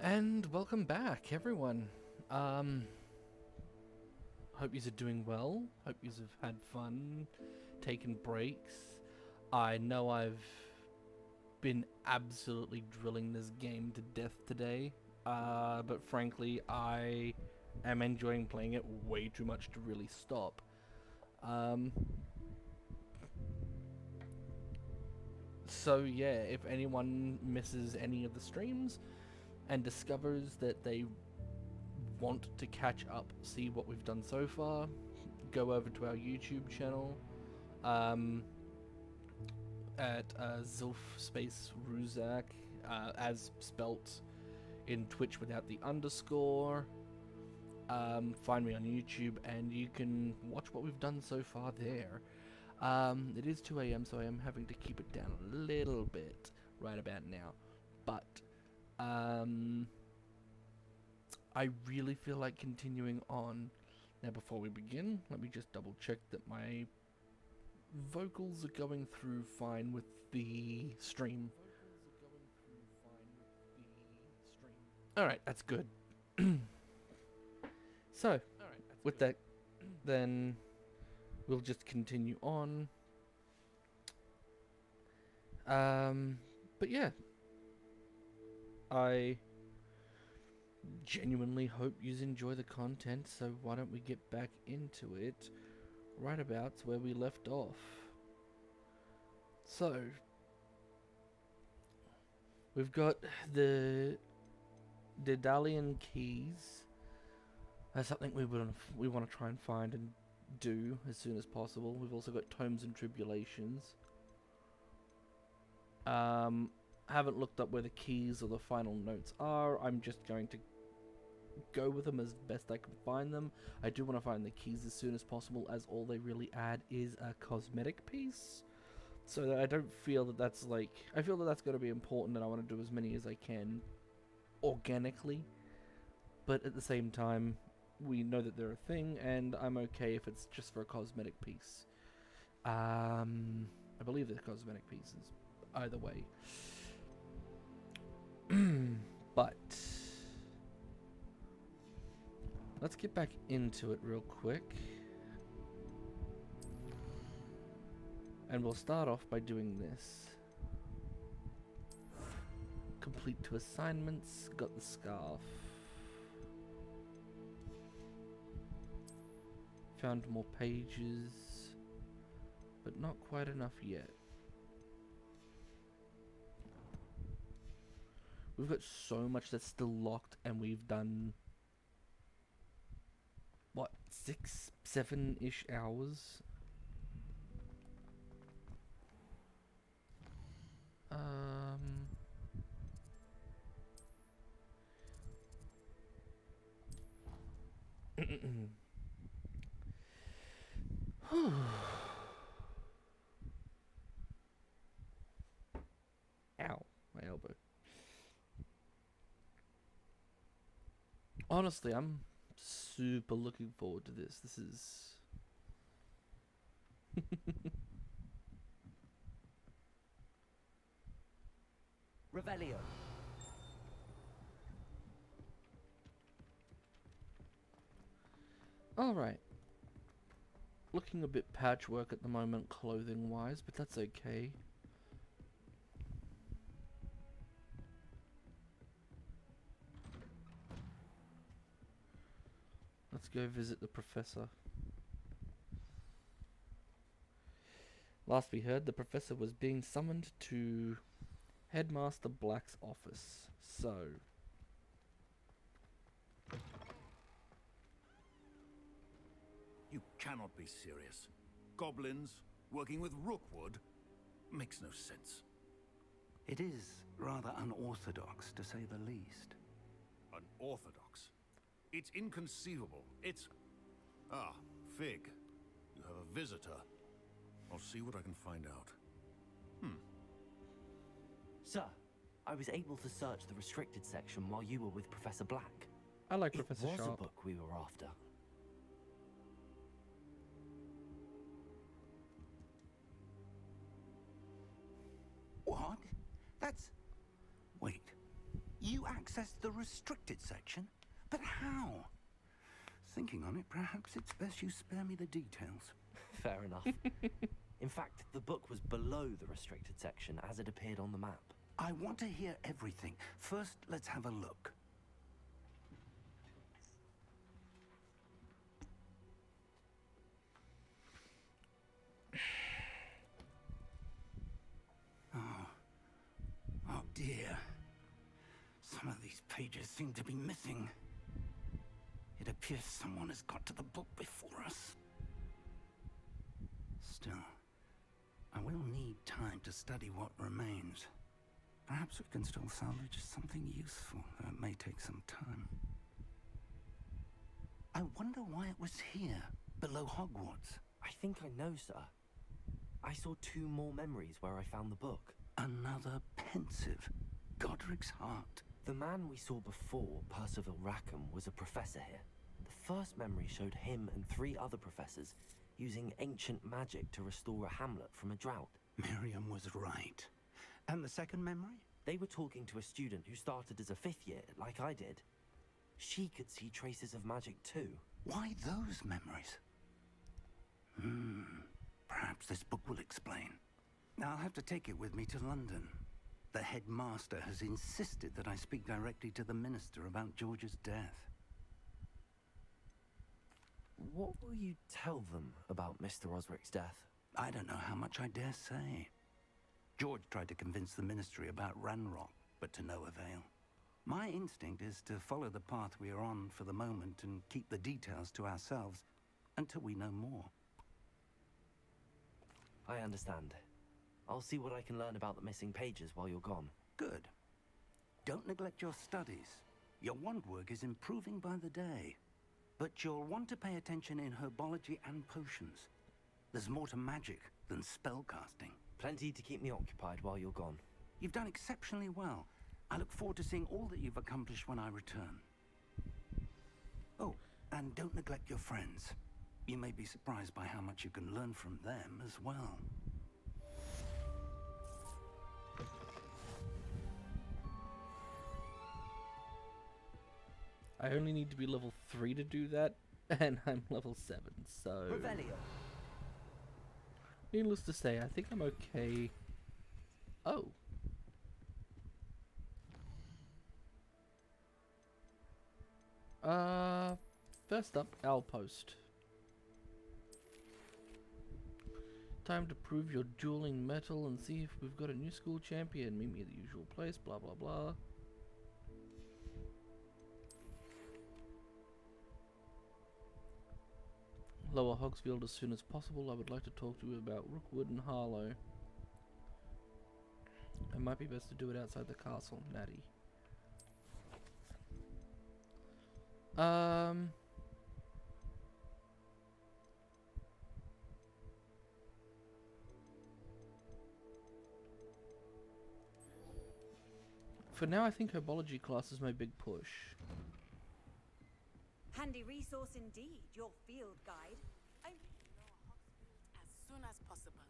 And welcome back, everyone. Hope yous are doing well. Hope yous have had fun, taken breaks. I know I've been absolutely drilling this game to death today, but frankly, I am enjoying playing it way too much to really stop. So yeah, if anyone misses any of the streams and discovers that they want to catch up, see what we've done so far, go over to our YouTube channel at Zilf space Ruzak, as spelt in Twitch without the underscore. Find me on YouTube and you can watch what we've done so far there. It is 2 a.m, so I am having to keep it down a little bit right about now. But, I really feel like continuing on. Now, before we begin, let me just double check that my vocals are going through fine with the stream. Alright, that's good. So, with that, then we'll just continue on. But yeah, I genuinely hope you enjoy the content, so why don't we get back into it right about where we left off. So, we've got the Daedalian keys. That's something we want to try and find and do as soon as possible. We've also got Tomes and Tribulations. Haven't looked up where the keys or the final notes are. I'm just going to go with them as best I can find them. I do want to find the keys as soon as possible, as all they really add is a cosmetic piece. So that I don't feel that that's like... I feel that that's going to be important and I want to do as many as I can organically. But at the same time, we know that they're a thing, and I'm okay if it's just for a cosmetic piece. I believe they're cosmetic pieces. Either way. But let's get back into it real quick. And we'll start off by doing this. Complete 2 assignments, got the scarf. Found more pages, but not quite enough yet. We've got so much that's still locked, and we've done, what, 6, 7-ish hours? Ow, my elbow. Honestly, I'm super looking forward to this. This is... Revelio. Alright. Looking a bit patchwork at the moment, clothing-wise, but that's okay. Let's go visit the professor. Last we heard, the professor was being summoned to Headmaster Black's office. So... You cannot be serious. Goblins working with Rookwood makes no sense. It is rather unorthodox, to say the least. Unorthodox? It's inconceivable. It's... Ah, Fig. You have a visitor. I'll see what I can find out. Sir, I was able to search the restricted section while you were with Professor Black. I like It Professor was Sharp. a book we were after. What? That's... Wait. You access the restricted section? But how? Thinking on it, perhaps it's best you spare me the details. Fair enough. In fact, the book was below the restricted section as it appeared on the map. I want to hear everything. First, let's have a look. Oh dear. Some of these pages seem to be missing. It appears someone has got to the book before us. Still, I will need time to study what remains. Perhaps we can still salvage something useful, though it may take some time. I wonder why it was here, below Hogwarts. I think I know, sir. I saw 2 more memories where I found the book. Another pensive. Godric's heart. The man we saw before, Percival Rackham, was a professor here. The first memory showed him and 3 other professors using ancient magic to restore a hamlet from a drought. Miriam was right. And the second memory? They were talking to a student who started as a 5th year, like I did. She could see traces of magic too. Why those memories? Perhaps this book will explain. I'll have to take it with me to London. The headmaster has insisted that I speak directly to the minister about George's death. What will you tell them about Mr. Osric's death? I don't know how much I dare say. George tried to convince the ministry about Ranrock, but to no avail. My instinct is to follow the path we are on for the moment and keep the details to ourselves until we know more. I understand. I'll see what I can learn about the missing pages while you're gone. Good. Don't neglect your studies. Your wand work is improving by the day. But you'll want to pay attention in herbology and potions. There's more to magic than spellcasting. Plenty to keep me occupied while you're gone. You've done exceptionally well. I look forward to seeing all that you've accomplished when I return. Oh, and don't neglect your friends. You may be surprised by how much you can learn from them as well. I only need to be level 3 to do that, and I'm level 7, so... Revelio. Needless to say, I think I'm okay. Oh. First up, Outpost. Time to prove your dueling mettle and see if we've got a new school champion. Meet me at the usual place, blah blah blah. Lower Hogsfield as soon as possible. I would like to talk to you about Rookwood and Harlow. It might be best to do it outside the castle, Natty. For now, I think herbology class is my big push. Handy resource indeed, your field guide. I will know Hawksfield as soon as possible.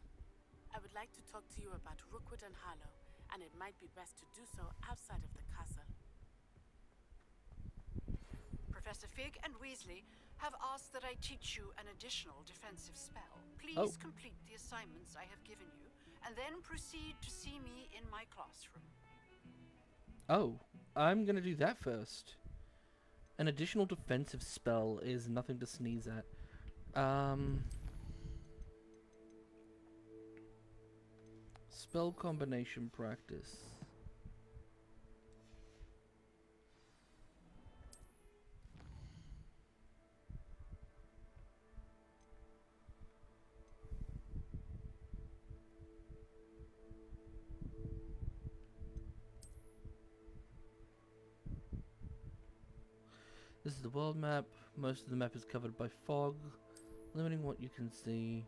I would like to talk to you about Rookwood and Harlow, and it might be best to do so outside of the castle. Professor Fig and Weasley have asked that I teach you an additional defensive spell. Please complete the assignments I have given you, and then proceed to see me in my classroom. Oh, I'm gonna do that first. An additional defensive spell is nothing to sneeze at. Spell combination practice. This is the world map. Most of the map is covered by fog, limiting what you can see.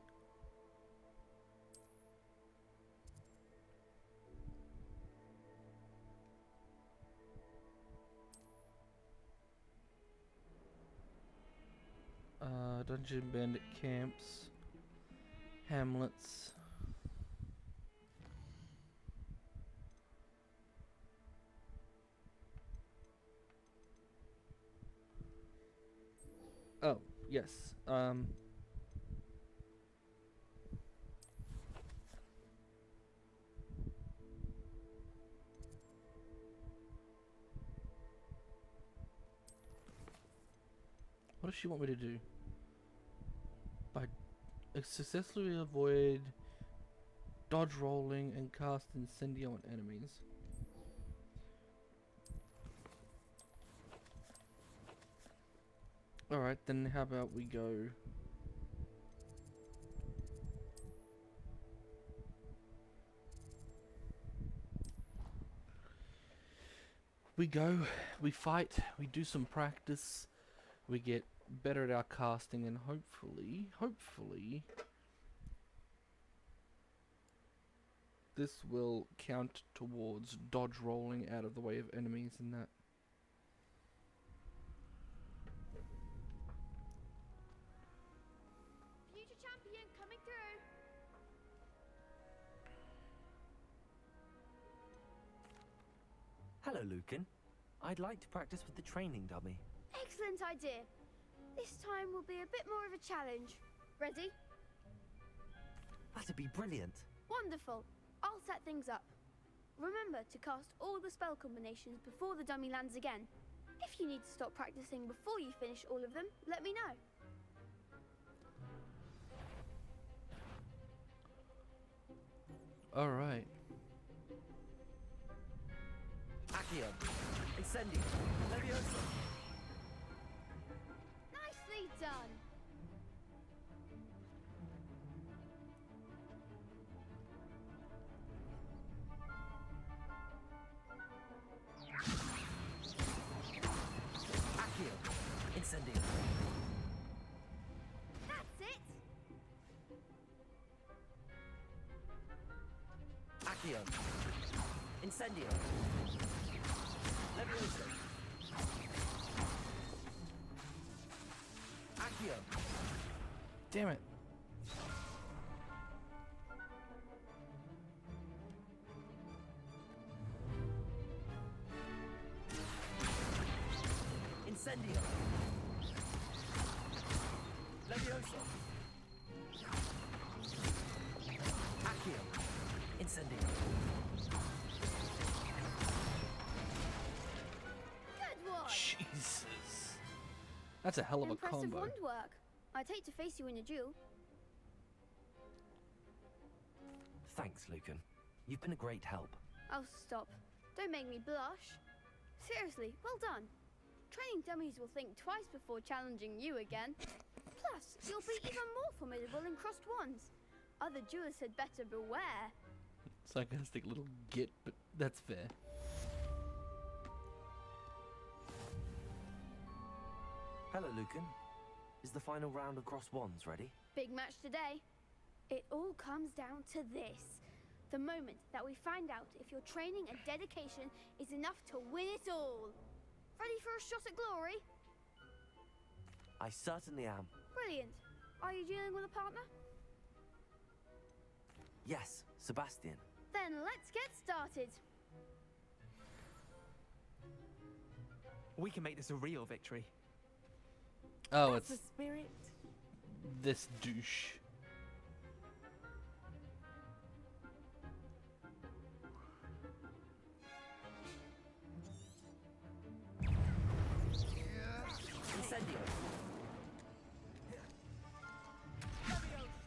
Dungeon bandit camps, hamlets. yes. What does she want me to do? By successfully avoid dodge rolling and cast incendio on enemies. Alright, then how about we go... we fight, we do some practice, we get better at our casting, and hopefully, this will count towards dodge rolling out of the way of enemies and that. Future champion coming through. Hello, Lucan. I'd like to practice with the training dummy. Excellent idea. This time will be a bit more of a challenge. Ready? That'd be brilliant. Wonderful. I'll set things up. Remember to cast all the spell combinations before the dummy lands again. If you need to stop practicing before you finish all of them, let me know. Alright. Accio. Incendio. Leviosa. Nicely done. Accio. Incendio. That's it. Accio. Incendio. Leviosa. Accio. Damn it. Incendio. Leviosa. Accio. Incendio. Good one. Jesus. That's a hell of a Impressive combo. wand work. I'd hate to face you in a duel. Thanks, Lucan. You've been a great help. Oh, stop. Don't make me blush. Seriously, well done. Training dummies will think twice before challenging you again. Plus, you'll be even more formidable in crossed wands. Other duelists had better beware. Sarcastic little git, but that's fair. Hello, Lucan. Is the final round of cross wands ready? Big match today. It all comes down to this. The moment that we find out if your training and dedication is enough to win it all. Ready for a shot at glory? I certainly am. Brilliant. Are you dealing with a partner? Yes, Sebastian. Then let's get started. We can make this a real victory. Oh, That's it's the spirit. this douche. Incendio.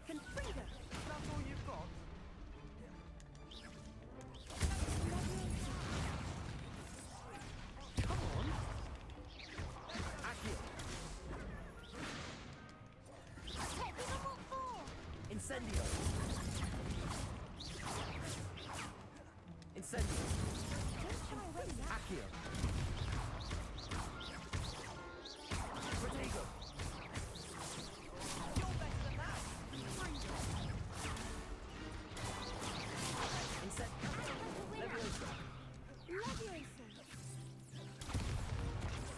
Confringo. That's all you've got? Come on. Accio. Incendio. Incendio. Accio. Protego. You're better than that. Incendio. Leviosa. Leviosa.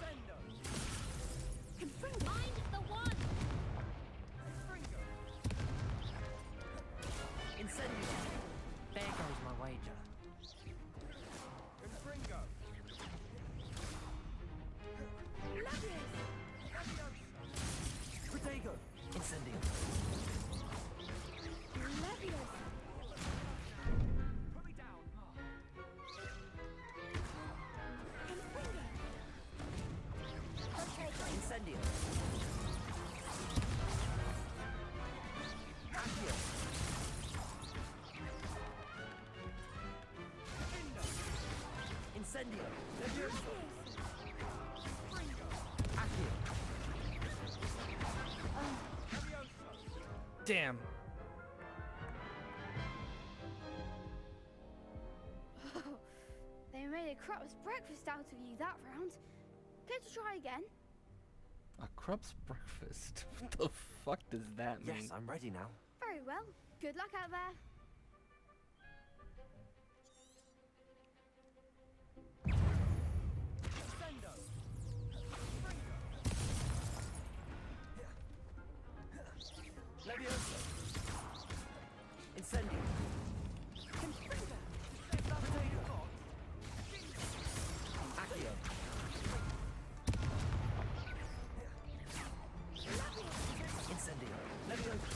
Sendo. Confringo. Mind the one. Confringo. Incendio. There goes my wager. Confringo. Leviosa. Leviosa. Incendio. Leviosa. Put me down. Incendio. Accio. Incendio. Accio. Damn. They made a crup's breakfast out of you that round. Care to try again? A Krup's breakfast? What the fuck does that mean? Yes, I'm ready now. Very well. Good luck out there. Leviosa. Incendio. Accio. Incendio. Leviosa.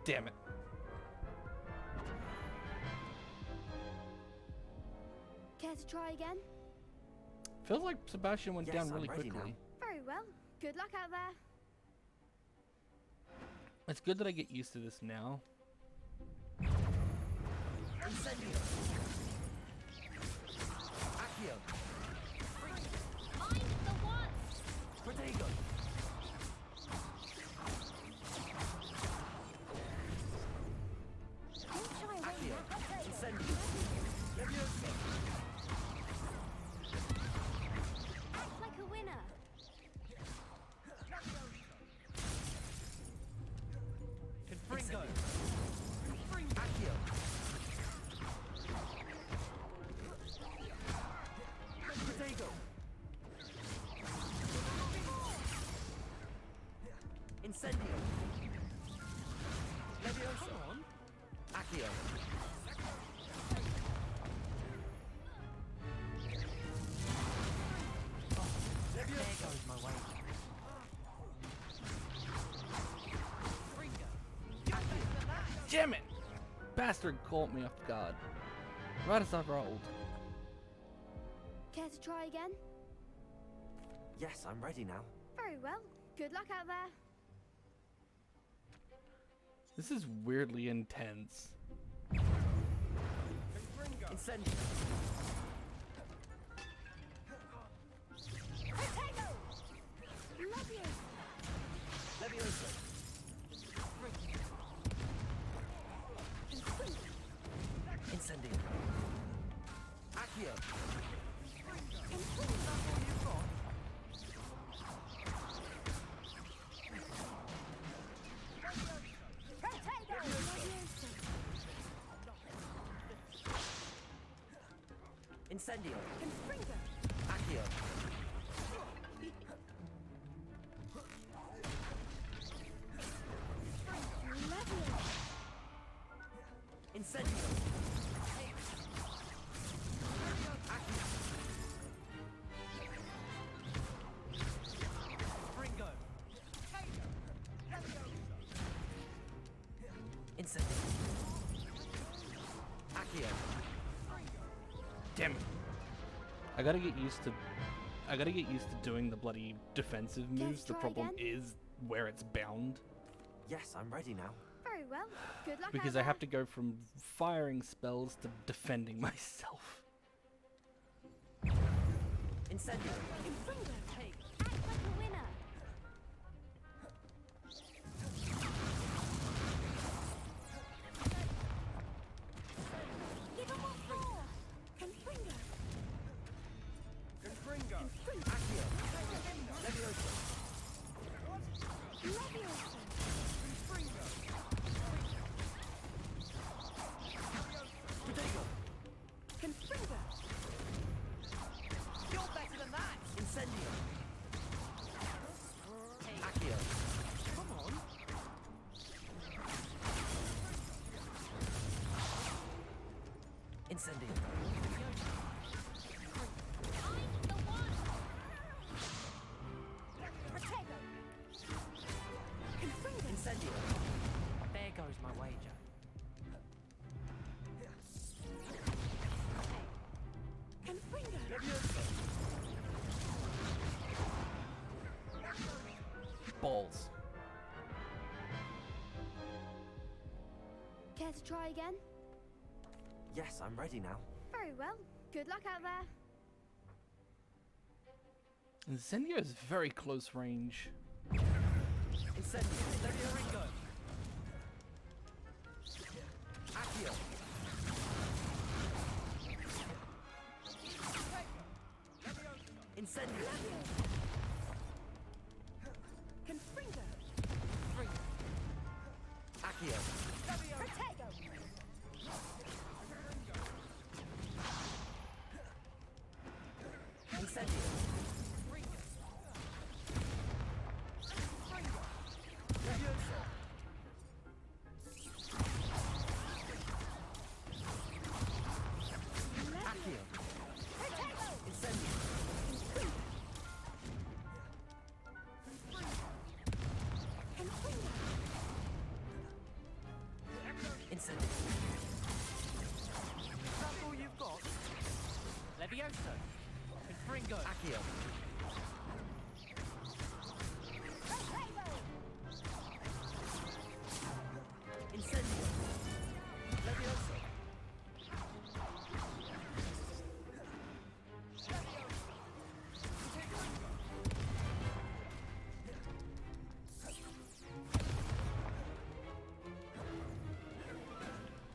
Damn it. Care to try again? Feels like Sebastian went Yes, down I'm really ready quickly. Very well. Good luck out there. It's good that I get used to this now. Incendio. Accio. Mind the one. Protego. Don't shy away Accio. now. Incendio. Leviosa. Act like a winner. Confringo. Accio. Protego. Incendio. Leviosa. Accio. There goes my way. Damn it! Bastard caught me off guard. Right as I rolled. Care to try again? Yes, I'm ready now. Very well. Good luck out there. This is weirdly intense. Incendio. Protego! Leviosa. Leviosa. Incendio. Accio. Protego! Leviosa. Incendio. Confringo. Accio. Leviosa. Incendio. Accio. Fringo. Incendio. Accio. Damn it. I gotta get used to doing the bloody defensive moves. The try problem again? is where it's bound. Yes, I'm ready now. Very well. Good luck Because out I have to there. go from firing spells to defending myself. Incendio. Confringo. Act like a winner. Give him what for. Confringo. Accio. Leviosa. Leviosa. Protego. Confringo. You're better than that. Incendio. balls. Care to try again? Yes, I'm ready now. Very well. Good luck out there. Incendio is very close range. Incendio, Levioso. Accio. Incendio. Confringo. Accio. Protego. Incendio. Levioso. Accio. Incendio. Incendio. That's all you've got? Levioso. Confringo. Accio. Incendio. Levioso.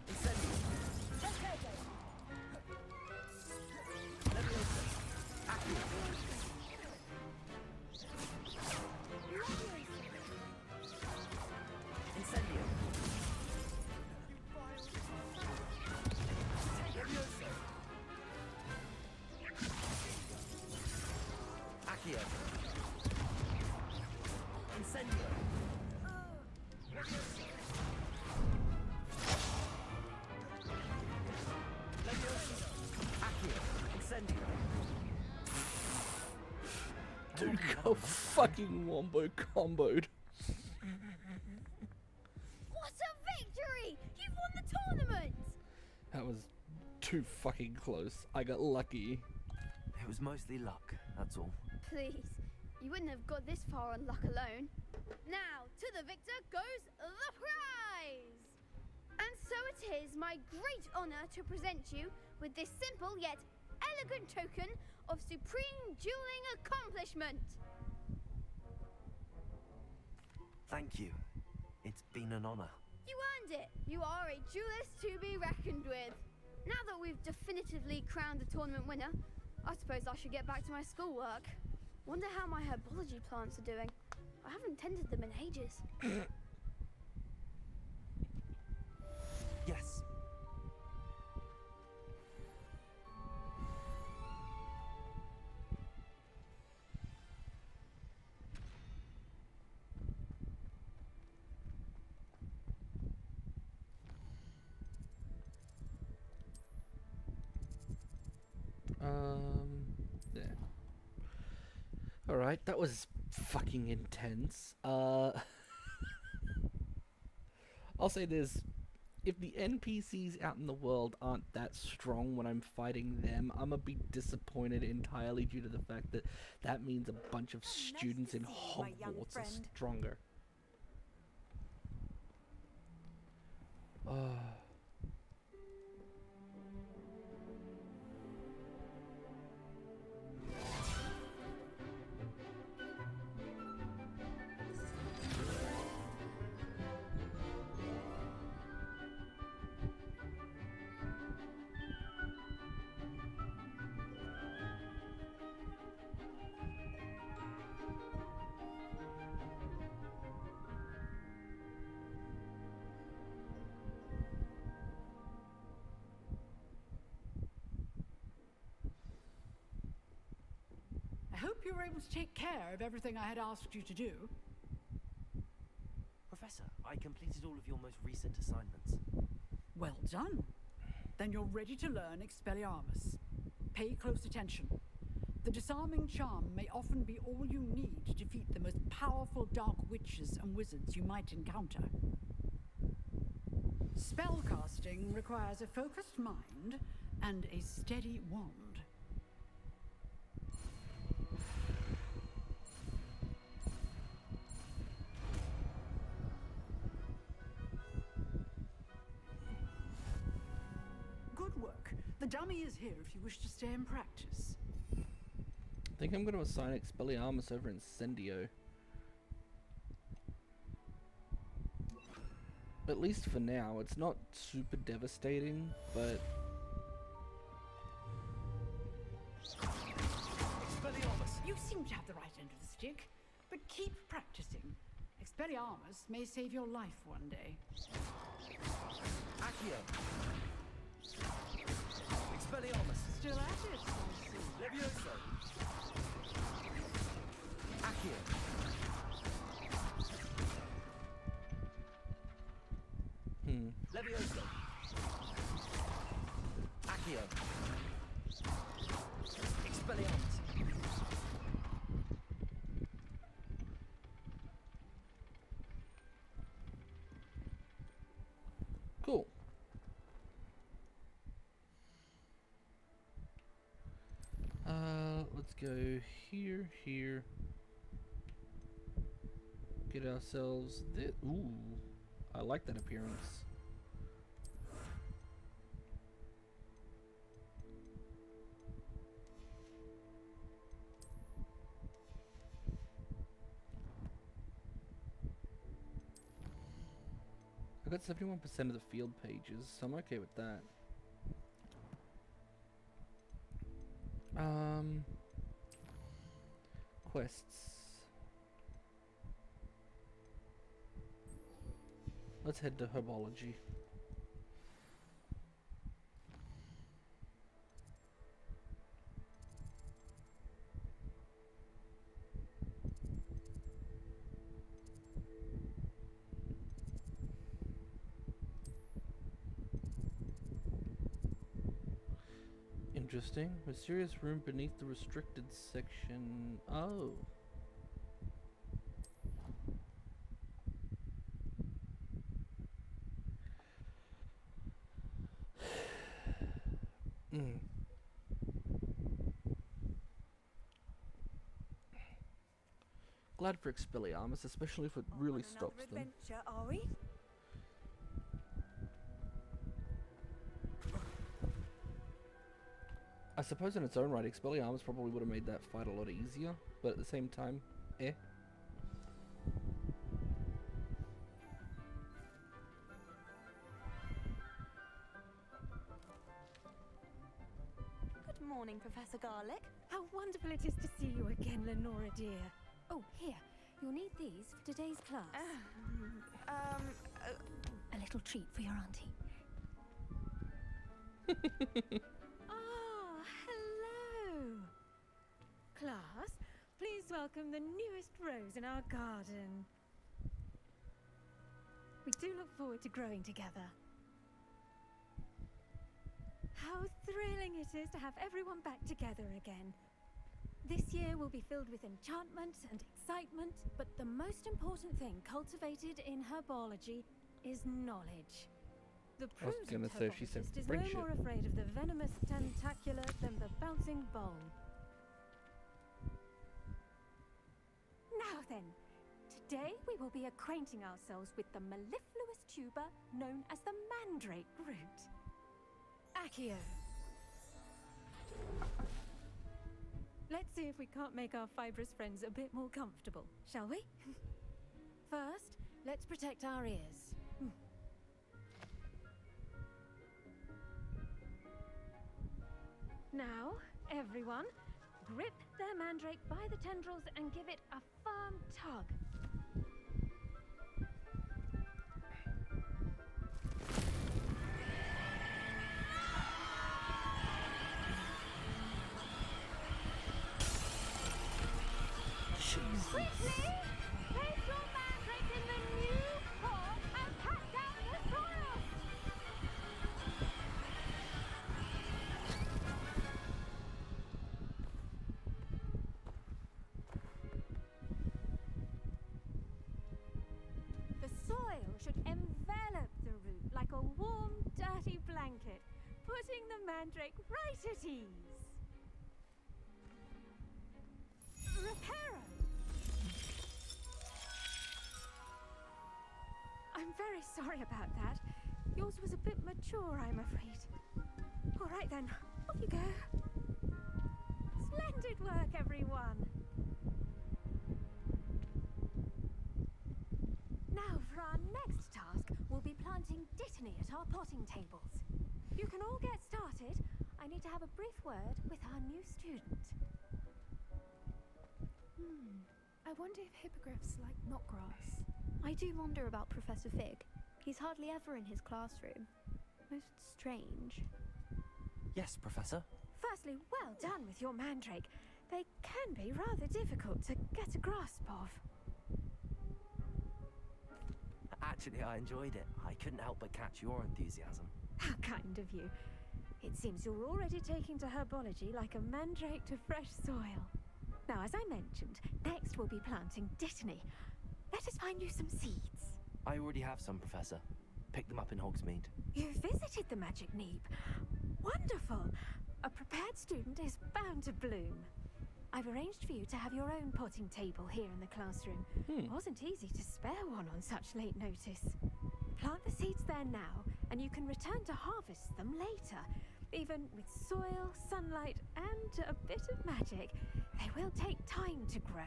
Incendio. Levioso. Accio. Incendio. Levioso. Accio. Incendio. Levioso. Accio. Incendio. Dude got fucking wombo comboed. What a victory! You've won the tournament! That was too fucking close. I got lucky. It was mostly luck, that's all. Please, you wouldn't have got this far on luck alone. Now, to the victor goes the prize! And so it is my great honour to present you with this simple yet elegant token of supreme dueling accomplishment. Thank you. It's been an honor. You earned it. You are a duelist to be reckoned with. Now that we've definitively crowned the tournament winner, I suppose I should get back to my schoolwork. Wonder how my herbology plants are doing. I haven't tended them in ages. Yes. Yeah. Alright, that was fucking intense. I'll say this. If the NPCs out in the world aren't that strong when I'm fighting them, I'm gonna be disappointed entirely due to the fact that that means a bunch of students in see you, my young Hogwarts are friend. stronger. I hope you were able to take care of everything I had asked you to do. Professor, I completed all of your most recent assignments. Well done. Then you're ready to learn Expelliarmus. Pay close attention. The disarming charm may often be all you need to defeat the most powerful dark witches and wizards you might encounter. Spellcasting requires a focused mind and a steady wand. The dummy is here if you wish to stay and practice. I think I'm going to assign Expelliarmus over Incendio. At least for now. It's not super devastating, but... Expelliarmus! You seem to have the right end of the stick, but keep practicing. Expelliarmus may save your life one day. Accio! Expelliarmus! Still at it, I see. Levioso! Accio! Levioso! Accio! Expelliarmus! Cool. Let's go here, here. Get ourselves this. Ooh, I like that appearance. I got 71% of the field pages, so I'm okay with that. Quests. Let's head to herbology. Interesting. Mysterious room beneath the restricted section. Oh. Glad for Expelliarmus, especially if it really stops them. Adventure, are we? I suppose in its own right, Expelliarmus probably would have made that fight a lot easier, but at the same time, eh. Good morning, Professor Garlick. How wonderful it is to see you again, Lenora dear. Oh, here. You'll need these for today's class. A little treat for your auntie. Ah, hello. Class, please welcome the newest rose in our garden. We do look forward to growing together. How thrilling it is to have everyone back together again. This year will be filled with enchantment and excitement, but the most important thing cultivated in herbology is knowledge. The I was gonna say she said herbologist is friendship. no more afraid of the venomous tentacular than the bouncing bulb. Now then, today we will be acquainting ourselves with the mellifluous tuber known as the mandrake root. Accio. Let's see if we can't make our fibrous friends a bit more comfortable, shall we? First, let's protect our ears. Now, everyone, grip their mandrake by the tendrils and give it a firm tug. Quickly, place your mandrake in the new pot and pat down the soil. The soil should envelop the root like a warm, dirty blanket, putting the mandrake right at ease. Reparo! I'm very sorry about that. Yours was a bit mature, I'm afraid. All right then, off you go. Splendid work, everyone. Now for our next task, we'll be planting dittany at our potting tables. You can all get started. I need to have a brief word with our new student. I wonder if hippogriffs like knotgrass. I do wonder about Professor Fig. He's hardly ever in his classroom. Most strange. Yes, Professor. Firstly, well done with your mandrake. They can be rather difficult to get a grasp of. Actually, I enjoyed it. I couldn't help but catch your enthusiasm. How kind of you. It seems you're already taking to herbology like a mandrake to fresh soil. Now, as I mentioned, next we'll be planting dittany. Let us find you some seeds. I already have some, Professor. Picked them up in Hogsmeade. You visited the Magic Neep. Wonderful. A prepared student is bound to bloom. I've arranged for you to have your own potting table here in the classroom. Wasn't easy to spare one on such late notice. Plant the seeds there now, and you can return to harvest them later. Even with soil, sunlight, and a bit of magic, they will take time to grow.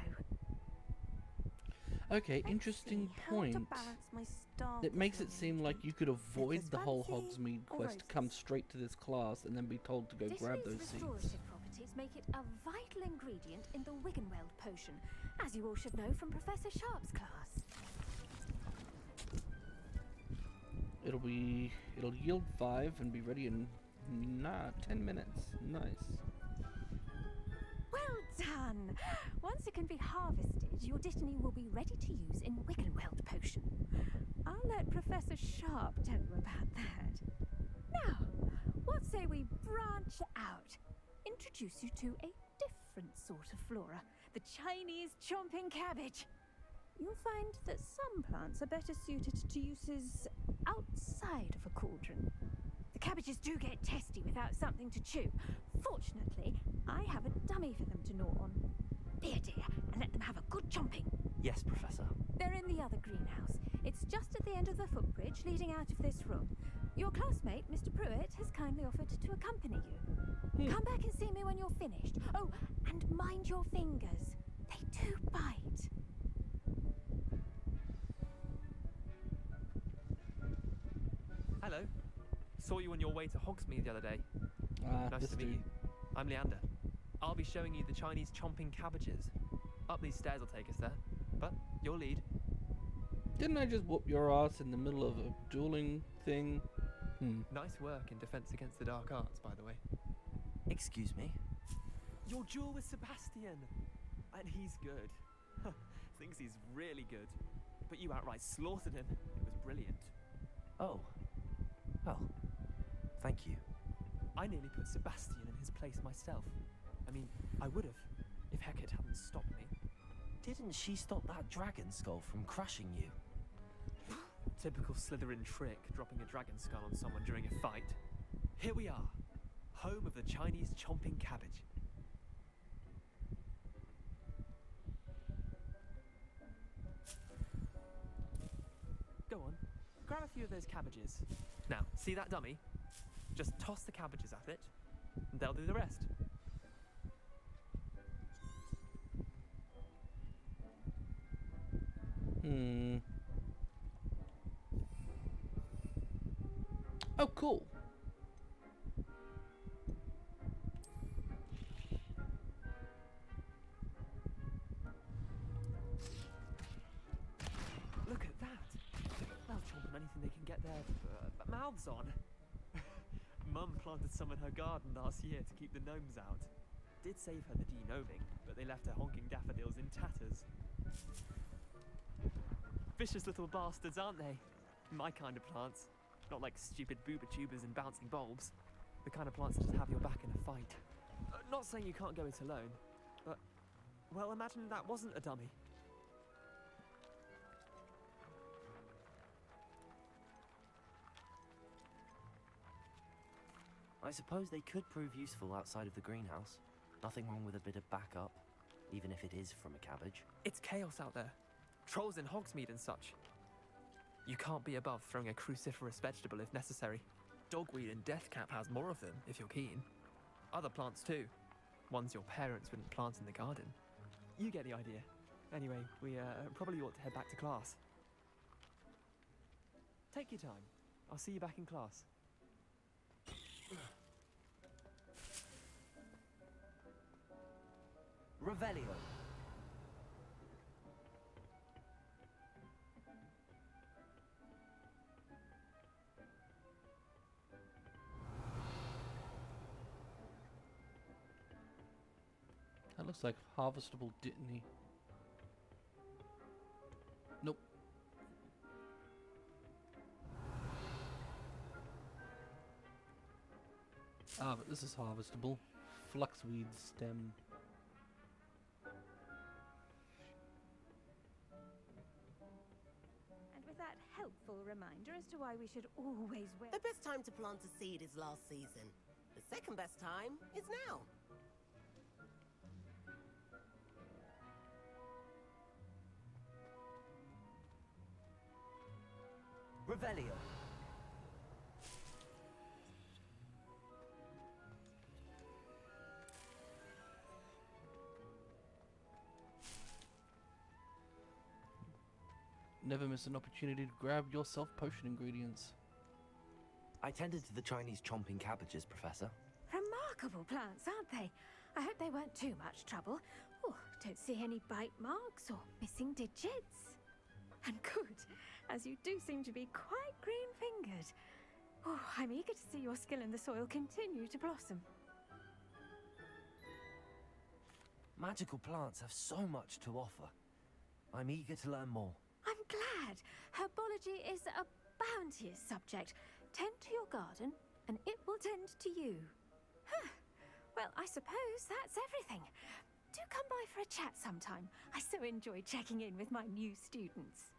Okay, interesting point. It makes it seem like you could avoid the whole Hogsmeade quest, come straight to this class, and then be told to go grab those seeds. Restorative properties make it a vital ingredient in the Wiggenweld potion, as you all should know from Professor Sharp's class. It'll yield 5 and be ready in 10 minutes. Nice. Well done! Once it can be harvested, your dittany will be ready to use in Wiggenweld potion. I'll let Professor Sharp tell you about that. Now, what say we branch out? Introduce you to a different sort of flora, the Chinese chomping cabbage. You'll find that some plants are better suited to uses outside of a cauldron. The cabbages do get testy without something to chew. Fortunately, I have a dummy for them to gnaw on. Be a dear and let them have a good chomping. Yes, Professor. They're in the other greenhouse. It's just at the end of the footbridge leading out of this room. Your classmate, Mr. Pruitt, has kindly offered to accompany you. Come back and see me when you're finished. Oh, and mind your fingers. They do bite. Hello. Saw you on your way to Hogsmeade the other day. Nice this to meet dude. you. I'm Leander. I'll be showing you the Chinese chomping cabbages. Up these stairs will take us there, but your lead. Didn't I just whoop your ass in the middle of a dueling thing? Nice work in defense against the dark arts, by the way. Excuse me? Your duel with Sebastian! And he's good. Thinks he's really good. But you outright slaughtered him. It was brilliant. Oh. Well, thank you. I nearly put Sebastian in his place myself. I mean, I would have, if Hecate hadn't stopped me. Didn't she stop that dragon skull from crushing you? Typical Slytherin trick, dropping a dragon skull on someone during a fight. Here we are, home of the Chinese chomping cabbage. Go on, grab a few of those cabbages. Now, see that dummy? Just toss the cabbages at it, and they'll do the rest. Oh, cool. Look at that. They'll chomp on anything they can get their mouths on. Mum planted some in her garden last year to keep the gnomes out. Did save her the de-gnoming, but they left her honking daffodils in tatters. Vicious little bastards, aren't they? My kind of plants. Not like stupid booba tubers and bouncing bulbs. The kind of plants that just have your back in a fight. Not saying you can't go it alone, but, well, imagine that wasn't a dummy. I suppose they could prove useful outside of the greenhouse. Nothing wrong with a bit of backup, even if it is from a cabbage. It's chaos out there. Trolls in Hogsmeade and such. You can't be above throwing a cruciferous vegetable if necessary. Dogweed and deathcap has more of them, if you're keen. Other plants too. Ones your parents wouldn't plant in the garden. You get the idea. Anyway, we probably ought to head back to class. Take your time. I'll see you back in class. Revelio. That looks like harvestable Dittany. Nope. Ah, but this is harvestable. Fluxweed stem. And with that helpful reminder as to why we should always wear... The best time to plant a seed is last season. The second best time is now. Revelio. Never miss an opportunity to grab yourself potion ingredients. I tended to the Chinese chomping cabbages, Professor. Remarkable plants, aren't they? I hope they weren't too much trouble. Oh, don't see any bite marks or missing digits. And good, as you do seem to be quite green-fingered. Oh, I'm eager to see your skill in the soil continue to blossom. Magical plants have so much to offer. I'm eager to learn more. I'm glad. Herbology is a bounteous subject. Tend to your garden, and it will tend to you. Huh. Well, I suppose that's everything. Do come by for a chat sometime. I so enjoy checking in with my new students.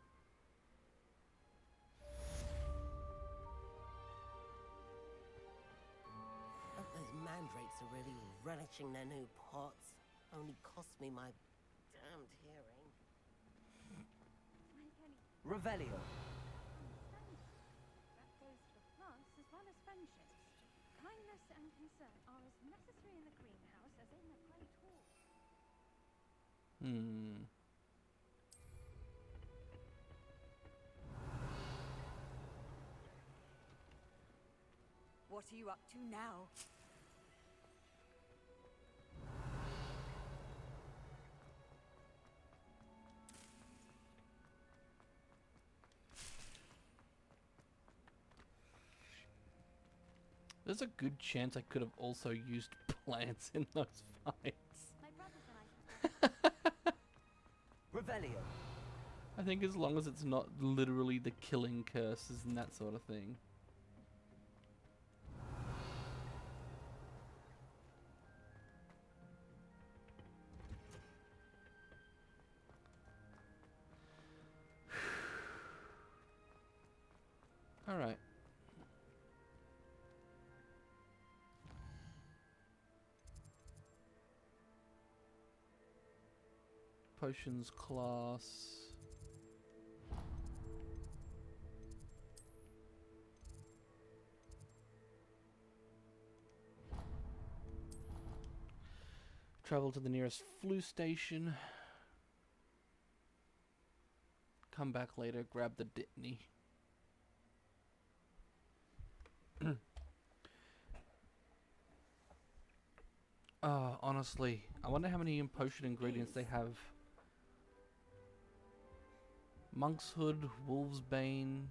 Those mandrakes are really relishing their new pots. Only cost me my damned hearing. Revelio. That goes for plants as well as friendships. Kindness and concern are as necessary in the greenhouse as in the Great Hall. What are you up to now? There's a good chance I could have also used plants in those fights. My brothers and I... Revelio. I think as long as it's not literally the killing curses and that sort of thing. All right. Potions class. Travel to the nearest flu station. Come back later, grab the Dittany. Honestly, I wonder how many potion ingredients they have. Monk's Hood, Wolf's Bane.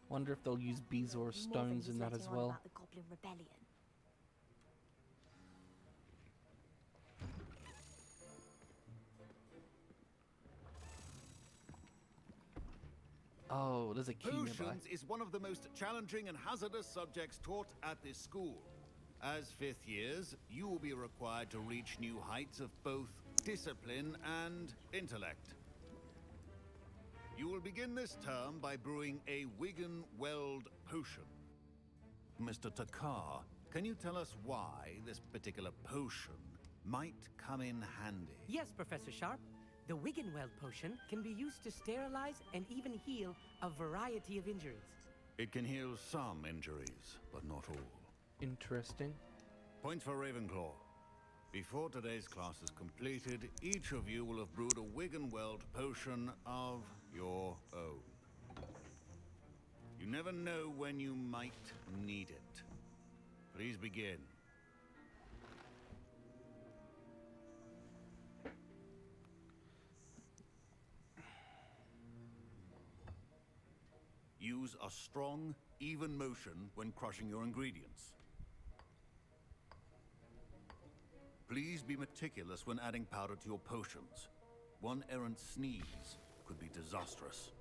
Wonder if they'll use Bezoar stones in that as well. About the Goblin Rebellion. Oh, there's a key nearby. Potions is one of the most challenging and hazardous subjects taught at this school. As fifth years, you will be required to reach new heights of both discipline and intellect. You will begin this term by brewing a Wigan-Weld potion. Mr. Takar, can you tell us why this particular potion might come in handy? Yes, Professor Sharp. The Wiggenweld potion can be used to sterilize and even heal a variety of injuries. It can heal some injuries, but not all. Interesting. Points for Ravenclaw. Before today's class is completed, each of you will have brewed a Wiggenweld potion of your own. You never know when you might need it. Please begin. Use a strong, even motion when crushing your ingredients. Please be meticulous when adding powder to your potions. One errant sneeze could be disastrous.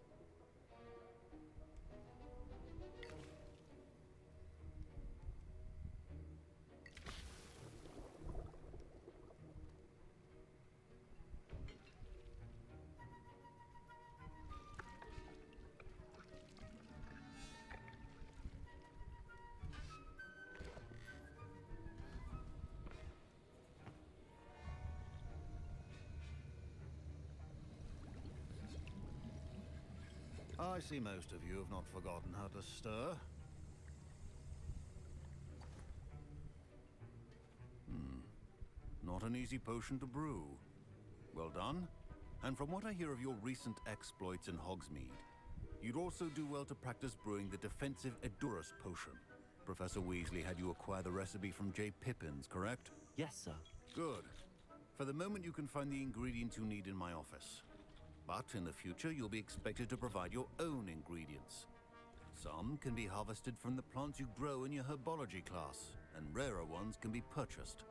I see most of you have not forgotten how to stir. Not an easy potion to brew. Well done. And from what I hear of your recent exploits in Hogsmeade, you'd also do well to practice brewing the defensive Edurus potion. Professor Weasley had you acquire the recipe from J. Pippin's, correct? Yes, sir. Good. For the moment, you can find the ingredients you need in my office. But in the future, you'll be expected to provide your own ingredients. Some can be harvested from the plants you grow in your herbology class, and rarer ones can be purchased.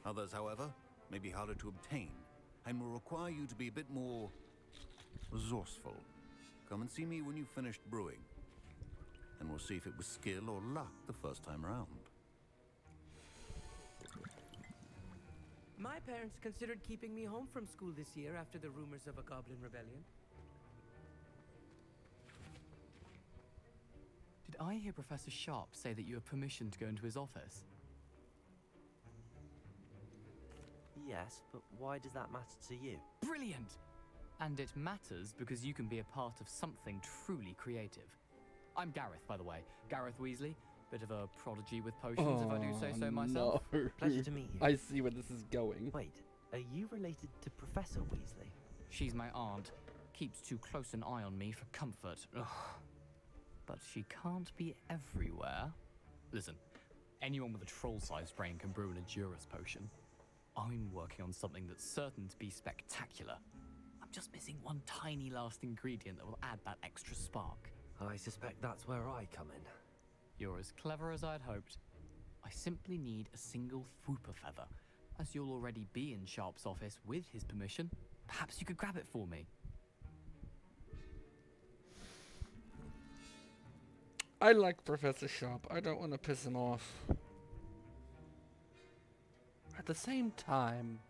Others, however, may be harder to obtain, and will require you to be a bit more resourceful. Come and see me when you've finished brewing, and we'll see if it was skill or luck the first time around. My parents considered keeping me home from school this year after the rumors of a goblin rebellion. Did I hear Professor Sharp say that you have permission to go into his office? Yes, but why does that matter to you? Brilliant! And it matters because you can be a part of something truly creative. I'm Gareth, by the way. Gareth Weasley. Bit of a prodigy with potions, if I do say so myself. No. Pleasure to meet you. I see where this is going. Wait, are you related to Professor Weasley? She's my aunt. Keeps too close an eye on me for comfort. Ugh. But she can't be everywhere. Listen, anyone with a troll-sized brain can brew an Edurus potion. I'm working on something that's certain to be spectacular. I'm just missing one tiny last ingredient that will add that extra spark. I suspect that's where I come in. You're as clever as I'd hoped. I simply need a single Fwooper feather. As you'll already be in Sharp's office with his permission, perhaps you could grab it for me. I like Professor Sharp. I don't want to piss him off. At the same time...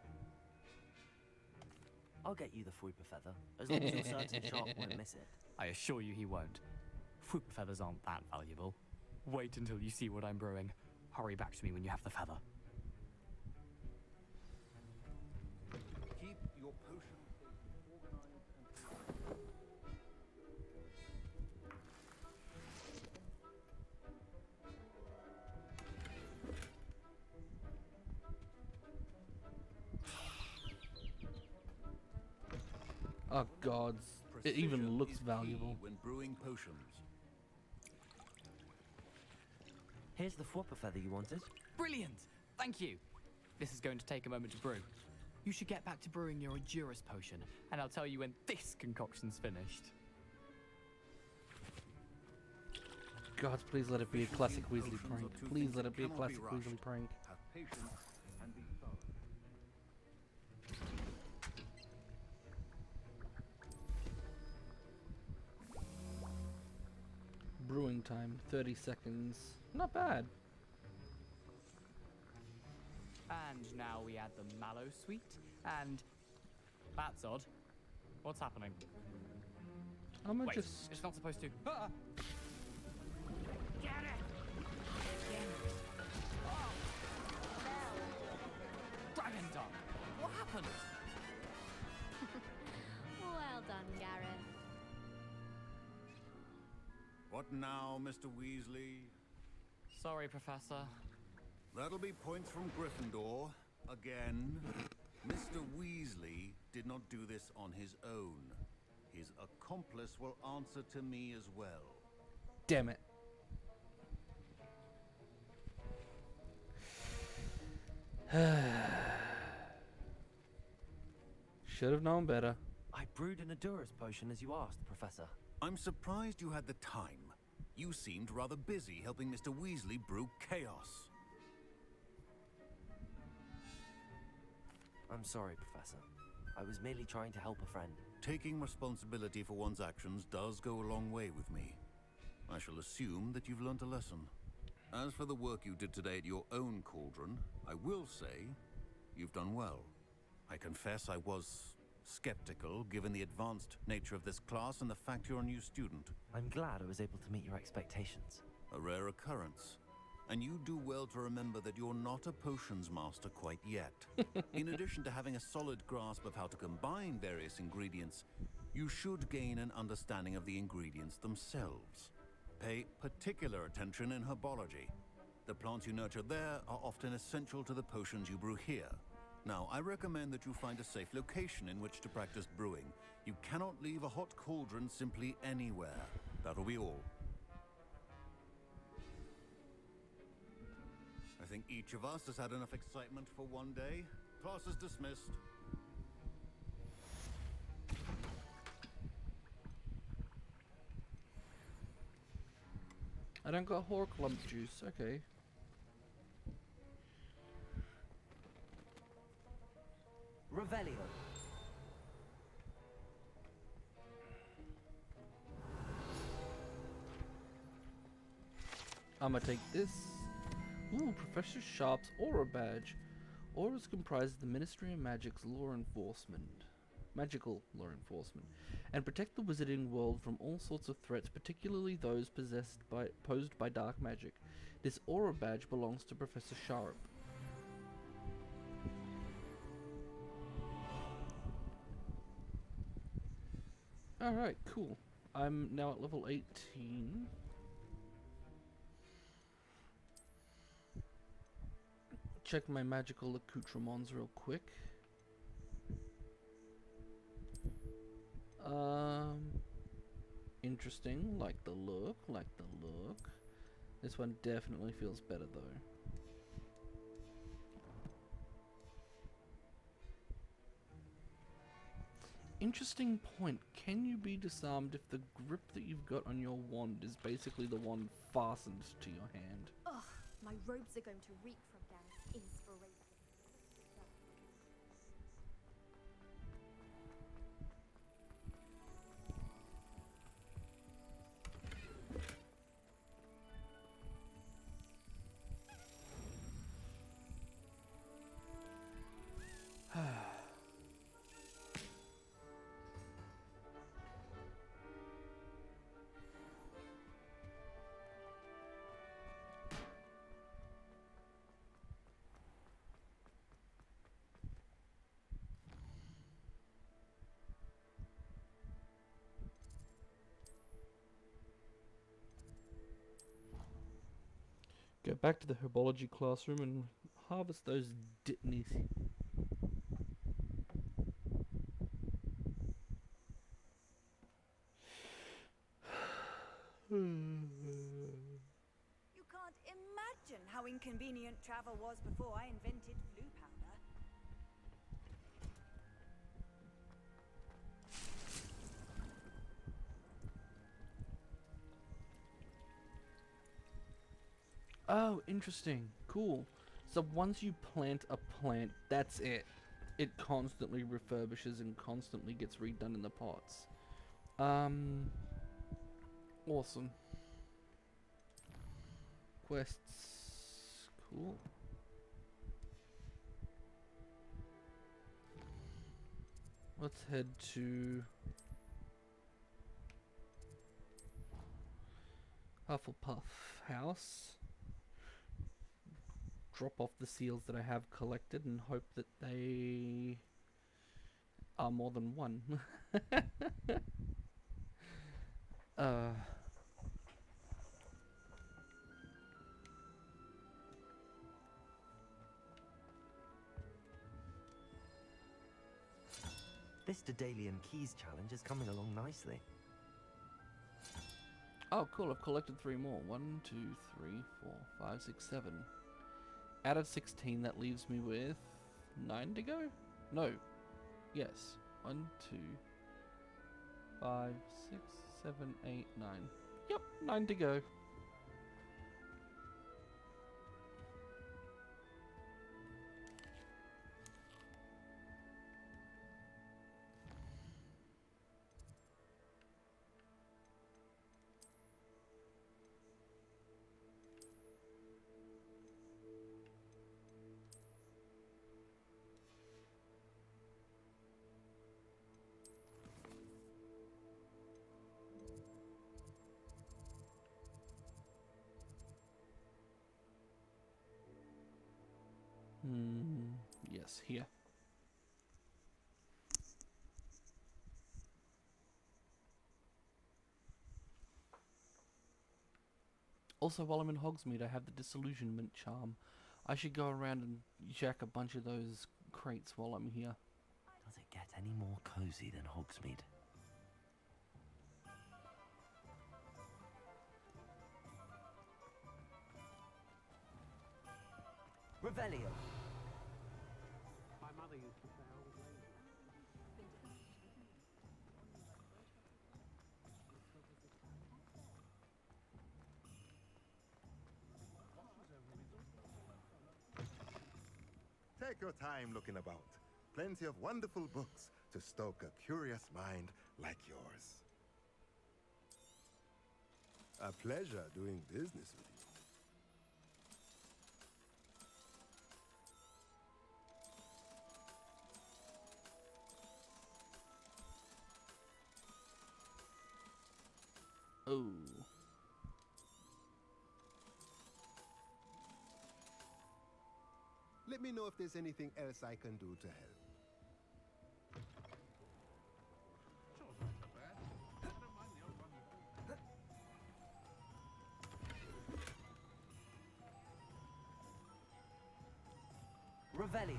I'll get you the Fwooper feather, as long as you're certain Sharp won't miss it. I assure you he won't. Fwooper feathers aren't that valuable. Wait until you see what I'm brewing. Hurry back to me when you have the feather. Keep your potion organized and... Oh gods. It even looks valuable. when brewing potions. Here's the Fwooper feather you wanted. Brilliant! Thank you! This is going to take a moment to brew. You should get back to brewing your Edurus potion, and I'll tell you when this concoction's finished. God, please let it be a classic Weasley prank. Please let it be a classic Weasley prank. Have patience and be thorough. Brewing time, 30 seconds. Not bad. And now we add the mallow sweet, and... That's odd. What's happening? I'm gonna Wait, just... it's not supposed to... Ah! Get it! Oh! Dragon Dog! What happened? What now, Mr. Weasley? Sorry, Professor. That'll be points from Gryffindor. Again. Mr. Weasley did not do this on his own. His accomplice will answer to me as well. Damn it. Should have known better. I brewed an wonderous potion as you asked, Professor. I'm surprised you had the time. You seemed rather busy helping Mr. Weasley brew chaos. I'm sorry, Professor. I was merely trying to help a friend. Taking responsibility for one's actions does go a long way with me. I shall assume that you've learnt a lesson. As for the work you did today at your own cauldron, I will say you've done well. I confess I was skeptical, given the advanced nature of this class and the fact you're a new student. I'm glad I was able to meet your expectations. A rare occurrence. And you do well to remember that you're not a potions master quite yet. In addition to having a solid grasp of how to combine various ingredients, you should gain an understanding of the ingredients themselves. Pay particular attention in herbology. The plants you nurture there are often essential to the potions you brew here. Now, I recommend that you find a safe location in which to practice brewing. You cannot leave a hot cauldron simply anywhere. That'll be all. I think each of us has had enough excitement for one day. Class is dismissed. I don't got Horklump juice, okay. Revelio. I'ma take this. Ooh, Professor Sharp's Aura Badge. Auras comprise the Ministry of Magic's law enforcement. Magical law enforcement. And protect the wizarding world from all sorts of threats, particularly those posed by dark magic. This Aura Badge belongs to Professor Sharp. Alright, cool. I'm now at level 18. Check my magical accoutrements real quick. Interesting. Like the look, This one definitely feels better though. Interesting point. Can you be disarmed if the grip that you've got on your wand is basically the wand fastened to your hand? Ugh, my robes are going to reek from Gareth's inspiration. Go back to the herbology classroom and harvest those ditnies. You can't imagine how inconvenient travel was before I invented blue powder. Oh, interesting. Cool. So once you plant a plant, that's it. It constantly refurbishes and constantly gets redone in the pots. Awesome. Quests. Cool. Let's head to Hufflepuff House. Drop off the seals that I have collected and hope that they are more than one. This Daedalian Keys challenge is coming along nicely. Oh, cool. I've collected 3 more. 1, 2, 3, 4, 5, 6, 7. Out of 16, that leaves me with 9 to go? No. Yes. 1, 2, 5, 6, 7, 8, 9. Yep, 9 to go. Yes, here. Also, while I'm in Hogsmeade, I have the Disillusionment Charm. I should go around and jack a bunch of those crates while I'm here. Does it get any more cozy than Hogsmeade? Revelio. My mother used to say I was lazy. Take your time looking about. Plenty of wonderful books to stoke a curious mind like yours. A pleasure doing business with you. Oh. Let me know if there's anything else I can do to help. Revelio.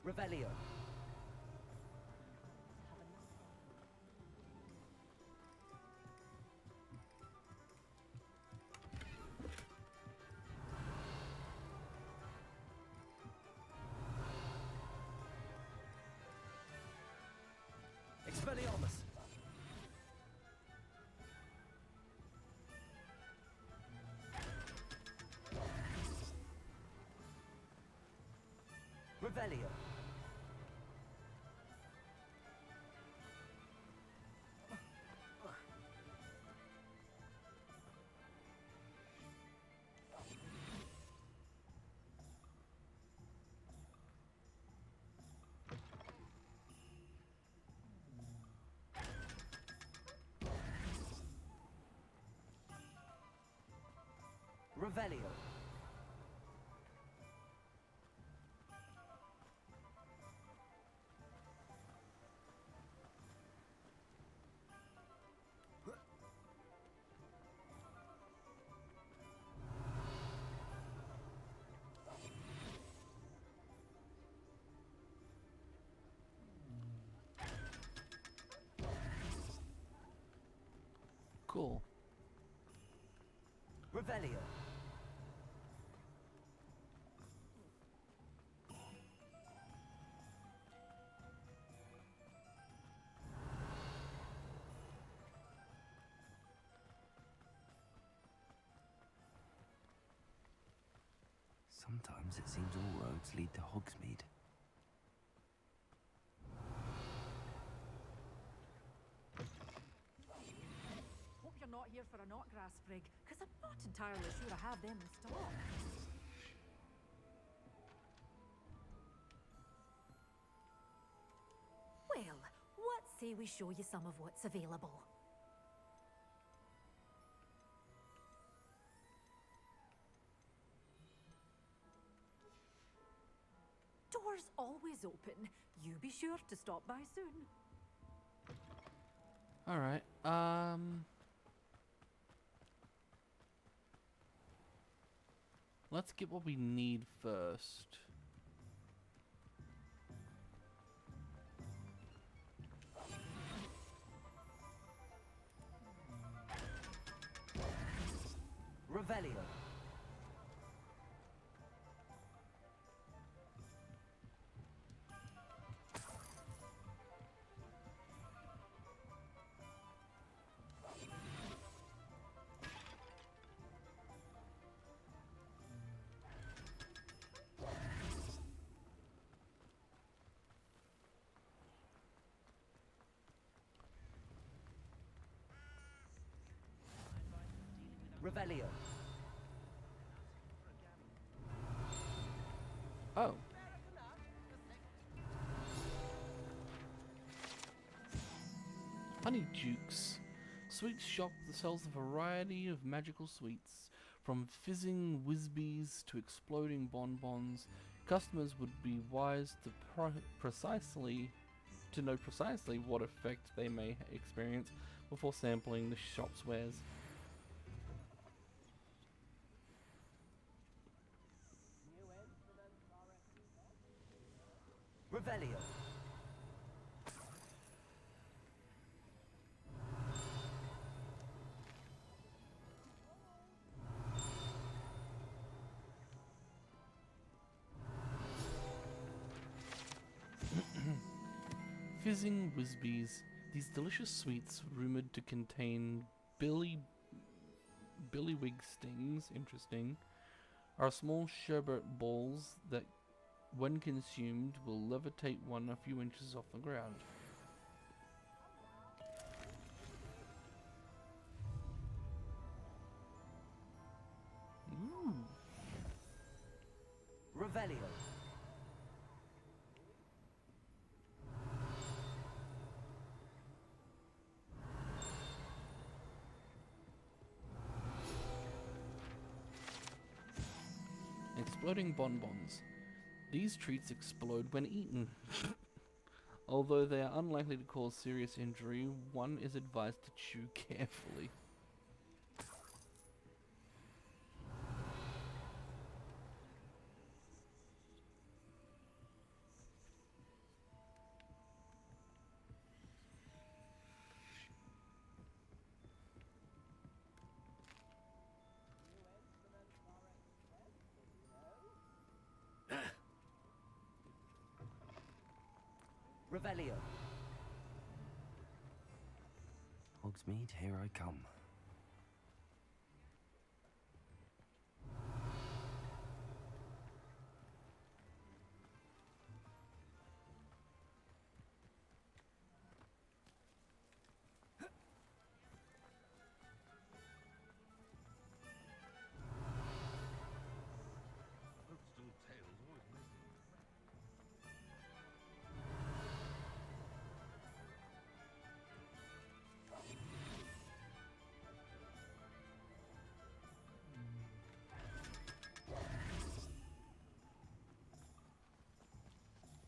Revelio. Expelliarmus. Revelio. Revelio. Cool. Revelio. Sometimes it seems all roads lead to Hogsmeade. Hope you're not here for a knotgrass sprig, because I'm not entirely sure I have them in stock. Well, what say we show you some of what's available? door's always open. You be sure to stop by soon. Alright, let's get what we need first. Revelio. Revelio. Oh. Honeydukes. Sweets shop that sells a variety of magical sweets, from fizzing whizbees to exploding bonbons. Customers would be wise to know precisely what effect they may experience before sampling the shop's wares. Revelio. Fizzing whizbees. These delicious sweets, rumored to contain billywig stings, interesting, are small sherbet balls that, when consumed, will levitate one a few inches off the ground. Ooh. Revelio. Exploding bonbons. These treats explode when eaten. Although they are unlikely to cause serious injury, one is advised to chew carefully. Revelio. Hogsmeade, here I come.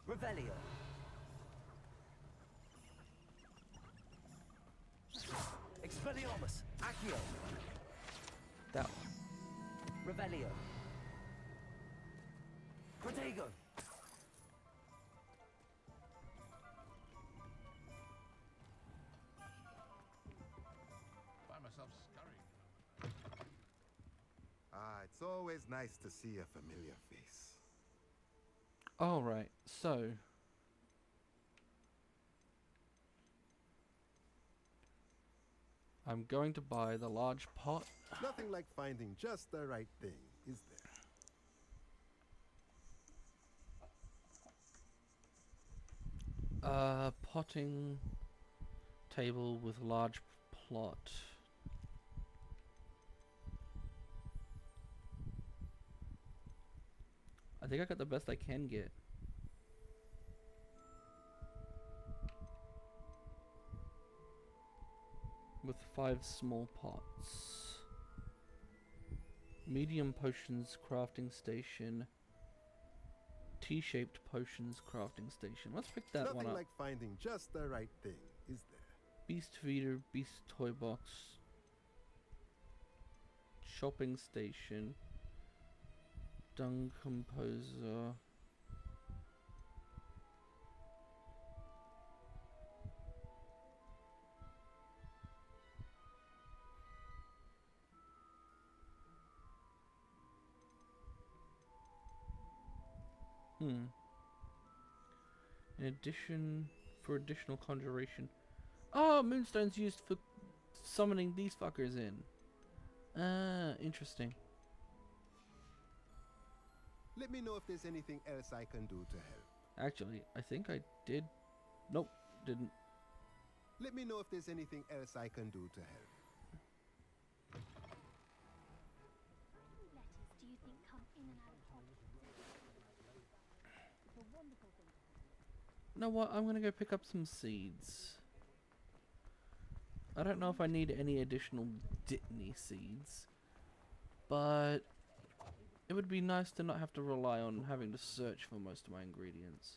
Revelio. Expelliarmus. Accio. That Revelio. Protego. Find myself scurrying. Ah, it's always nice to see a familiar face. Alright, so I'm going to buy the large pot. Nothing like finding just the right thing, is there? Potting table with large plot. I think I got the best I can get. With 5 small pots. Medium potions crafting station. T-shaped potions crafting station. Let's pick that one Nothing up. like finding just the right thing, is there? Beast feeder, beast toy box, shopping station, dung composer. In addition, for additional conjuration. Oh, moonstone's used for summoning these fuckers in. Ah, interesting. Let me know if there's anything else I can do to help. Actually, I think I did. Nope, didn't. Let me know if there's anything else I can do to help. Letters do you think come in and out of Hogwarts? It's a wonderful thing to have. You know what? I'm gonna go pick up some seeds. I don't know if I need any additional Dittany seeds, but it would be nice to not have to rely on having to search for most of my ingredients.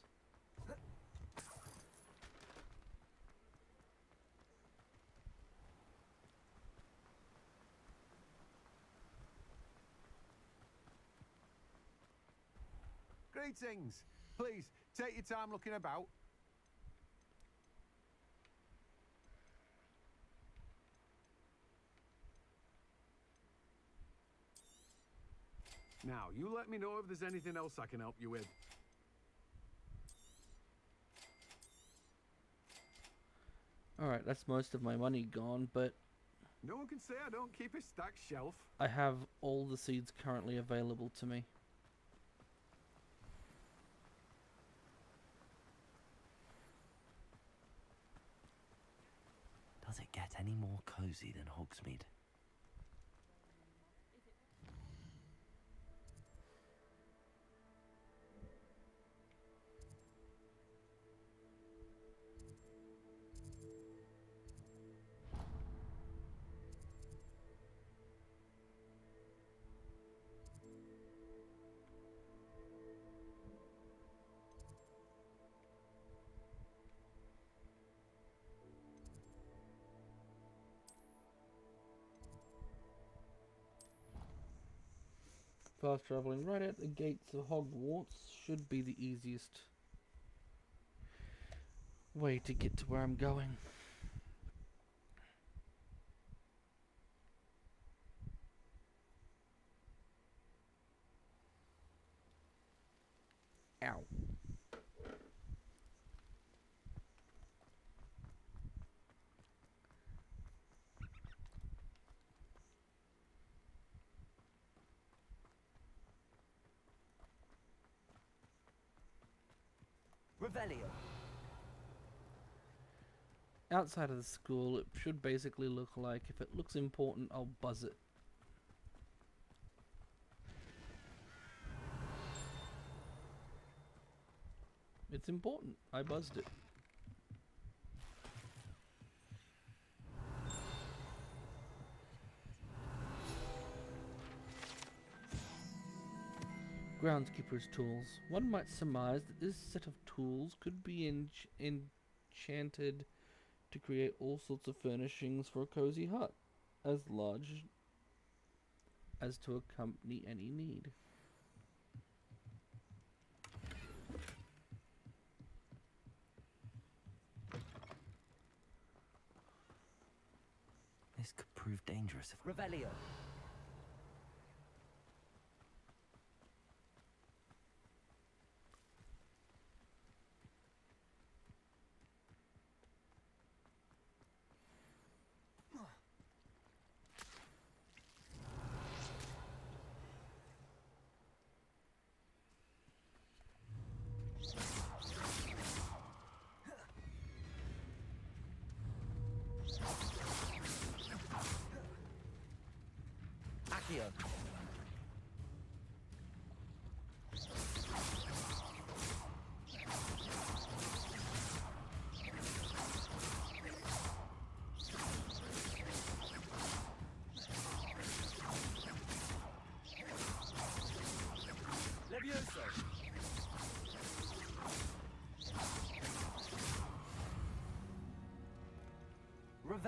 Greetings. Please, take your time looking about. Now, you let me know if there's anything else I can help you with. Alright, that's most of my money gone, but No one can say I don't keep a stacked shelf. I have all the seeds currently available to me. Does it get any more cozy than Hogsmeade? Fast traveling right at the gates of Hogwarts should be the easiest way to get to where I'm going. Ow. Revelio. Outside of the school, it should basically look like, if it looks important, I'll buzz it. It's important. I buzzed it. Groundskeeper's tools. One might surmise that this set of tools could be enchanted to create all sorts of furnishings for a cozy hut, as large as to accompany any need. This could prove dangerous if Revelio.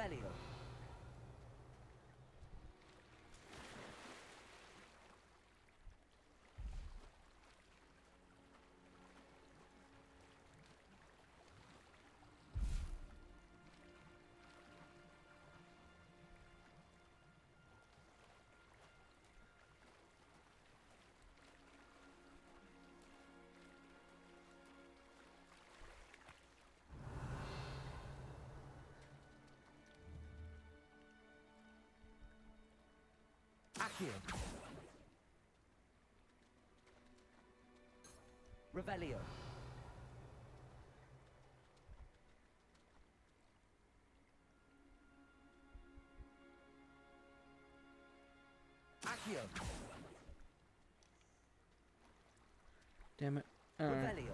Revelio. Accio. Revelio. Accio. Damn it. Revelio.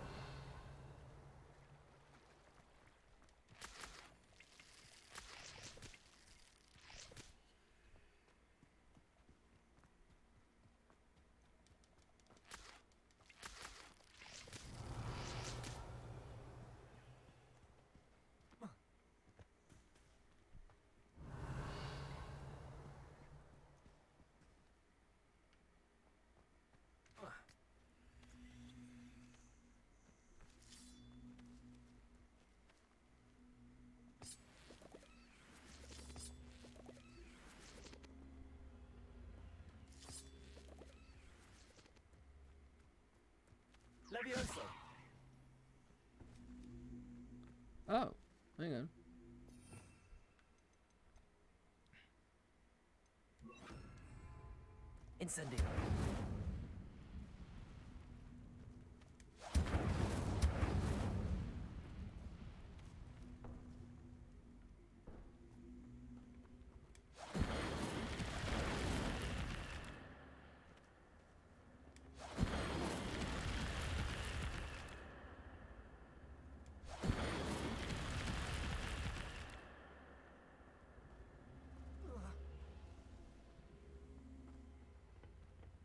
Levioso. Oh, hang on. Incendio.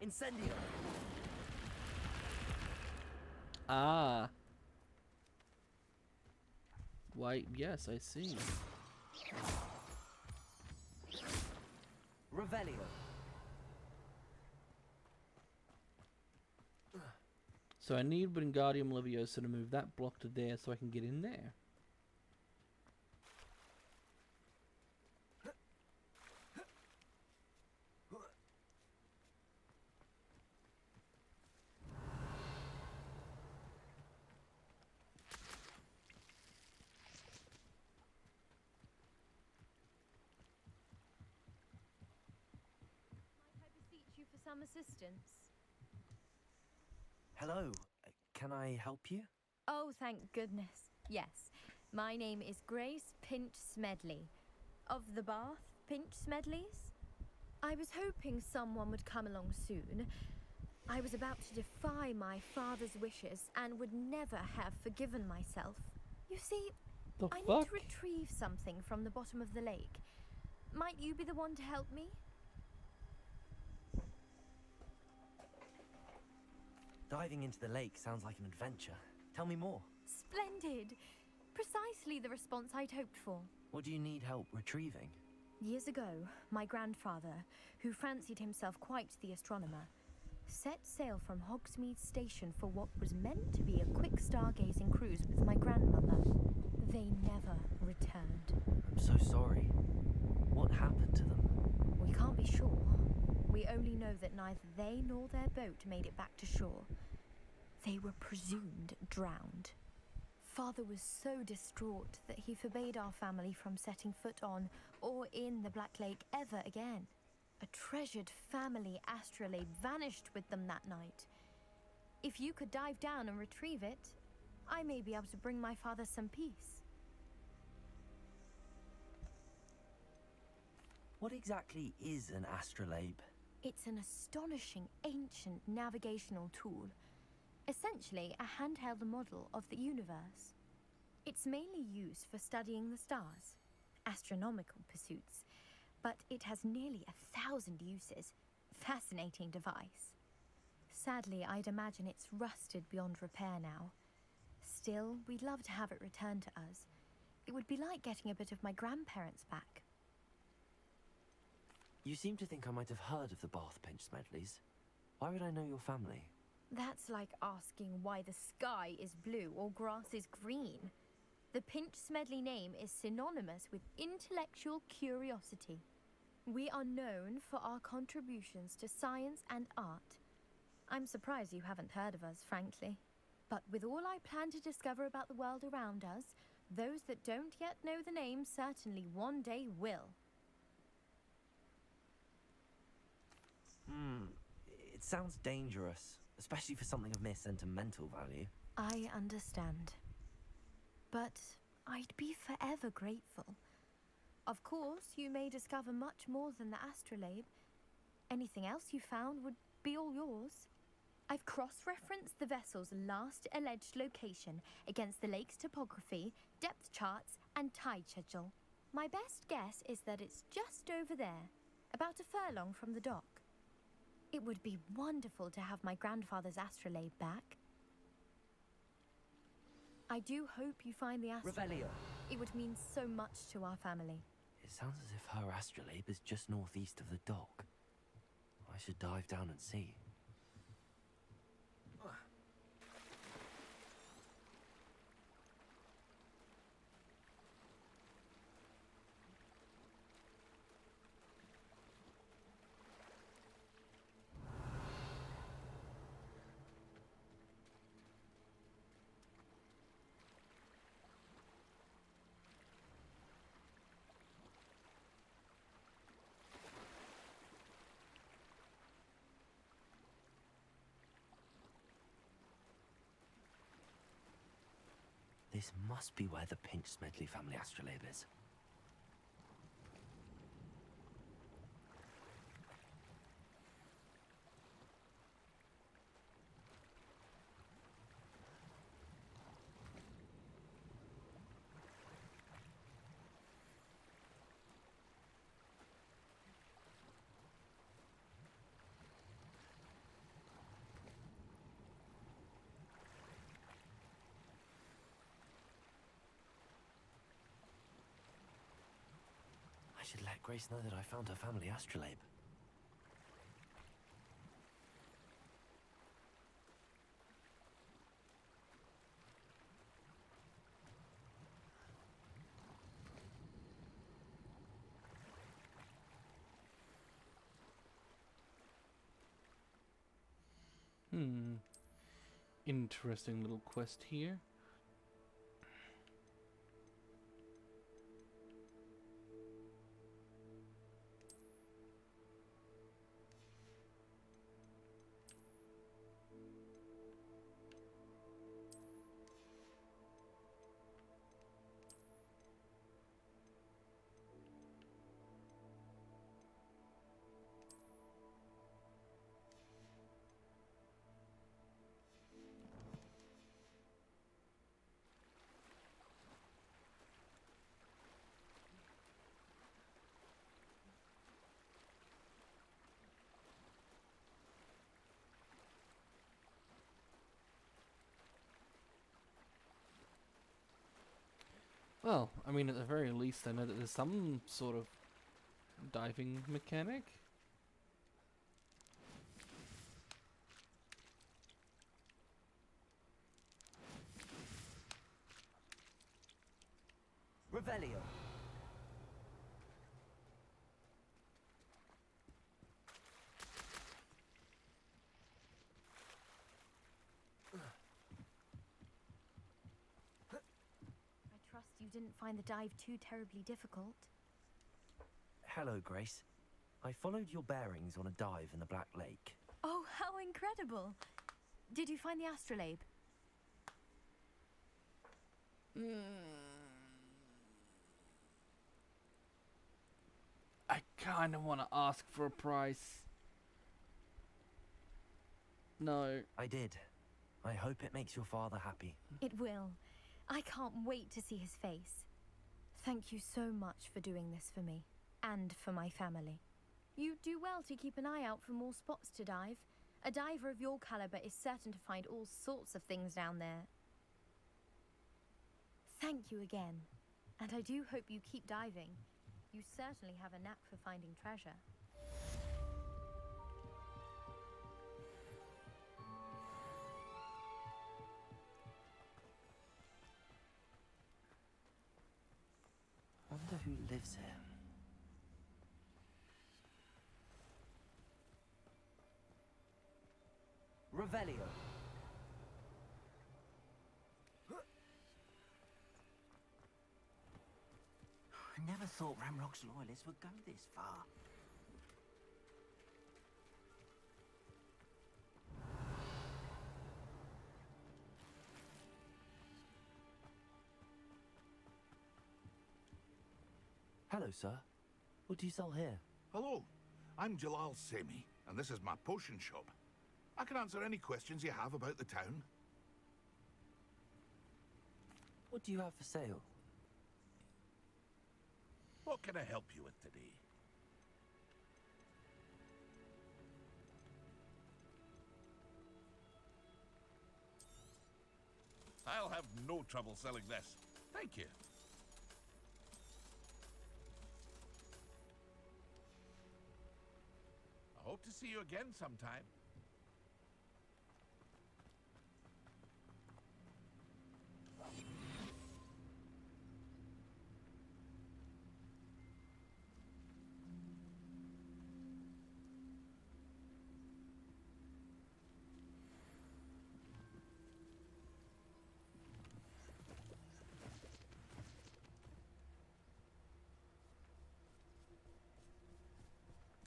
Incendio. Ah. Why, yes, I see. Revelio. So I need Wingardium Leviosa to move that block to there so I can get in there. Might I beseech you for some assistance? Hello. Can I help you? Oh, thank goodness. Yes. My name is Grace Pinch Smedley. Of the Bath Pinch Smedleys? I was hoping someone would come along soon. I was about to defy my father's wishes and would never have forgiven myself. You see, I need to retrieve something from the bottom of the lake. Might you be the one to help me? Diving into the lake sounds like an adventure. Tell me more. Splendid! Precisely the response I'd hoped for. What do you need help retrieving? Years ago, my grandfather, who fancied himself quite the astronomer, set sail from Hogsmeade Station for what was meant to be a quick stargazing cruise with my grandmother. They never returned. I'm so sorry. What happened to them? We can't be sure. We only know that neither they nor their boat made it back to shore. They were presumed drowned. Father was so distraught that he forbade our family from setting foot on or in the Black Lake ever again. A treasured family astrolabe vanished with them that night. If you could dive down and retrieve it, I may be able to bring my father some peace. What exactly is an astrolabe? It's an astonishing ancient navigational tool. Essentially, a handheld model of the universe. It's mainly used for studying the stars, astronomical pursuits, but it has nearly 1,000 uses. Fascinating device. Sadly, I'd imagine it's rusted beyond repair now. Still, we'd love to have it returned to us. It would be like getting a bit of my grandparents back. You seem to think I might have heard of the Bath Pinch Smedleys. Why would I know your family? That's like asking why the sky is blue or grass is green. The Pinch Smedley name is synonymous with intellectual curiosity. We are known for our contributions to science and art. I'm surprised you haven't heard of us, frankly. But with all I plan to discover about the world around us, those that don't yet know the name certainly one day will. It sounds dangerous, especially for something of mere sentimental value. I understand. But I'd be forever grateful. Of course, you may discover much more than the astrolabe. Anything else you found would be all yours. I've cross-referenced the vessel's last alleged location against the lake's topography, depth charts, and tide schedule. My best guess is that it's just over there, about a furlong from the dock. It would be wonderful to have my grandfather's astrolabe back. I do hope you find the astrolabe. Revelio. It would mean so much to our family. It sounds as if her astrolabe is just northeast of the dock. I should dive down and see. This must be where the Pinch Smedley family astrolabe is. I should let Grace know that I found her family astrolabe. Interesting little quest here. Well, I mean, at the very least, I know that there's some sort of diving mechanic. Revelio. You didn't find the dive too terribly difficult. Hello, Grace. I followed your bearings on a dive in the Black Lake. Oh, how incredible! Did you find the astrolabe? I kind of want to ask for a price. No. I did. I hope it makes your father happy. It will. I can't wait to see his face. Thank you so much for doing this for me, and for my family. You do well to keep an eye out for more spots to dive. A diver of your caliber is certain to find all sorts of things down there. Thank you again, and I do hope you keep diving. You certainly have a knack for finding treasure. who lives here. Revelio. I never thought Ramrock's loyalists would go this far. Hello, sir. What do you sell here? Hello, I'm Jalal Semi, and this is my potion shop. I can answer any questions you have about the town. What do you have for sale? What can I help you with today? I'll have no trouble selling this. Thank you. I hope to see you again sometime.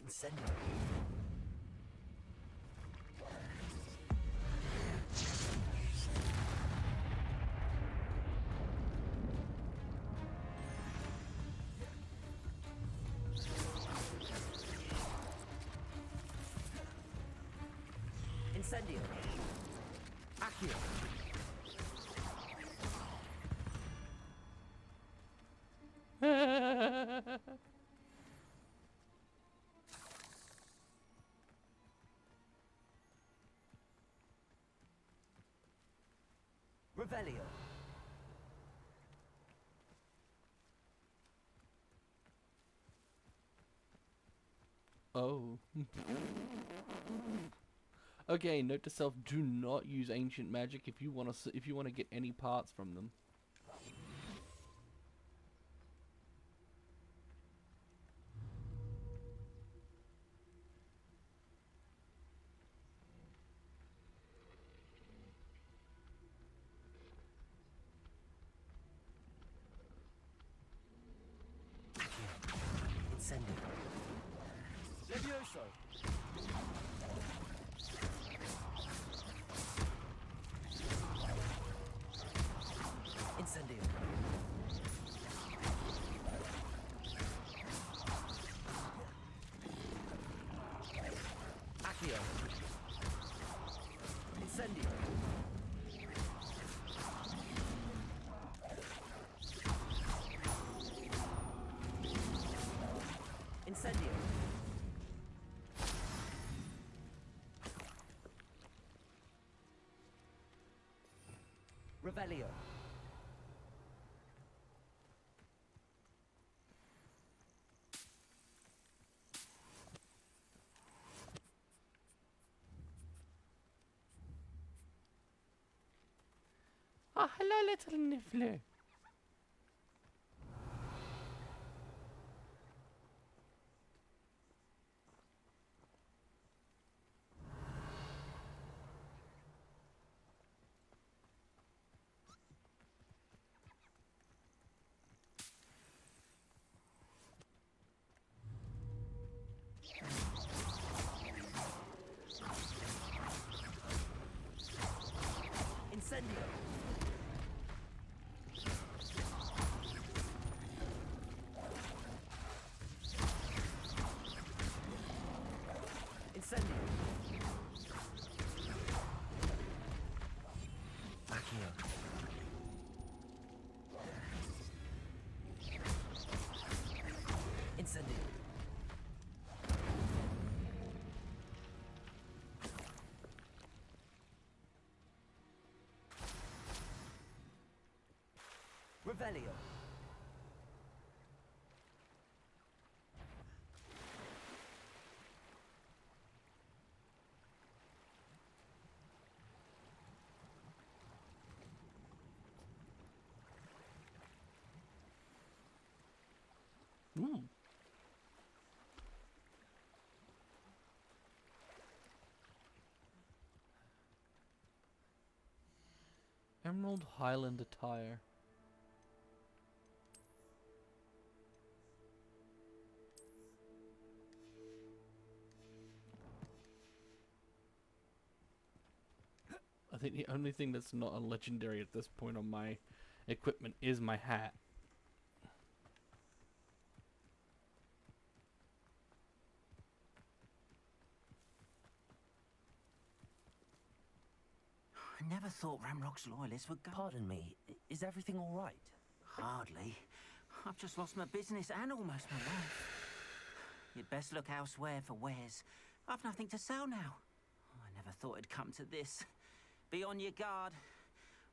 Incendio. Incendio. Accio. Revelio. Oh. Okay, note to self: do not use ancient magic if you want to get any parts from them. Incendio. Levioso. Incendio. Accio. Incendio. Incendio. Revelio. Ah, hello, little niffler. Incendio. Incendio. Accio. Incendio. Revelio. Emerald Highland attire. I think the only thing that's not a legendary at this point on my equipment is my hat. I never thought Ramrock's loyalists would go. Pardon me, is everything all right? Hardly. I've just lost my business and almost my life. You'd best look elsewhere for wares. I've nothing to sell now. I never thought it'd come to this. Be on your guard.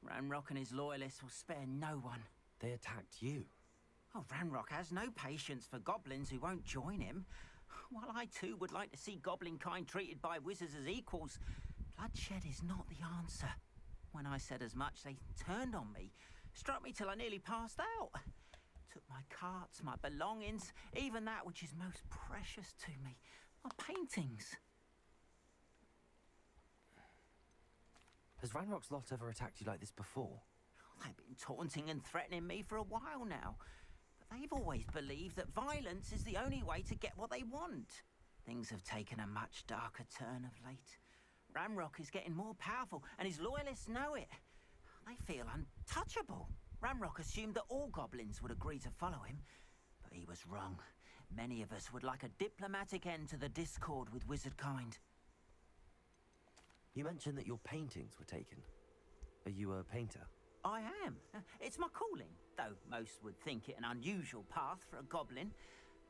Ranrock and his loyalists will spare no one. They attacked you. Oh, Ranrock has no patience for goblins who won't join him. While I too would like to see goblin kind treated by wizards as equals, bloodshed is not the answer. When I said as much, they turned on me, struck me till I nearly passed out. Took my carts, my belongings, even that which is most precious to me, my paintings. Has Ranrock's lot ever attacked you like this before? They've been taunting and threatening me for a while now. But they've always believed that violence is the only way to get what they want. Things have taken a much darker turn of late. Ranrock is getting more powerful, and his loyalists know it. They feel untouchable. Ranrock assumed that all goblins would agree to follow him, but he was wrong. Many of us would like a diplomatic end to the discord with wizard kind. You mentioned that your paintings were taken. Are you a painter? I am. It's my calling, though most would think it an unusual path for a goblin.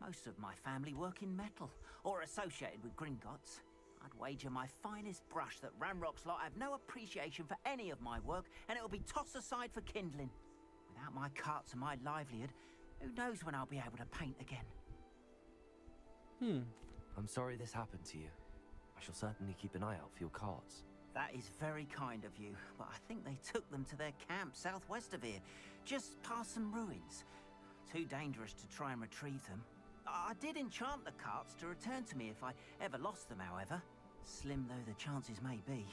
Most of my family work in metal, or associated with Gringotts. I'd wager my finest brush that Ranrock's lot have no appreciation for any of my work, and it'll be tossed aside for kindling. Without my carts and my livelihood, who knows when I'll be able to paint again? I'm sorry this happened to you. I shall certainly keep an eye out for your carts. That is very kind of you, but I think they took them to their camp southwest of here, just past some ruins. Too dangerous to try and retrieve them. I did enchant the carts to return to me if I ever lost them, however. Slim though the chances may be,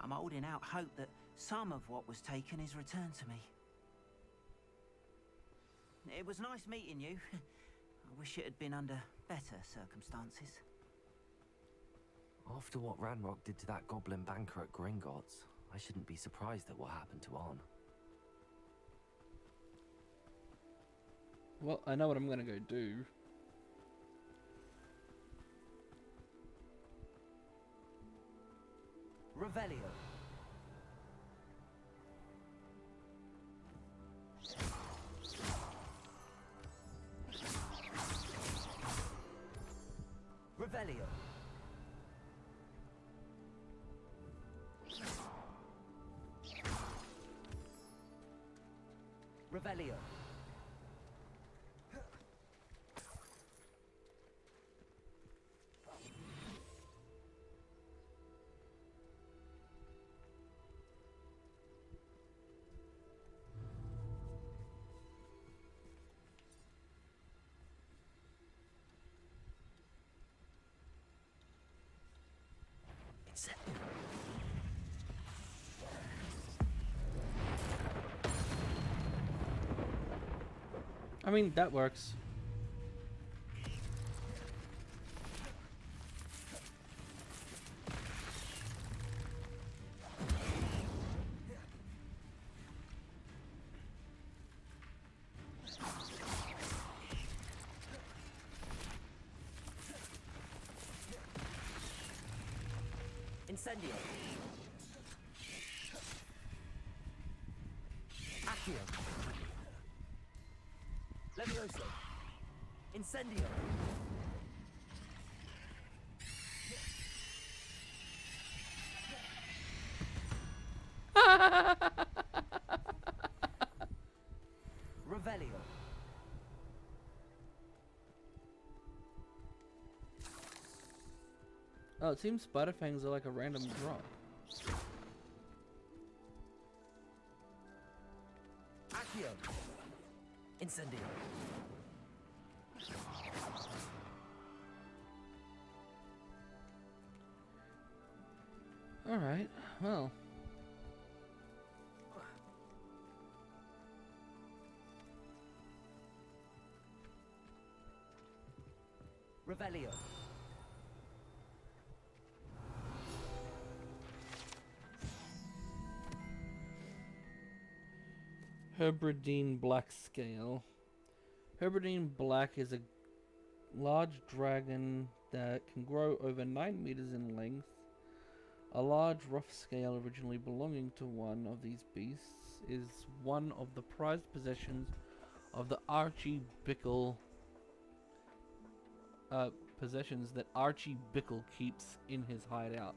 I'm holding out hope that some of what was taken is returned to me. It was nice meeting you. I wish it had been under better circumstances. After what Ranrock did to that goblin banker at Gringotts, I shouldn't be surprised at what happened to Arn. Well, I know what I'm gonna go do. Revelio. Revelio. Revelio. I mean, that works. Incendio. Accio. Levioso. Incendio. Revelio. Oh, it seems Spiderfangs are like a random drop. Accio. Incendio. Alright, well. Revelio. Herberdine Black Scale. Herberdine Black is a large dragon that can grow over 9 meters in length. A large rough scale originally belonging to one of these beasts is one of the prized possessions of the Archie Bickle possessions that Archie Bickle keeps in his hideout.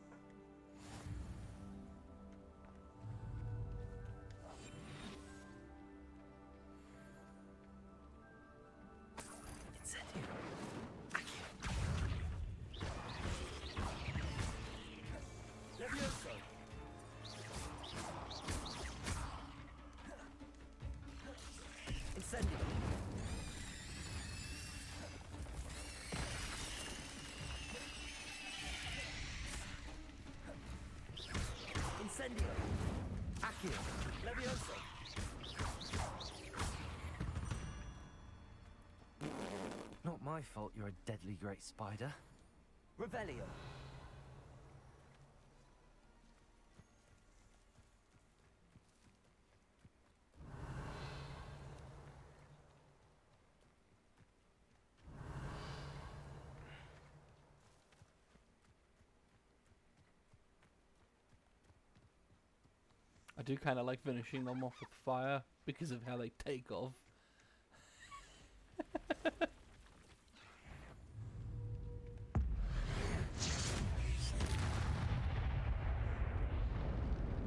Incendio. Accio. Levioso. Not my fault you're a deadly great spider. Revelio. I do kind of like finishing them off with fire because of how they take off.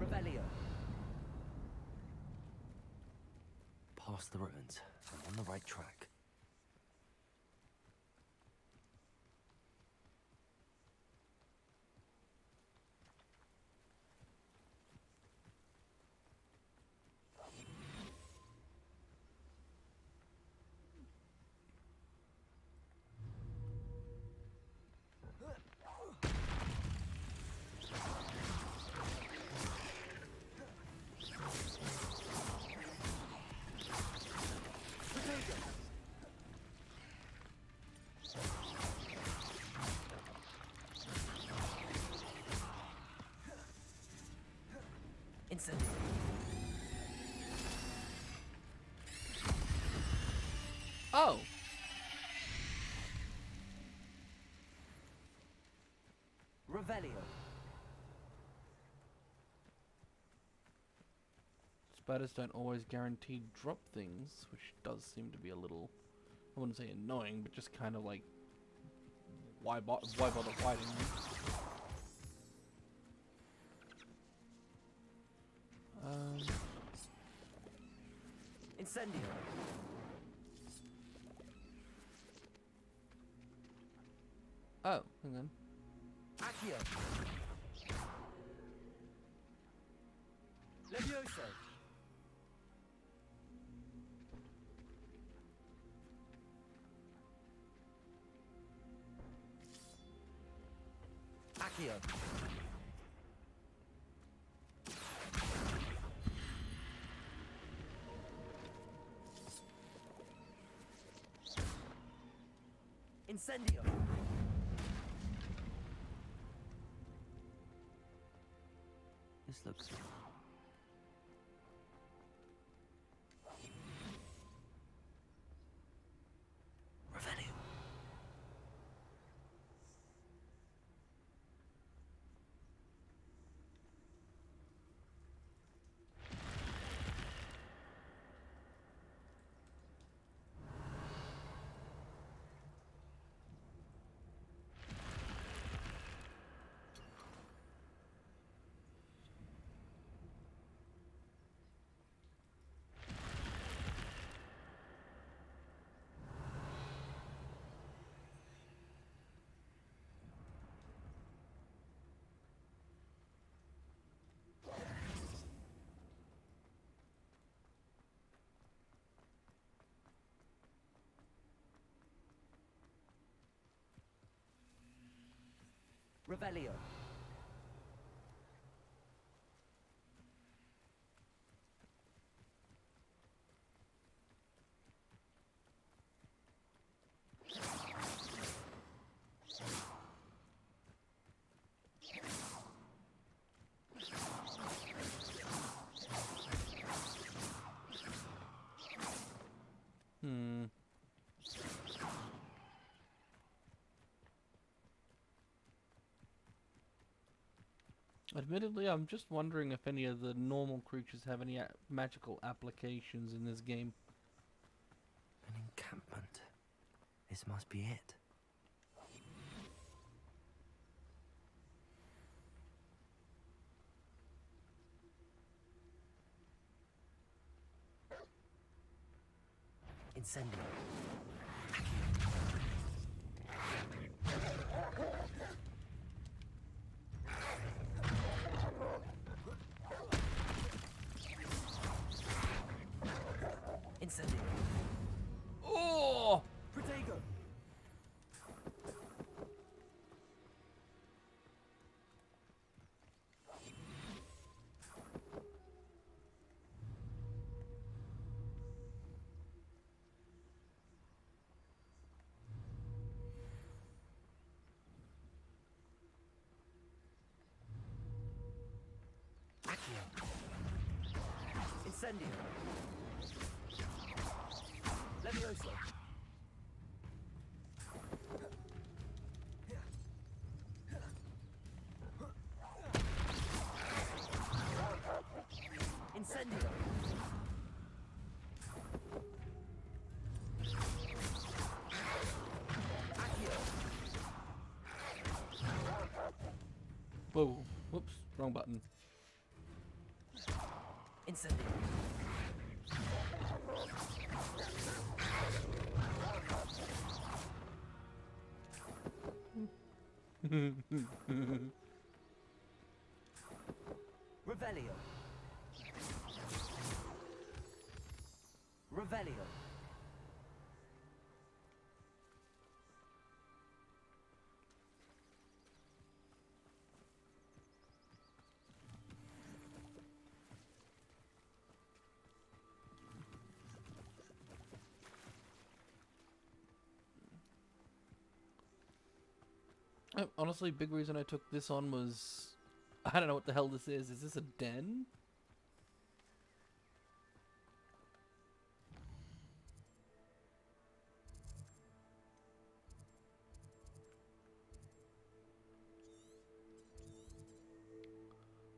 Revelio. Past the ruins. I'm on the right track. Incendio. Oh! Revelio. Spiders don't always guarantee drop things, which does seem to be a little, I wouldn't say annoying, but just kind of like, why bother fighting them? Incendio. Oh, hang on. Accio. Levioso. Accio. Incendio. This looks... Revelio. Revelio. Admittedly, I'm just wondering if any of the normal creatures have any magical applications in this game. An encampment. This must be it. Incendio. Incendio. Oh! Protego! Incendio. Levioso. Incendio. Whoa. Whoops. Wrong button. Incendio. Revelio. Revelio. Honestly, big reason I took this on was I don't know what the hell this is. Is this a den?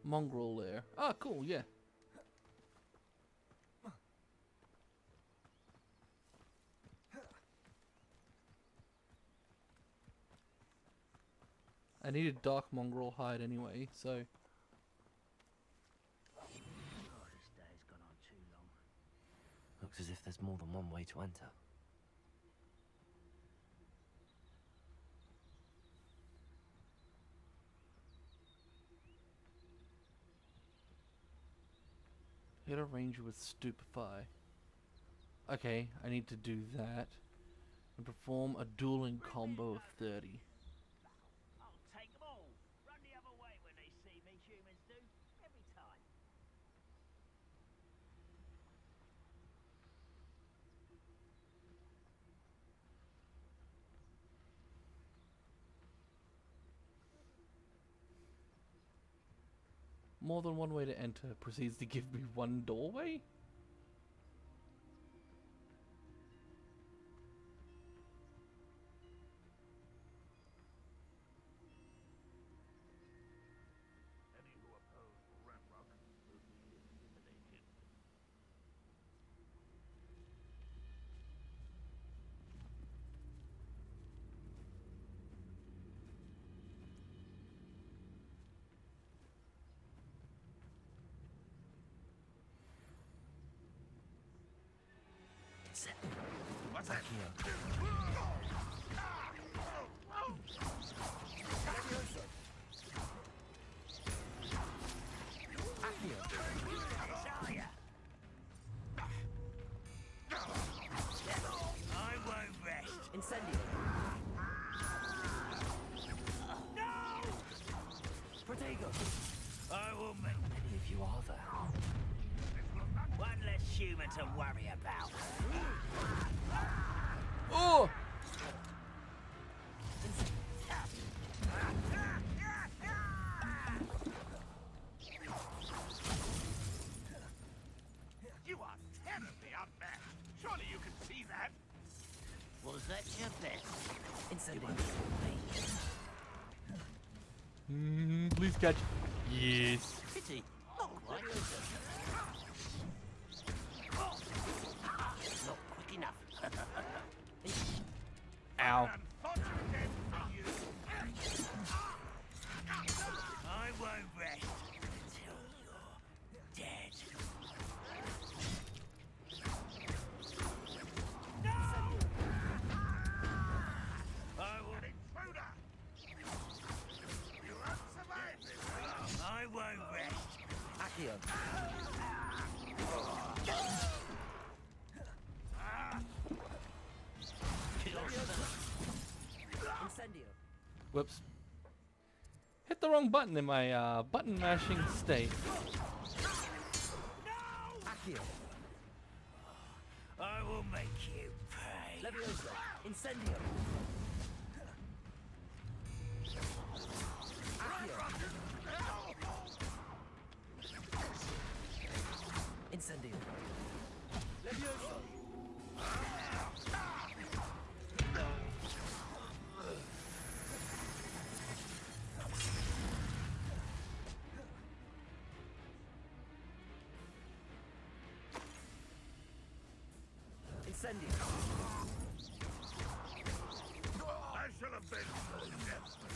Mongrel lair. Ah, cool, yeah. I needed dark mongrel hide anyway, so... Oh, this day's gone on too long. Looks as if there's more than one way to enter. Hit a ranger with stupefy. Okay, I need to do that. And perform a dueling combo of 30. I'll take them all. Run the other way when they see me, humans do. Every time. More than one way to enter proceeds to give me one doorway? Any who oppose Ranrock will be eliminated. What's that? I won't rest. Incendio. No! Protego. I will make Many of you are there. one less human to worry about. Oh! You are terribly unmatched. Surely you can see that. Was that your best? Incendio. Please catch. Yes. Pity. Not quite. Not quick enough. Ow. I won't rest until you're dead. No! I will. Intruder! You won't survive this. I won't rest. Accio. Incendio. Whoops. Hit the wrong button in my button mashing state. Accio. I will make you pay. Levioso. Incendio. Accio. Incendio. Levioso. Incendio. I shall have been.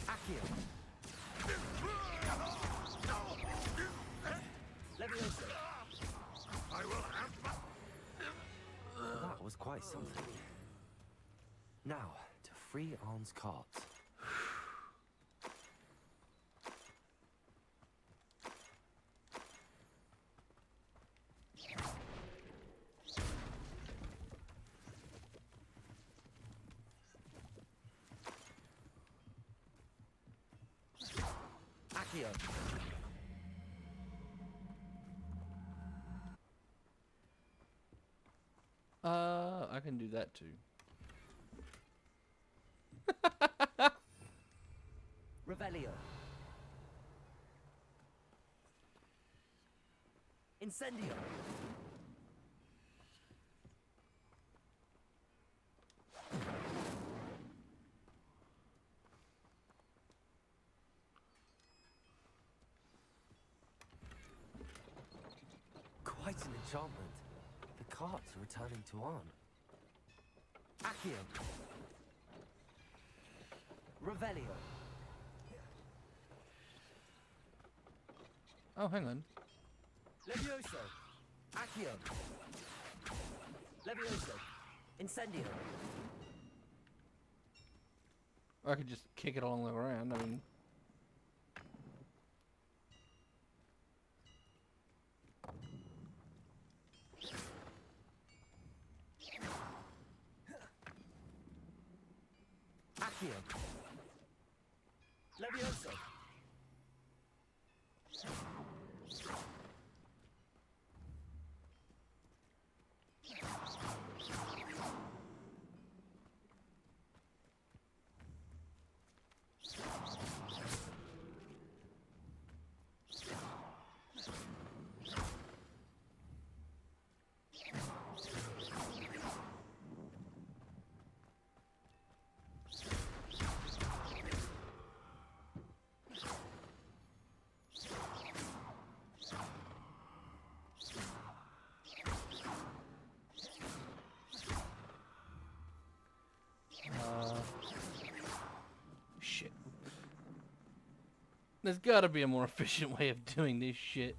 Accio. Levioso. I will have my... That was quite something. Now, to free Arn's cart. Accio. I can do that too. Revelio. Incendio. Quite an enchantment. The carts are returning to Arn. Accio. Revelio. Oh, hang on. Levioso. Accio. Levioso. Incendio. I could just kick it along the ground. I mean, Accio. Levioso. shit. There's gotta be a more efficient way of doing this shit.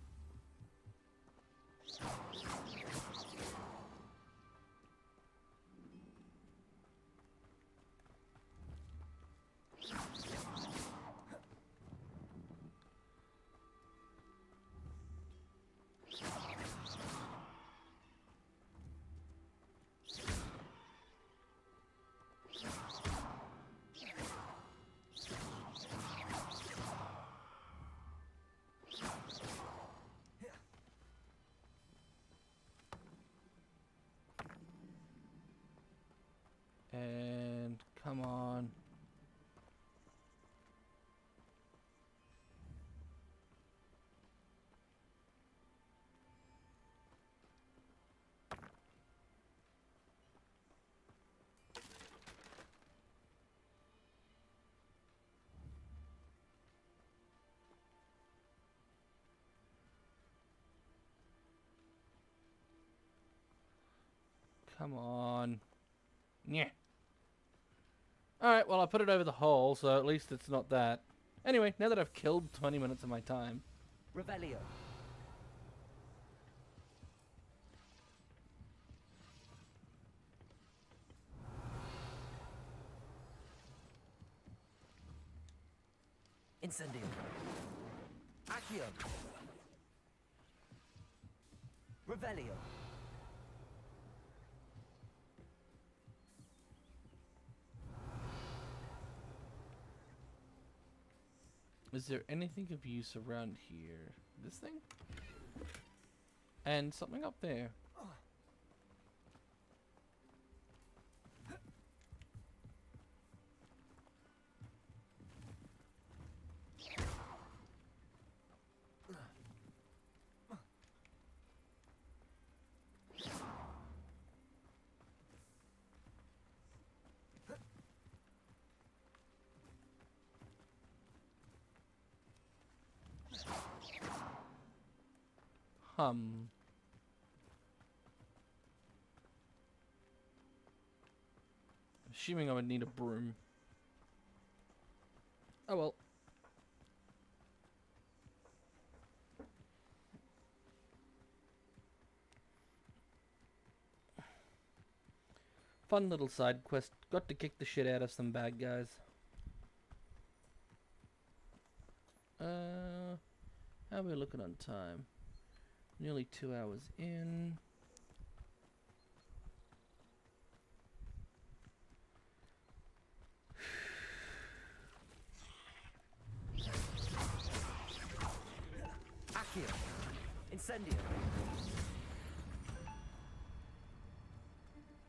Come on. Yeah. Alright, well, I put it over the hole, so at least it's not that. Anyway, now that I've killed 20 minutes of my time. Revelio. Incendio. Accio. Revelio. Is there anything of use around here? This thing? And something up there. Assuming I would need a broom. Oh well. Fun little side quest. Got to kick the shit out of some bad guys. How are we looking on time? Nearly 2 hours in. Accio. Incendio.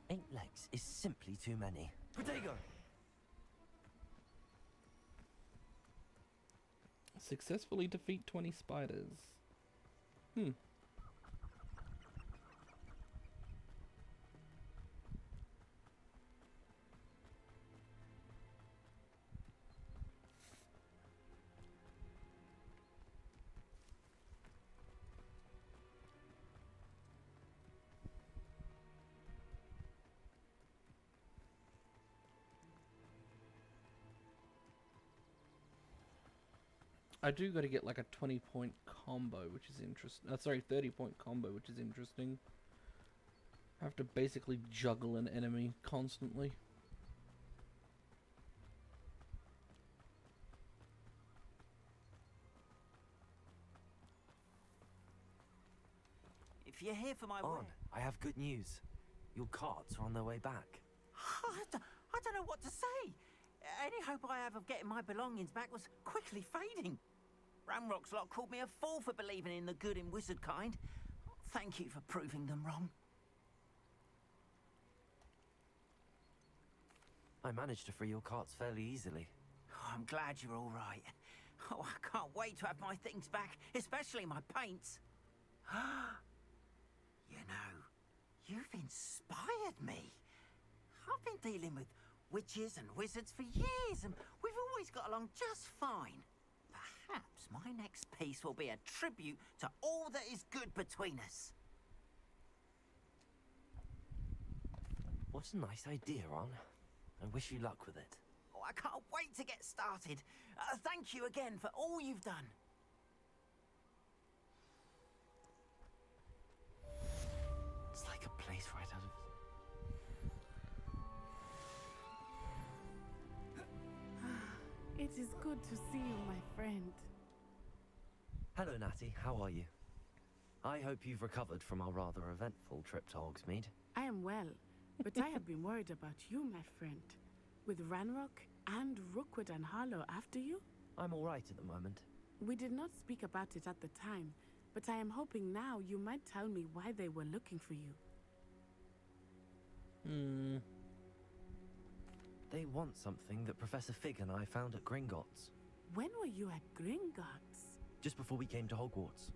8 legs is simply too many. Protego. Successfully defeat 20 spiders. I do got to get like a 20-point combo, which is interesting. Sorry, 30-point combo, which is interesting. I have to basically juggle an enemy constantly. If you're here for my On, I have good news. Your carts are on their way back. I don't know what to say. Any hope I have of getting my belongings back was quickly fading. Ramrock's lot called me a fool for believing in the good in wizard kind. Thank you for proving them wrong. I managed to free your carts fairly easily. Oh, I'm glad you're all right. Oh, I can't wait to have my things back, especially my paints. You know, you've inspired me. I've been dealing with witches and wizards for years, and we've always got along just fine. Perhaps my next piece will be a tribute to all that is good between us. What a nice idea, Ron. I wish you luck with it. Oh, I can't wait to get started. Thank you again for all you've done. It's like a place right out of... It is good to see you, my friend. Hello, Natty. How are you? I hope you've recovered from our rather eventful trip to Hogsmeade. I am well, but I have been worried about you, my friend. With Ranrock and Rookwood and Harlow after you? I'm all right at the moment. We did not speak about it at the time, but I am hoping now you might tell me why they were looking for you. They want something that Professor Fig and I found at Gringotts. When were you at Gringotts? Just before we came to Hogwarts.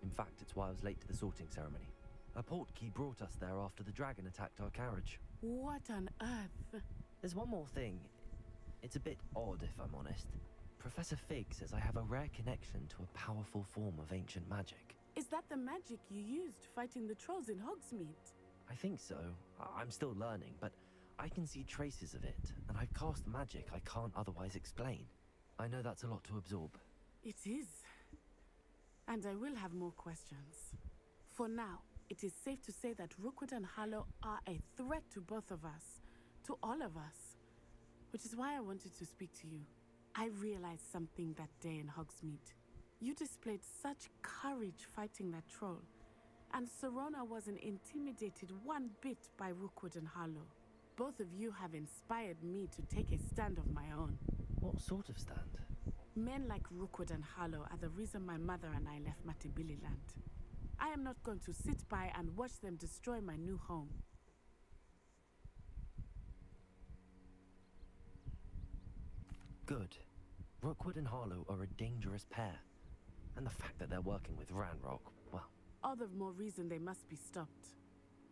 In fact, it's why I was late to the sorting ceremony. A portkey brought us there after the dragon attacked our carriage. What on earth? There's one more thing. It's a bit odd, if I'm honest. Professor Fig says I have a rare connection to a powerful form of ancient magic. Is that the magic you used fighting the trolls in Hogsmeade? I think so. I'm still learning, but I can see traces of it, and I've cast magic I can't otherwise explain. I know that's a lot to absorb. It is. And I will have more questions. For now, it is safe to say that Rookwood and Harlow are a threat to both of us. To all of us. Which is why I wanted to speak to you. I realized something that day in Hogsmeade. You displayed such courage fighting that troll. And Serona wasn't intimidated one bit by Rookwood and Harlow. Both of you have inspired me to take a stand of my own. What sort of stand? Men like Rookwood and Harlow are the reason my mother and I left Matibililand. I am not going to sit by and watch them destroy my new home. Good. Rookwood and Harlow are a dangerous pair. And the fact that they're working with Ranrock, well... All the more reason they must be stopped.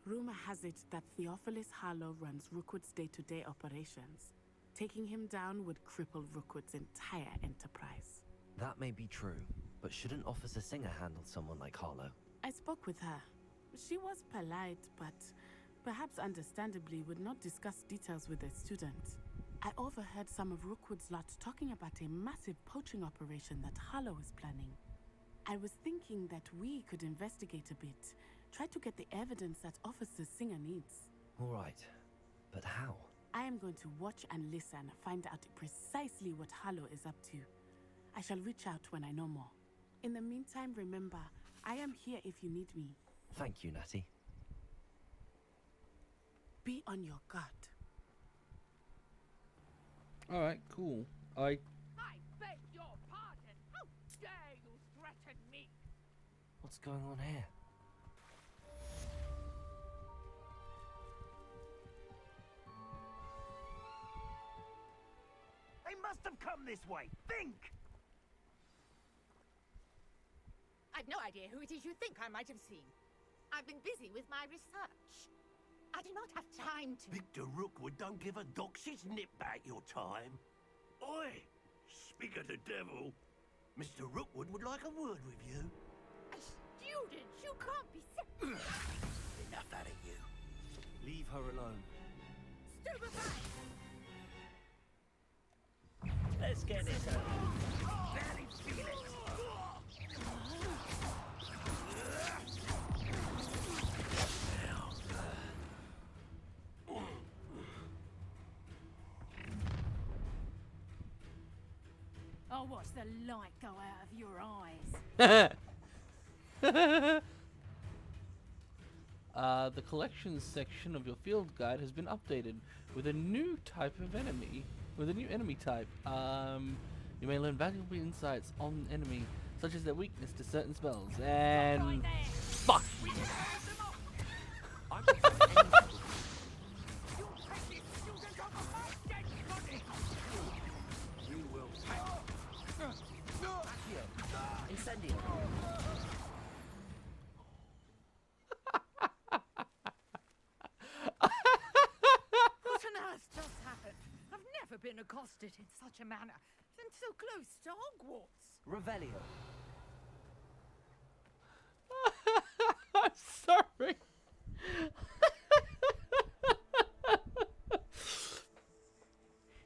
Rumor has it that Theophilus Harlow runs Rookwood's day-to-day operations. Taking him down would cripple Rookwood's entire enterprise. That may be true, but shouldn't Officer Singer handle someone like Harlow? I spoke with her. She was polite, but perhaps understandably would not discuss details with a student. I overheard some of Rookwood's lot talking about a massive poaching operation that Harlow is planning. I was thinking that we could investigate a bit, try to get the evidence that Officer Singer needs. All right, but how? I am going to watch and listen, find out precisely what Harlow is up to. I shall reach out when I know more. In the meantime, remember, I am here if you need me. Thank you, Natty. Be on your guard. Alright, cool. I beg your pardon. How dare you threaten me? What's going on here? They must have come this way. Think! I've no idea who it is you think I might have seen. I've been busy with my research. I do not have time to... Victor Rookwood don't give a doxy's nip back your time. Oi! Speak of the devil. Mr. Rookwood would like a word with you. A student? You can't be... Enough out of you. Leave her alone. Stupefy! Let's get this over. Barely feel it. I'll watch the light go out of your eyes. The collections section of your field guide has been updated with a new type of enemy. With a new enemy type. You may learn valuable insights on the enemy, such as their weakness to certain spells. And fuck. Incendio. What on earth just happened? I've never been accosted in such a manner, and so close to Hogwarts. Revelio. I'm sorry.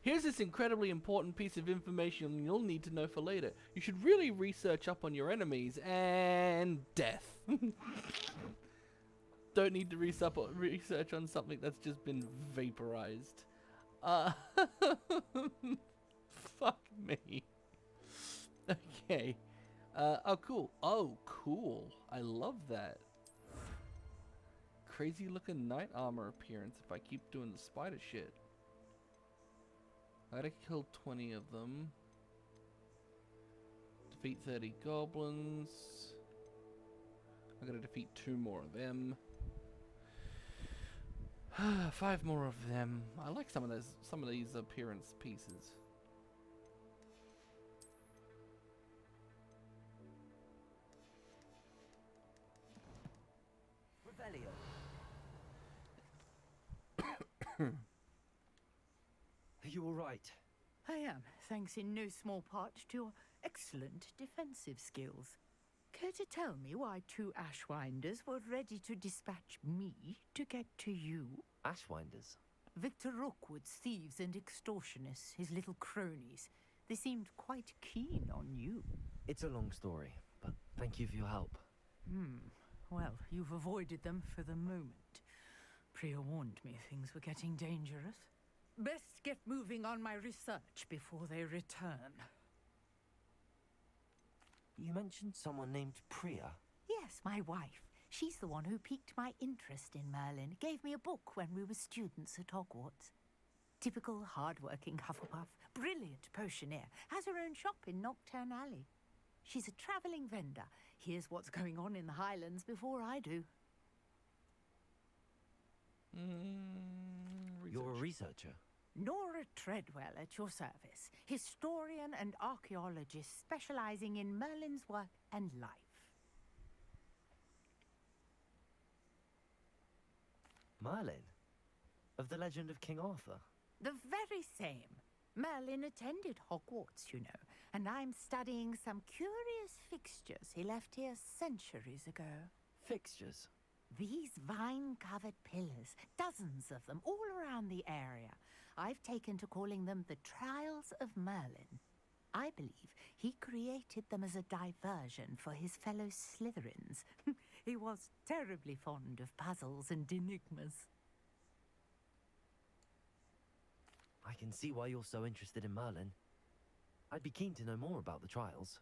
Here's this incredibly important piece of information you'll need to know for later. You should really research up on your enemies and death. Don't need to research on something that's just been vaporized. Fuck me. Okay. Oh, cool. Oh, cool. I love that. Crazy looking knight armor appearance if I keep doing the spider shit. I gotta kill 20 of them. Defeat 30 goblins. I gotta defeat 2 more of them. 5 more of them. I like some of these appearance pieces. Revelio. Are you alright? I am, thanks in no small part to your excellent defensive skills. Care to tell me why 2 Ashwinders were ready to dispatch me to get to you? Ashwinders? Victor Rookwood's thieves and extortionists, his little cronies. They seemed quite keen on you. It's a long story, but thank you for your help. Well, you've avoided them for the moment. Priya warned me things were getting dangerous. Best get moving on my research before they return. You mentioned someone named Priya. Yes, my wife. She's the one who piqued my interest in Merlin. Gave me a book when we were students at Hogwarts. Typical hard-working Hufflepuff, brilliant potioneer, has her own shop in Knockturn Alley. She's a travelling vendor. Hears what's going on in the Highlands before I do. You're a researcher? Nora Treadwell at your service. Historian and archaeologist specialising in Merlin's work and life. Merlin? Of the legend of King Arthur? The very same. Merlin attended Hogwarts, you know, and I'm studying some curious fixtures he left here centuries ago. Fixtures? These vine-covered pillars, dozens of them, all around the area. I've taken to calling them the Trials of Merlin. I believe he created them as a diversion for his fellow Slytherins. He was terribly fond of puzzles and enigmas. I can see why you're so interested in Merlin. I'd be keen to know more about the trials.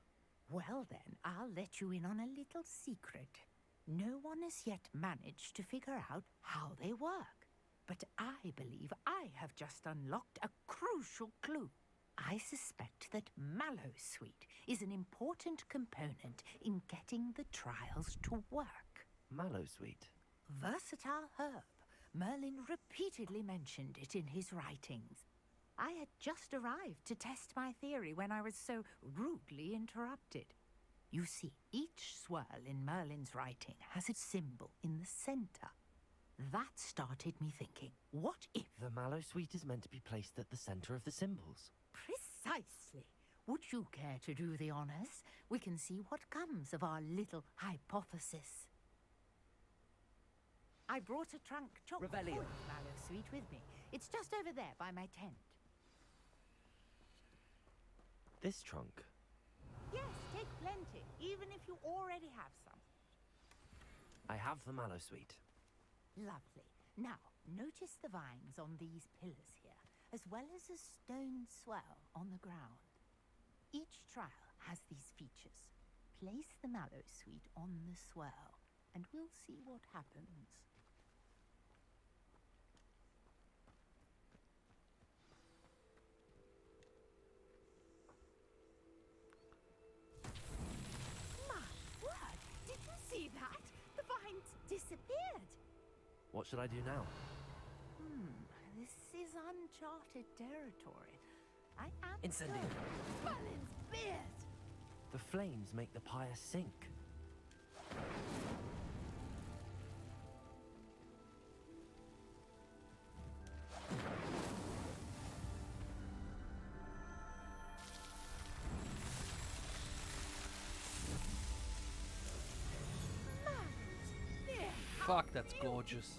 Well then, I'll let you in on a little secret. No one has yet managed to figure out how they work. But I believe I have just unlocked a crucial clue. I suspect that Mallowsweet is an important component in getting the trials to work. Mallowsweet? Versatile herb. Merlin repeatedly mentioned it in his writings. I had just arrived to test my theory when I was so rudely interrupted. You see, each swirl in Merlin's writing has a symbol in the center. That started me thinking, what if... The Mallowsweet is meant to be placed at the center of the symbols. Precisely. Would you care to do the honors? We can see what comes of our little hypothesis. I brought a trunk chock full of Mallowsweet with me. It's just over there by my tent. This trunk? Yes, take plenty, even if you already have some. I have the Mallowsweet. Lovely. Now, notice the vines on these pillars here, as well as a stone swell on the ground. Each trial has these features. Place the Mallowsweet on the swell, and we'll see what happens. My word! Did you see that? The vines disappeared. What should I do now? This is uncharted territory. I am Incendio. Merlin's beard! The flames make the pyre sink. Fuck, that's gorgeous.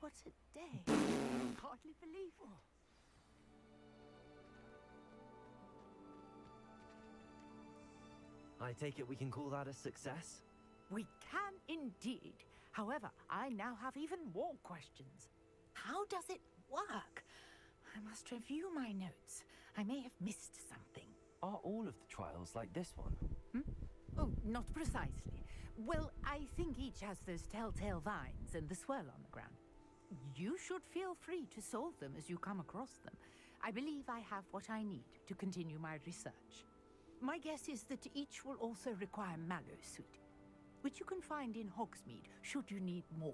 What a day. Hardly believe it. I take it we can call that a success? We can indeed. However, I now have even more questions. How does it work? I must review my notes. I may have missed something. Are all of the trials like this one? Oh, not precisely. Well, I think each has those telltale vines and the swirl on the ground. You should feel free to solve them as you come across them. I believe I have what I need to continue my research. My guess is that each will also require Mallowsweet, which you can find in Hogsmeade should you need more.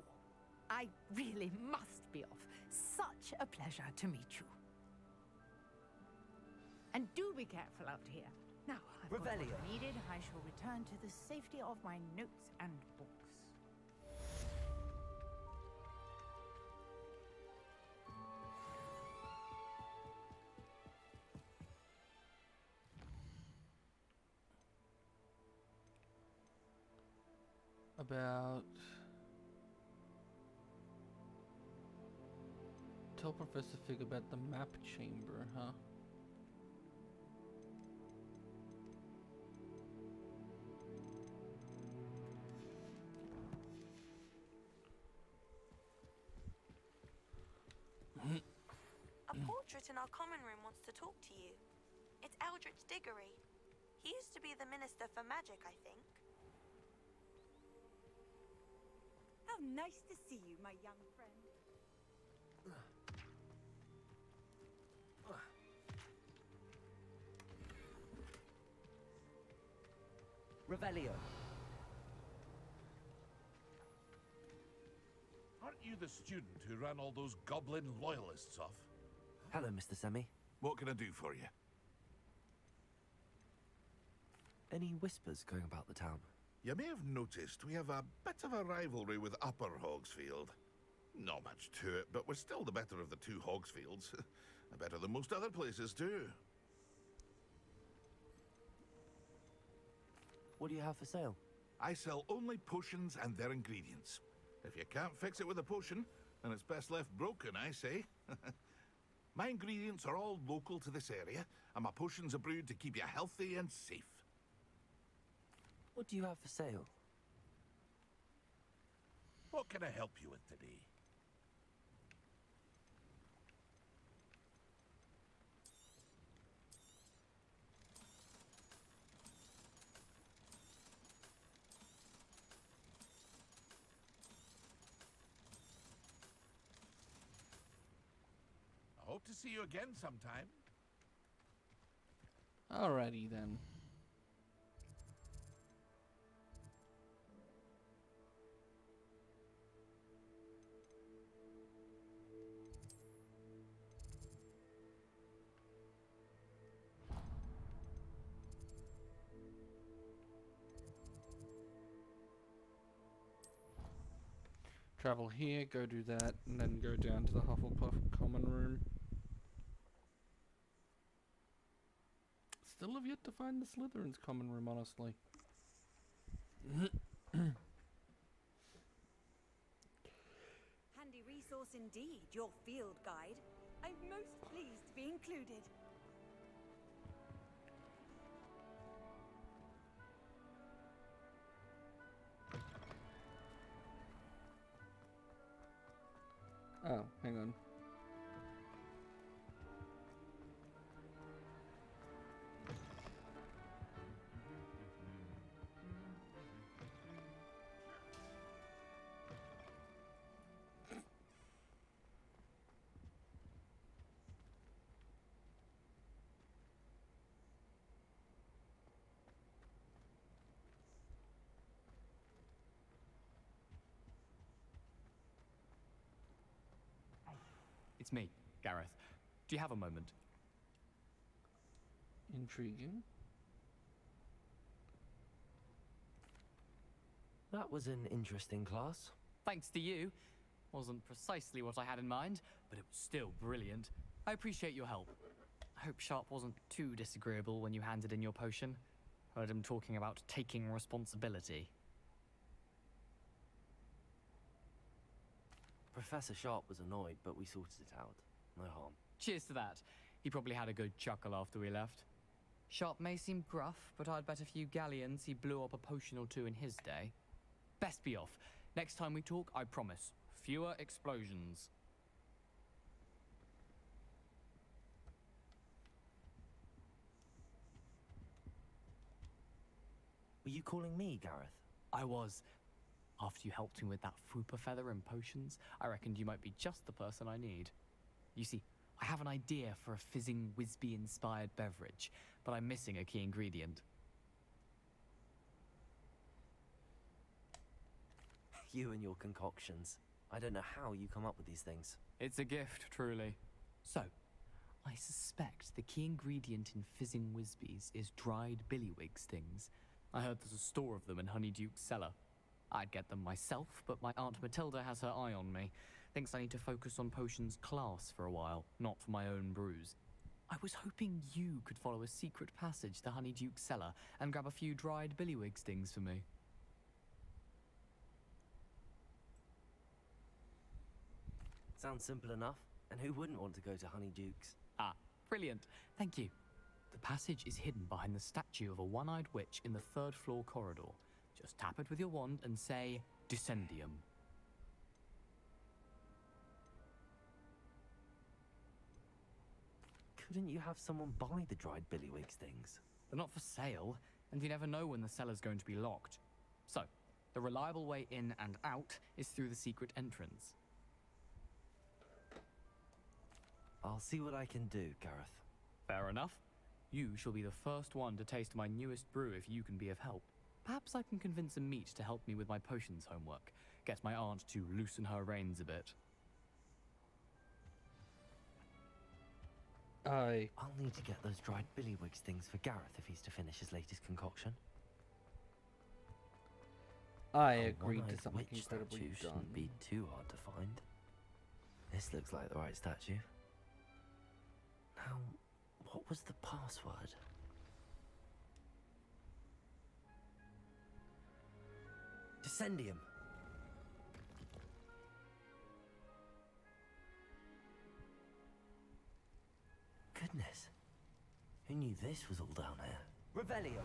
I really must be off. Such a pleasure to meet you. And do be careful out here. Now, I've got what I needed. I shall return to the safety of my notes and books. about... Tell Professor Fig about the map chamber, huh? A portrait in our common room wants to talk to you. It's Eldritch Diggory. He used to be the Minister for Magic, I think. How nice to see you, my young friend. Revelio. Aren't you the student who ran all those goblin loyalists off? Hello, Mr. Semi. What can I do for you? Any whispers going about the town? You may have noticed we have a bit of a rivalry with Upper Hogsfield. Not much to it, but we're still the better of the two Hogsfields. Better than most other places, too. What do you have for sale? I sell only potions and their ingredients. If you can't fix it with a potion, then it's best left broken, I say. My ingredients are all local to this area, and my potions are brewed to keep you healthy and safe. What do you have for sale? What can I help you with today? I hope to see you again sometime. Alrighty then. Travel here, go do that, and then go down to the Hufflepuff common room. Still have yet to find the Slytherin's common room, honestly. Handy resource indeed, your field guide. I'm most pleased to be included. Oh, hang on. It's me, Gareth. Do you have a moment? Intriguing. That was an interesting class. Thanks to you. Wasn't precisely what I had in mind, but it was still brilliant. I appreciate your help. I hope Sharp wasn't too disagreeable when you handed in your potion. Heard him talking about taking responsibility. Professor Sharp was annoyed, but we sorted it out. No harm. Cheers to that. He probably had a good chuckle after we left. Sharp may seem gruff, but I'd bet a few galleons he blew up a potion or two in his day. Best be off. Next time we talk, I promise. Fewer explosions. Were you calling me, Gareth? I was. After you helped me with that Fupa feather and potions, I reckoned you might be just the person I need. You see, I have an idea for a fizzing Whizbee-inspired beverage, but I'm missing a key ingredient. You and your concoctions. I don't know how you come up with these things. It's a gift, truly. So, I suspect the key ingredient in fizzing Whizbees is dried billywig stings. I heard there's a store of them in Honeyduke's cellar. I'd get them myself, but my Aunt Matilda has her eye on me. Thinks I need to focus on potions class for a while, not for my own brews. I was hoping you could follow a secret passage to Honeyduke's cellar and grab a few dried billywig stings for me. Sounds simple enough. And who wouldn't want to go to Honeydukes? Ah, brilliant. Thank you. The passage is hidden behind the statue of a one-eyed witch in the third-floor corridor. Just tap it with your wand and say, Descendium. Couldn't you have someone buy the dried billywig's things? They're not for sale, and you never know when the cellar's going to be locked. So, the reliable way in and out is through the secret entrance. I'll see what I can do, Gareth. Fair enough. You shall be the first one to taste my newest brew if you can be of help. Perhaps I can convince a meat to help me with my potions homework. Get my aunt to loosen her reins a bit. I'll need to get those dried billywig's things for Gareth if he's to finish his latest concoction. I A agreed to one-eyed something witch incredibly statue dumb. shouldn't be too hard to find. This looks like the right statue. Now, what was the password? Descendium. Goodness. Who knew this was all down here? Revelio.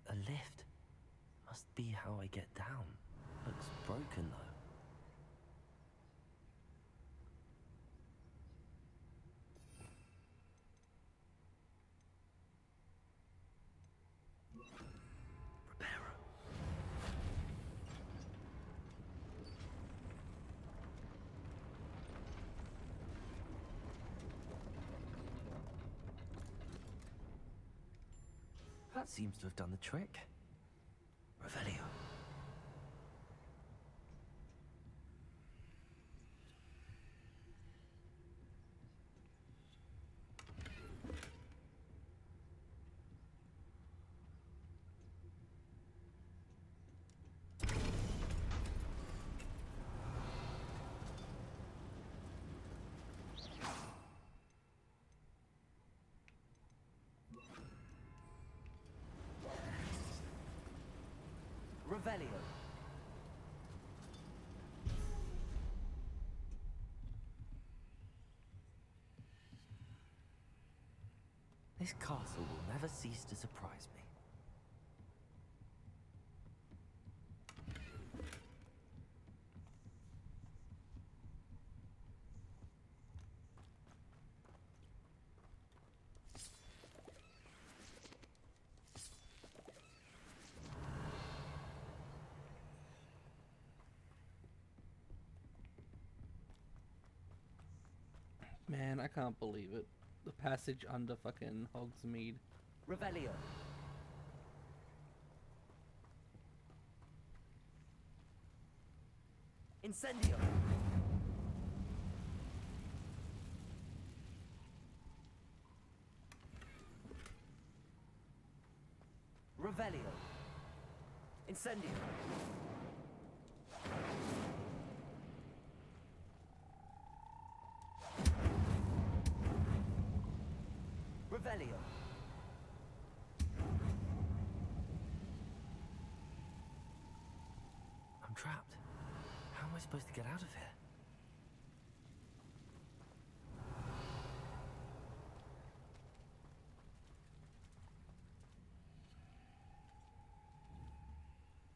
A lift. Must be how I get down. Looks broken though. That seems to have done the trick. Revelio. Revelio. This castle will never cease to surprise me. Man, I can't believe it. The passage under fucking Hogsmeade. Revelio. Incendio. Revelio. Incendio. Revelio. I'm trapped. How am I supposed to get out of here?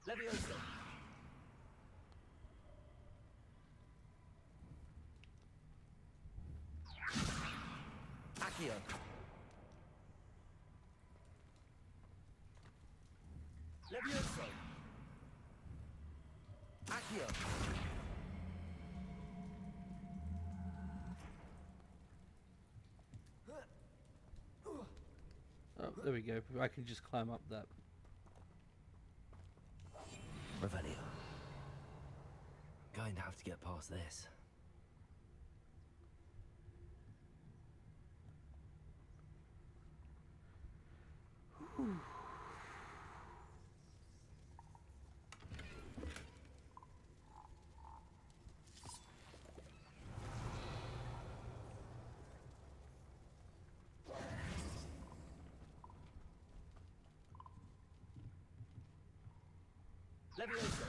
Leviosa. Accio. Levioso. Accio. Oh, there we go. I can just climb up that. Revelio. I'm going to have to get past this. Whew. Levioso.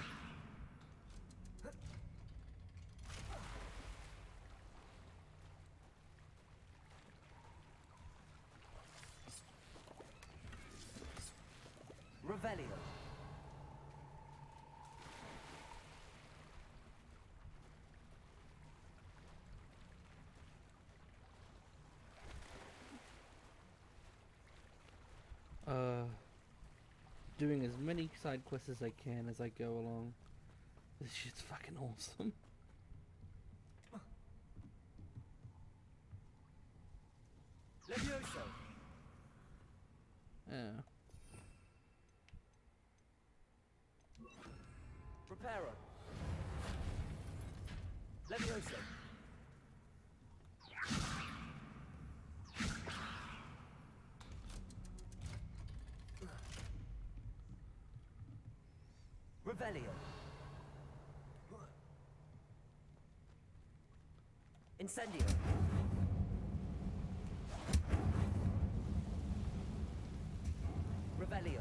Revelio. Doing as many side quests as I can as I go along. This shit's fucking awesome. Levioso. Yeah. Preparo. Levioso. Revelio. Incendio. Revelio.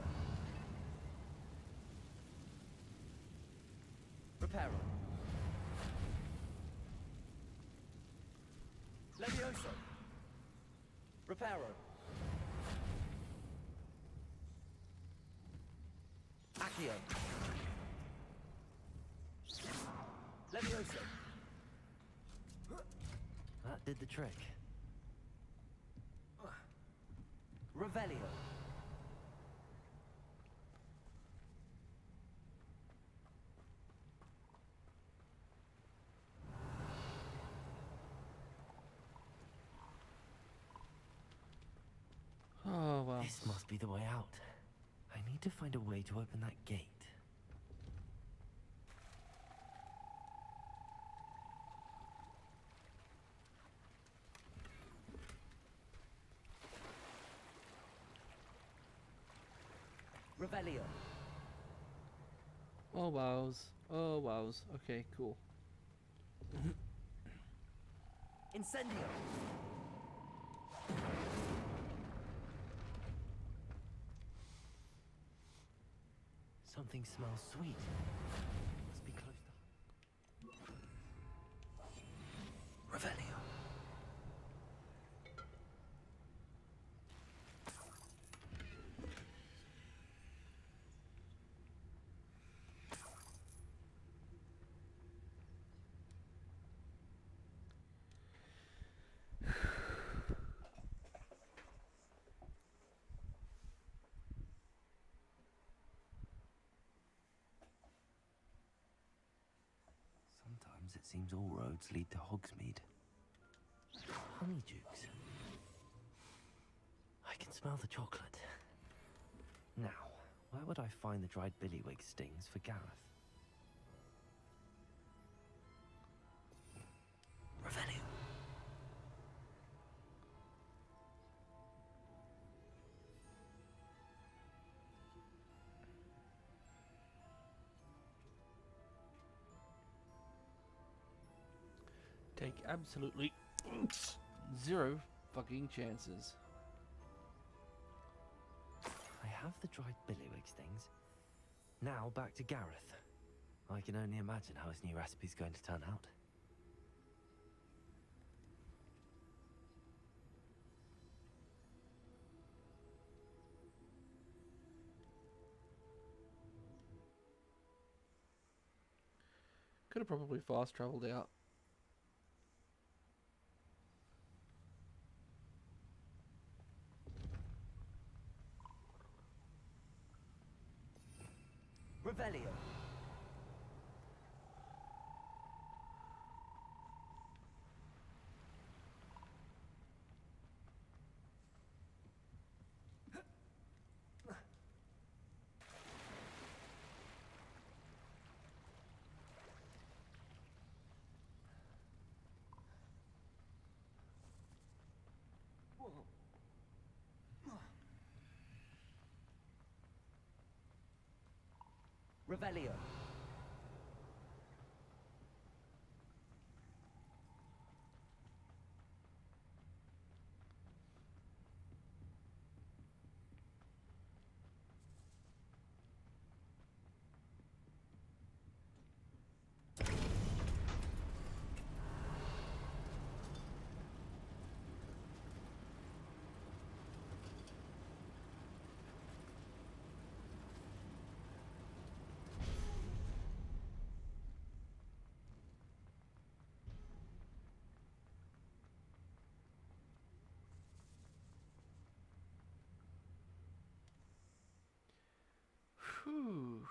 Reparo. Levioso. Reparo. Accio. Levioso. That did the trick. Revelio. Oh, well. This must be the way out. I need to find a way to open that gate. Revelio. Oh, wows. Oh, wows. Okay, cool. Incendio. Something smells sweet. Must be close to... Revelio. Sometimes it seems all roads lead to Hogsmeade. Honeydukes. I can smell the chocolate. Now, where would I find the dried billywig stings for Gareth? Revelio. Take absolutely zero fucking chances. I have the dried billywig stings. Now back to Gareth. I can only imagine how his new recipe's going to turn out. Could have probably fast traveled out. Revelio. Revelio. Whew.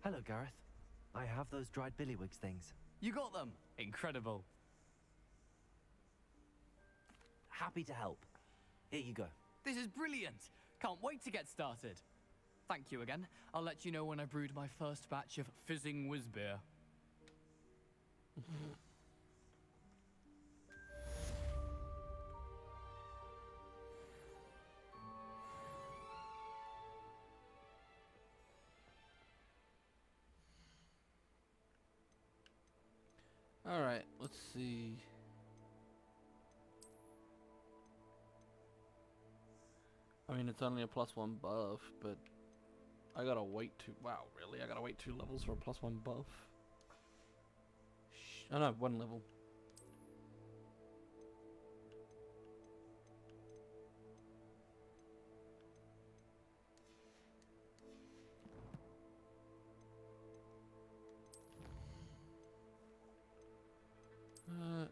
Hello, Gareth. I have those dried billywigs things. You got them! Incredible. Happy to help. Here you go. This is brilliant! Can't wait to get started. Thank you again. I'll let you know when I brewed my first batch of fizzing whiz beer. Alright, let's see. I mean, it's only a +1 buff, but I gotta wait wow, really? I gotta wait 2 levels for a +1 buff? Oh no, 1 level.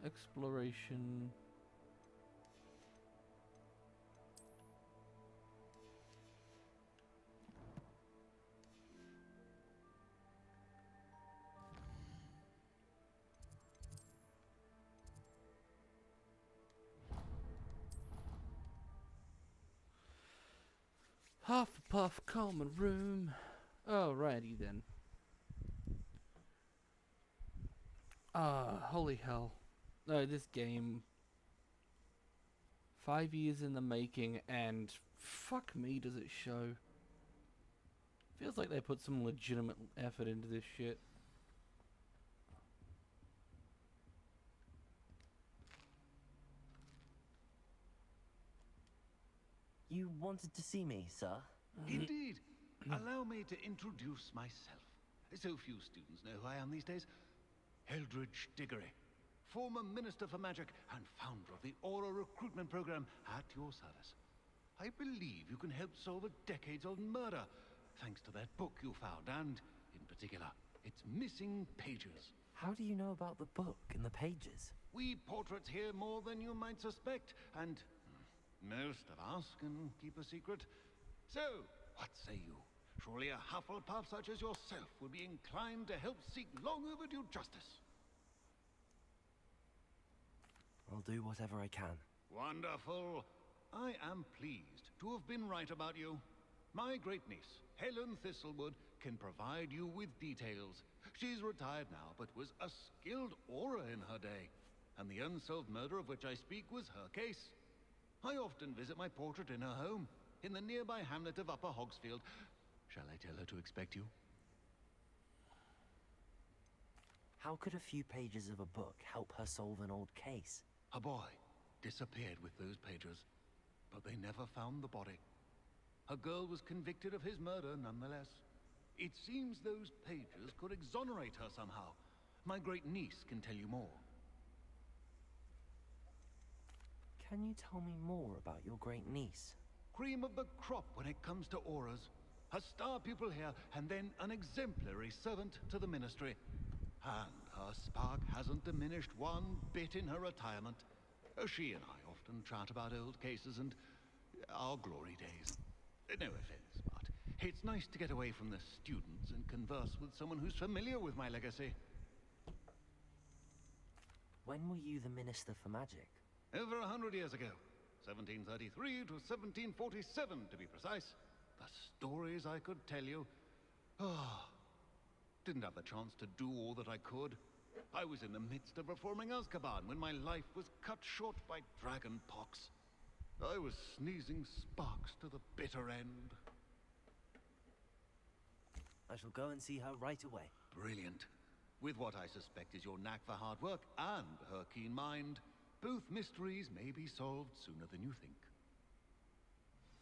Exploration. Hufflepuff common room. Alrighty then. Holy hell. No, this game. 5 years in the making, and fuck me, does it show. Feels like they put some legitimate effort into this shit. You wanted to see me, sir? Indeed. Allow me to introduce myself. So few students know who I am these days. Eldridge Diggory, former Minister for Magic and founder of the Aura recruitment program, at your service. I believe you can help solve a decades-old murder, thanks to that book you found, and, in particular, its missing pages. How do you know about the book and the pages? We portraits hear more than you might suspect, and most of us can keep a secret. So, what say you? Surely a Hufflepuff such as yourself would be inclined to help seek long overdue justice. I'll do whatever I can. Wonderful. I am pleased to have been right about you. My great niece, Helen Thistlewood, can provide you with details. She's retired now, but was a skilled aura in her day. And the unsolved murder of which I speak was her case. I often visit my portrait in her home, in the nearby hamlet of Upper Hogsfield. Shall I tell her to expect you? How could a few pages of a book help her solve an old case? A boy disappeared with those pages, but they never found the body. A girl was convicted of his murder nonetheless. It seems those pages could exonerate her somehow. My great niece can tell you more. Can you tell me more about your great niece? Cream of the crop when it comes to auras. A star pupil here, and then an exemplary servant to the ministry. And her spark hasn't diminished one bit in her retirement. She and I often chat about old cases and our glory days. No offense, but it's nice to get away from the students and converse with someone who's familiar with my legacy. When were you the Minister for Magic? Over 100 years ago. 1733 to 1747, to be precise. The stories I could tell you. Didn't have the chance to do all that I could. I was in the midst of reforming Azkaban when my life was cut short by dragon pox. I was sneezing sparks to the bitter end. I shall go and see her right away. Brilliant. With what I suspect is your knack for hard work and her keen mind, both mysteries may be solved sooner than you think.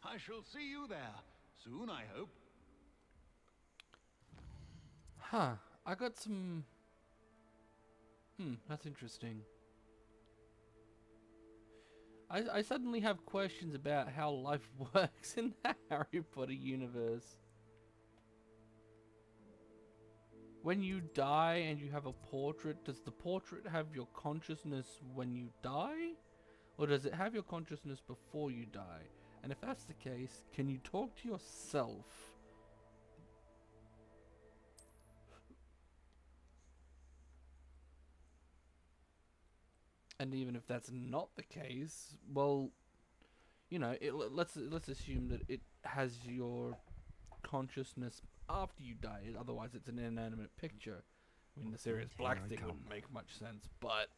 I shall see you there. Soon, I hope. Huh. I got some... that's interesting. I suddenly have questions about how life works in the Harry Potter universe. When you die and you have a portrait, does the portrait have your consciousness when you die? Or does it have your consciousness before you die? And if that's the case, can you talk to yourself? And even if that's not the case, well, you know, let's assume that it has your consciousness after you die. Otherwise, it's an inanimate picture. I mean, the Sirius Black thing wouldn't make much sense, but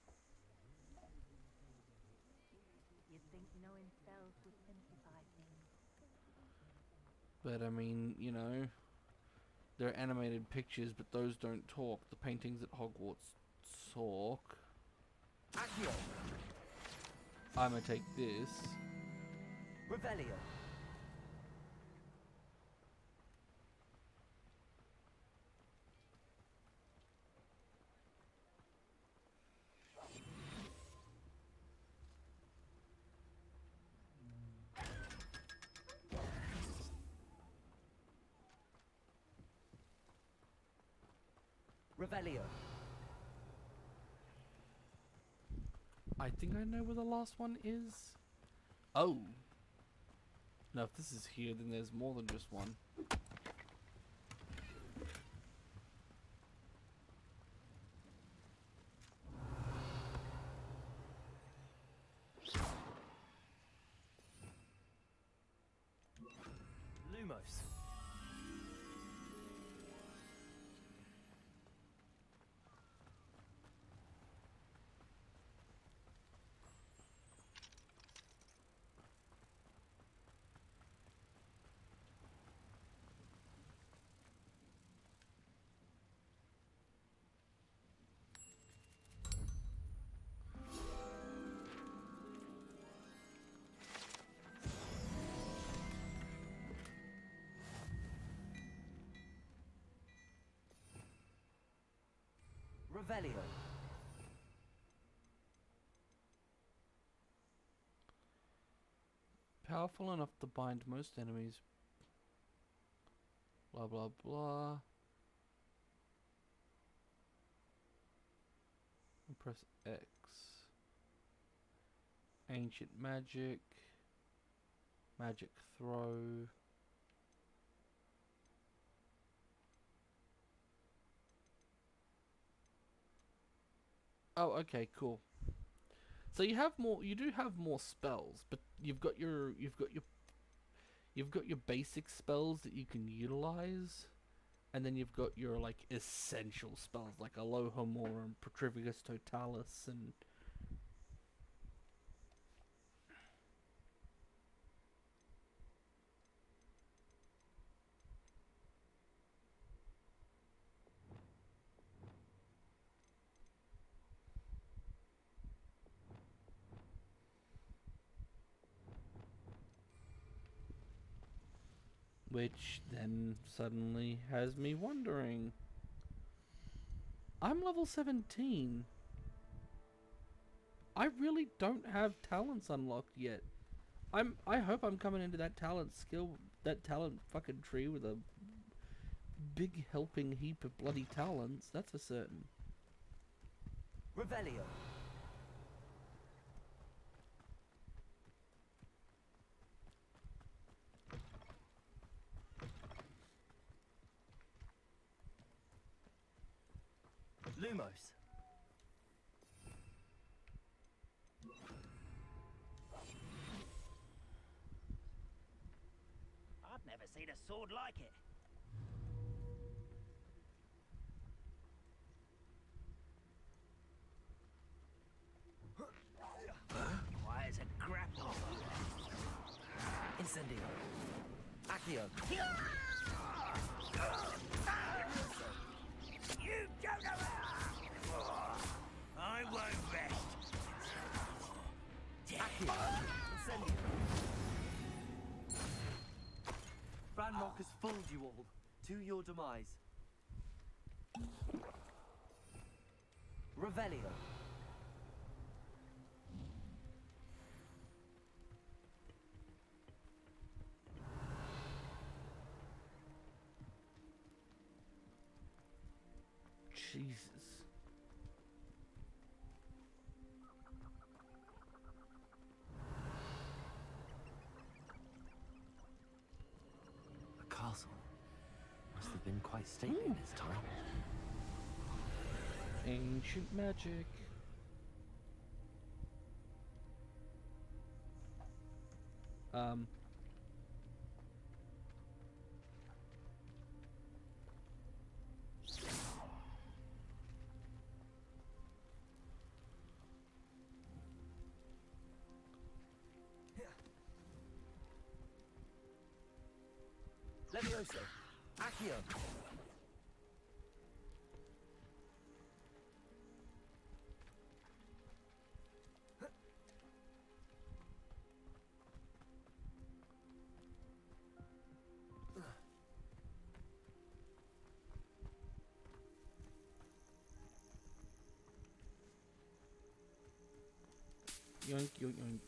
You'd think knowing spells would simplify things. but I mean, you know, they're animated pictures, but those don't talk. The paintings at Hogwarts talk. Accio. I'm gonna take this. Revelio. Revelio. I think I know where the last one is. Oh. Now, if this is here, then there's more than just one. Lumos. Revelio. Powerful enough to bind most enemies. Blah blah blah. And press X. Ancient magic. Magic throw. Oh, okay, cool. So you have more. You do have more spells, but you've got your basic spells that you can utilize, and then you've got your like essential spells like Alohomora and Petrificus Totalis and. Which then suddenly has me wondering. I'm level 17. I really don't have talents unlocked yet. I hope I'm coming into that talent fucking tree with a big helping heap of bloody talents, that's for certain. Revelio. Lumos. I've never seen a sword like it. Why, it's a grapple. Incendio. Accio. You don't know I won't rest. Accio. Incendio. Ranrock has fooled you all. To your demise. Revelio. Jesus. The castle must have been quite stately in its time. Ancient magic. Levioso. Accio. Yoink, yoink, yoink.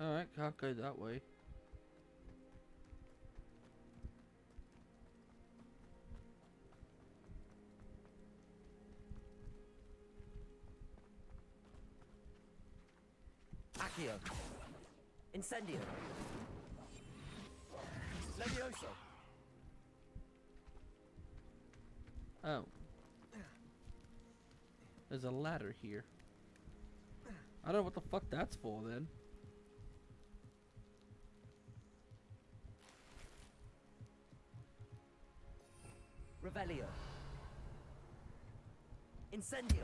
Alright, can't go that way. Accio. Incendio. Levioso. Oh. There's a ladder here. I don't know what the fuck that's for then. Revelio. Incendio.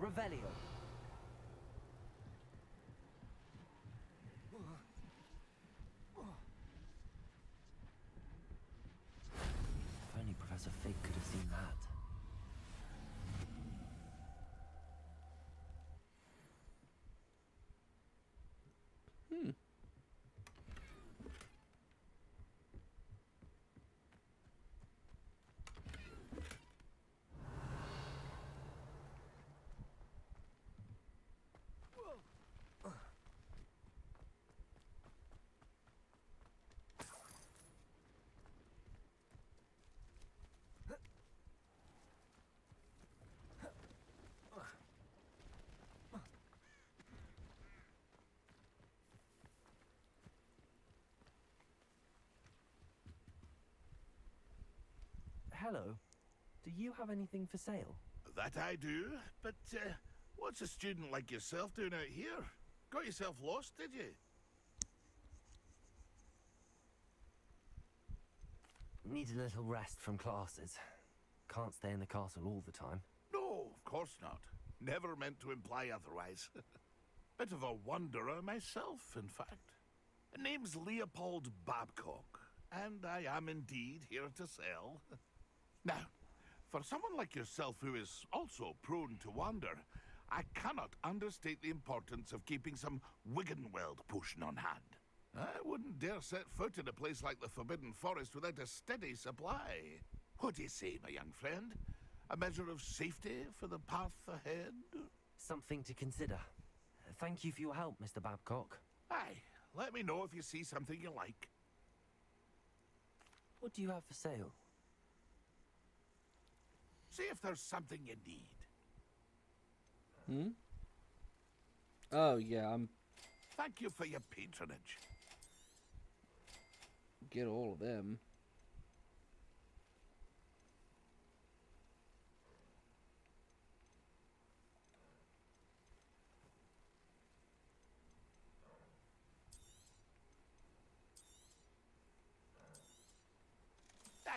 Revelio. If only Professor Fig could have seen that. Hmm. Hello. Do you have anything for sale? That I do, but what's a student like yourself doing out here? Got yourself lost, did you? Need a little rest from classes. Can't stay in the castle all the time. No, of course not. Never meant to imply otherwise. Bit of a wanderer myself, in fact. Name's Leopold Babcock, and I am indeed here to sell. Now, for someone like yourself who is also prone to wander, I cannot understate the importance of keeping some Wiggenweld potion on hand. I wouldn't dare set foot in a place like the Forbidden Forest without a steady supply. What do you say, my young friend? A measure of safety for the path ahead? Something to consider. Thank you for your help, Mr. Babcock. Aye, let me know if you see something you like. What do you have for sale? See if there's something you need. Hmm? Oh, yeah, Thank you for your patronage. Get all of them.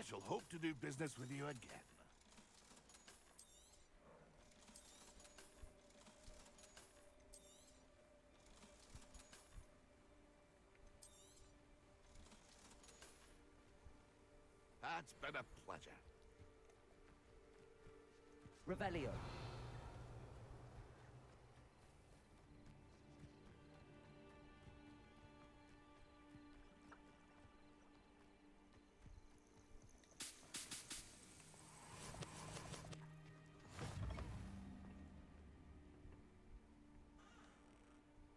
I shall hope to do business with you again. It's been a pleasure. Revelio.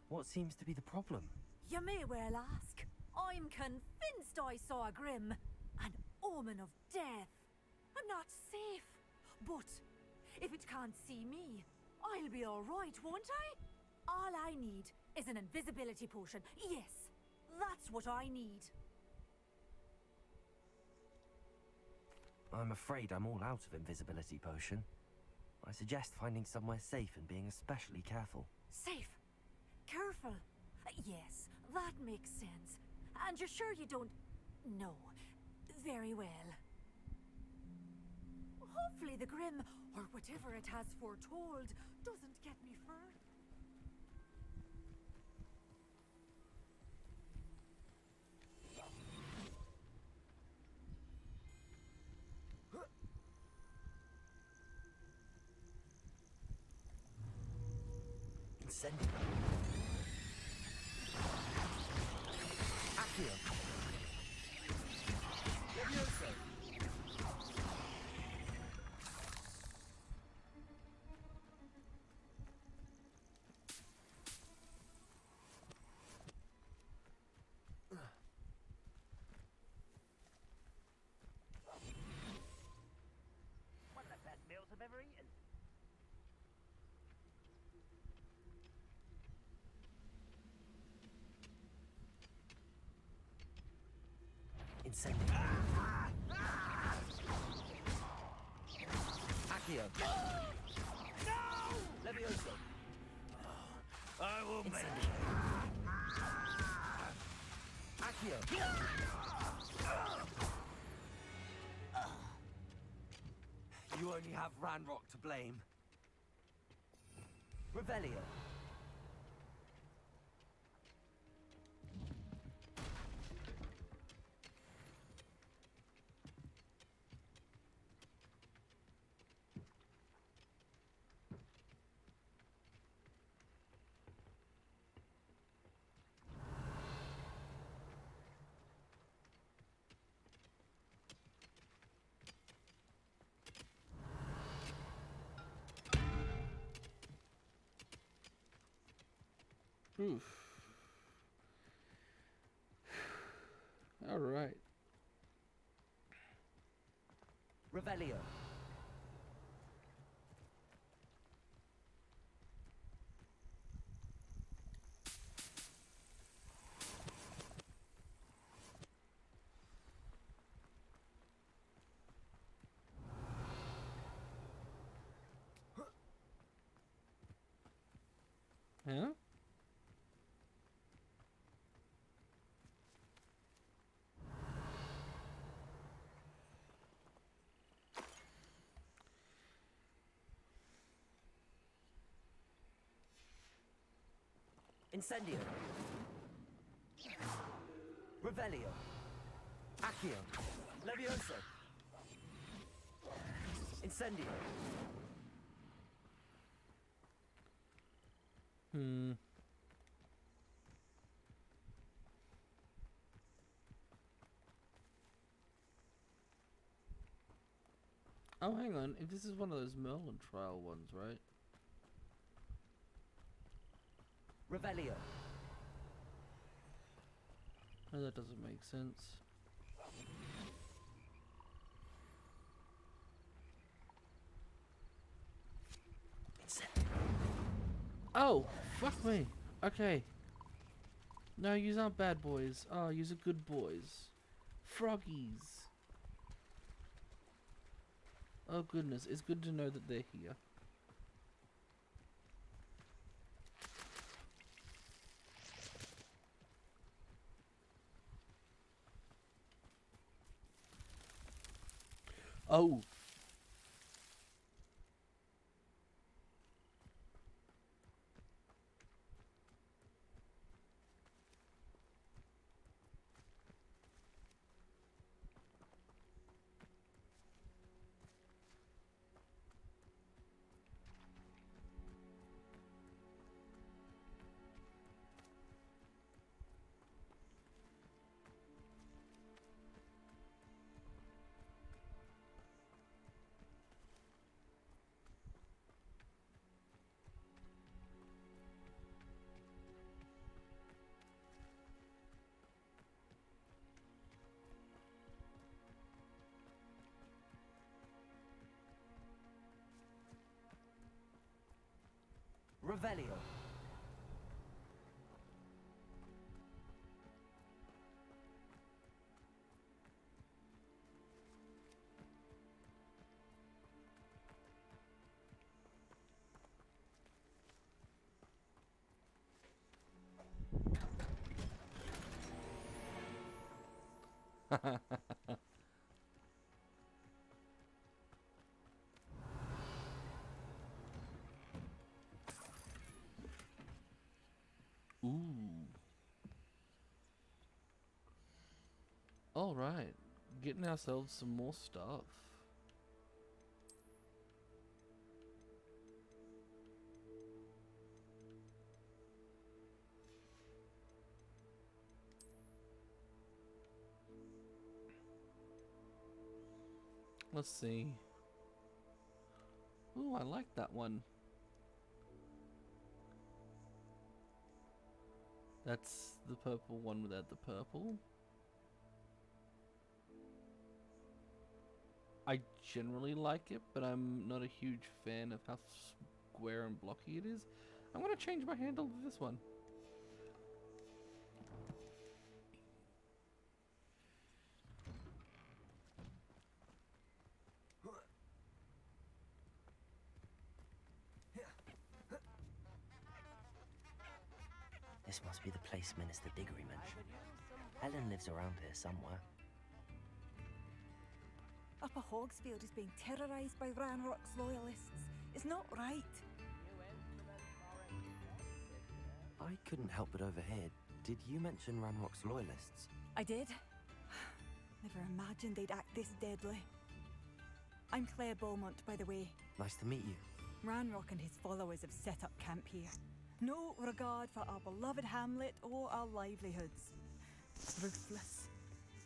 What seems to be the problem? You may well ask. I'm convinced I saw a Grim, an omen of death. I'm not safe. But if it can't see me, I'll be all right, won't I? All I need is an invisibility potion. Yes, that's what I need. I'm afraid I'm all out of invisibility potion. I suggest finding somewhere safe and being especially careful. Safe. Careful. Yes, that makes sense. And you're sure you don't... No. Very well. Hopefully the Grim, or whatever it has foretold, doesn't get me fur. Incendio. Accio. Levioso. One of the best meals I've ever eaten. Incendio. Accio. No! Levioso. I will make Accio. You only have Ranrock to blame. Revelio. Oof. All right. Revelio. Huh? Incendio. Revelio. Accio. Levioso. Incendio. Oh, hang on. If this is one of those Merlin trial ones, right? Revelio. Oh, that doesn't make sense. Oh, fuck me. Okay. No, yous aren't bad boys. Oh, yous are good boys. Froggies. Oh goodness, it's good to know that they're here. Oh. Revelio. Ooh. All right, getting ourselves some more stuff. Let's see. Ooh, I like that one. That's the purple one without the purple. I generally like it, but I'm not a huge fan of how square and blocky it is. I'm going to change my handle to this one. This must be the place Minister Diggory mentioned. Helen lives around here somewhere. Upper Hogsfield is being terrorised by Ranrock's loyalists. It's not right. I couldn't help but overhear. Did you mention Ranrock's loyalists? I did. Never imagined they'd act this deadly. I'm Claire Beaumont, by the way. Nice to meet you. Ranrock and his followers have set up camp here. No regard for our beloved hamlet or our livelihoods. Ruthless.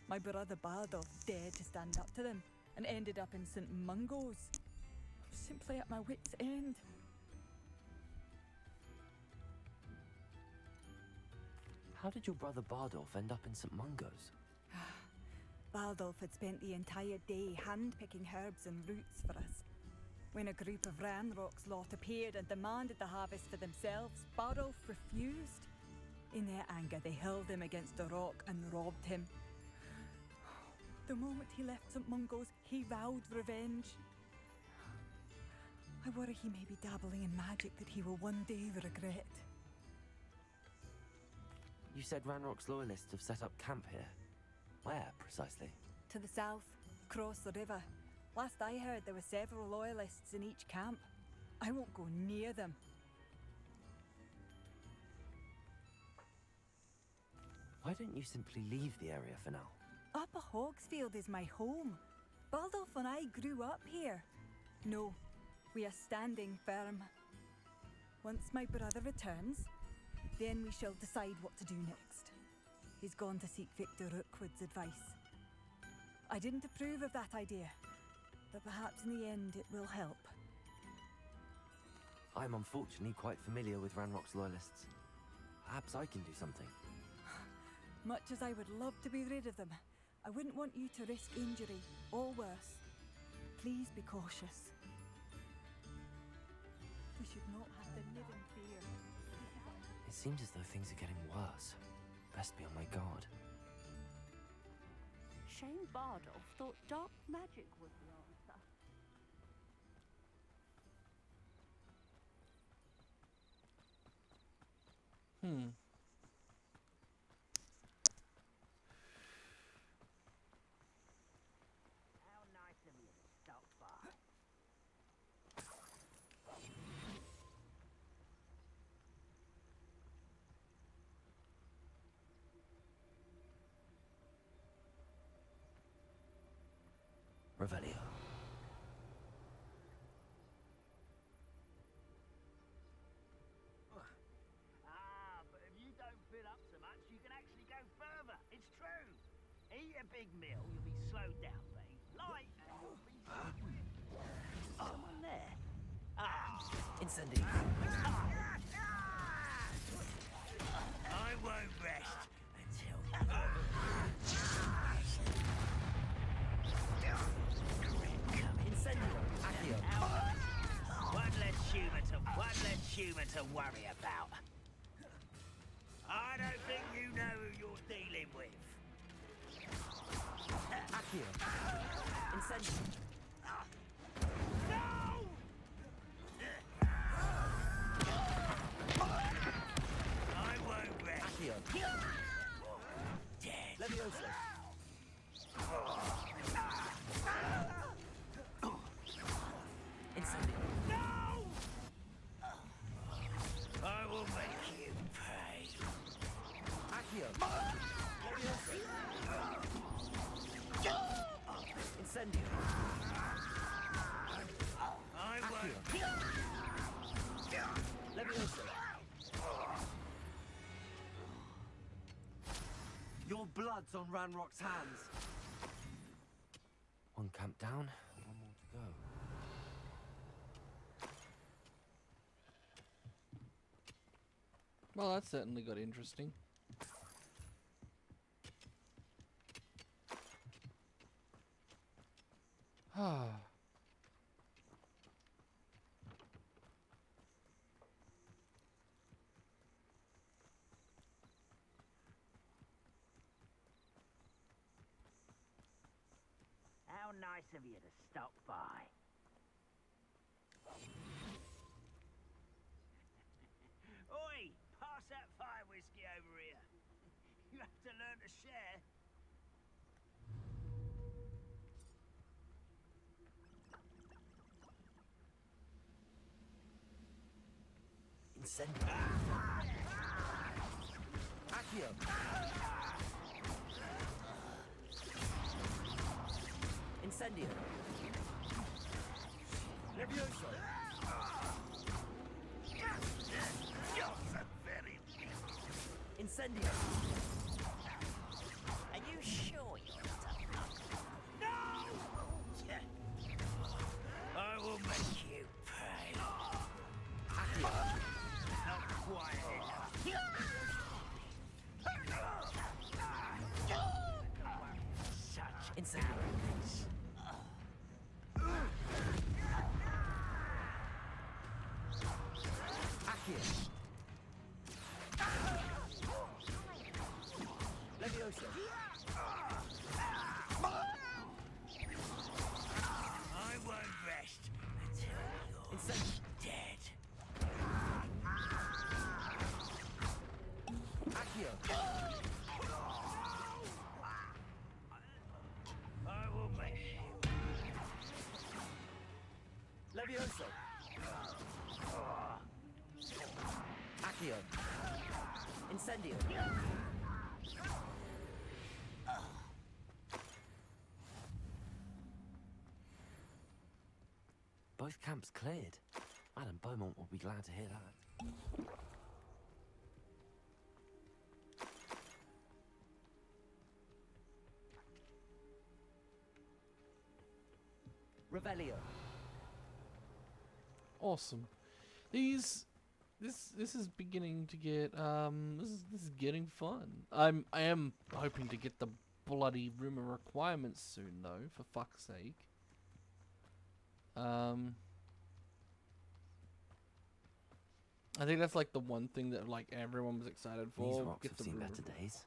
My brother Bardolph dared to stand up to them and ended up in St. Mungo's. I'm simply at my wit's end. How did your brother Bardolph end up in St. Mungo's? Bardolph had spent the entire day hand-picking herbs and roots for us. When a group of Ranrock's lot appeared and demanded the harvest for themselves, Bardolph refused. In their anger, they hurled him against a rock and robbed him. The moment he left St. Mungo's, he vowed revenge. I worry he may be dabbling in magic that he will one day regret. You said Ranrock's loyalists have set up camp here. Where, precisely? To the south, across the river. Last I heard, there were several loyalists in each camp. I won't go near them. Why don't you simply leave the area for now? Upper Hogsfield is my home. Bardolph and I grew up here. No, we are standing firm. Once my brother returns, then we shall decide what to do next. He's gone to seek Victor Rookwood's advice. I didn't approve of that idea, but perhaps in the end it will help. I'm unfortunately quite familiar with Ranrock's loyalists. Perhaps I can do something. Much as I would love to be rid of them, I wouldn't want you to risk injury, or worse. Please be cautious. We should not have to live in fear. It seems as though things are getting worse. Best be on my guard. Shane Bardolph thought dark magic was the answer. How nice of you. Revelio. But if you don't fill up so much, you can actually go further. It's true. Eat a big meal, you'll be slowed down, babe. Light, and you'll be... Someone there? Incendio. I won't rest until... Incendio. Accio. One less human to worry about. I don't think you know who you're dealing with. Accio. Incendio. No! I won't rest. Accio. Dead. Levioso. Incendio. No! I will make you pay. Accio. Levioso. Incendio. I won't. Levioso. Your blood's on Ranrock's hands. One camp down, one more to go. Well, that certainly got interesting. Ah. How nice of you to stop by. Oi! Pass that fire whiskey over here. You have to learn to share. Incendio. Accio. Incendio. Levioso. Incendio. Are you sure you're not a punk? No! I will make you pay. Accio. Not quite enough. Such Incendio. Accio. Levioso. I won't rest until you're Incendio. dead. Accio. I will make you. Levioso. Accio. Incendio. Both camps cleared. Madam Beaumont will be glad to hear that. Revelio. Awesome. This is beginning to get this is getting fun. I am hoping to get the bloody room of requirements soon though, for fuck's sake. I think that's like the one thing that like everyone was excited for. These rocks Get have the seen room better days.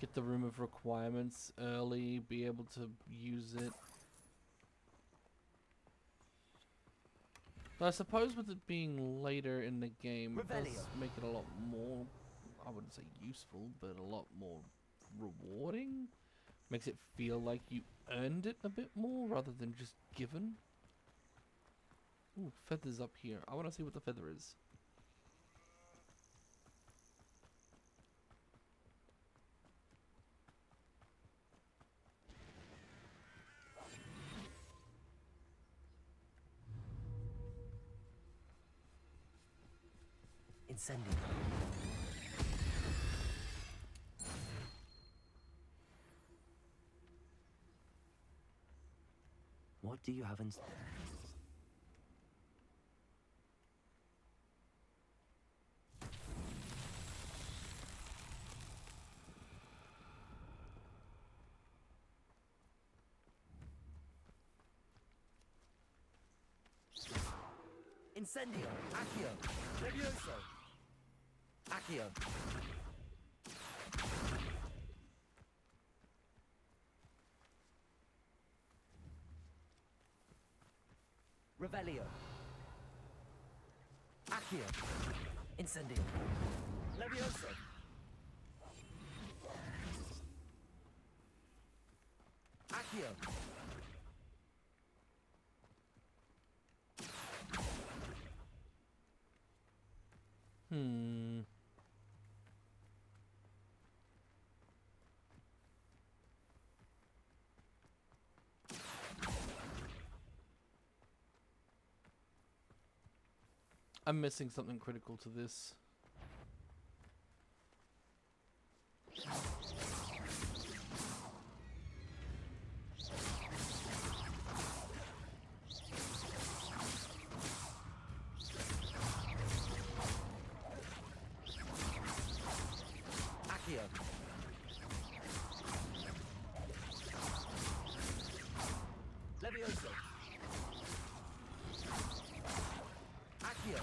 Get the room of requirements early, be able to use it. But I suppose with it being later in the game, it does make it a lot more, I wouldn't say useful, but a lot more rewarding. Makes it feel like you earned it a bit more rather than just given. Ooh, feathers up here. I want to see what the feather is. Incendio. What do you have in... Incendio! Accio! Levioso! Accio! Revelio! Accio! Incendio! Levioso! Accio! I'm missing something critical to this. Accio! Levioso! Accio!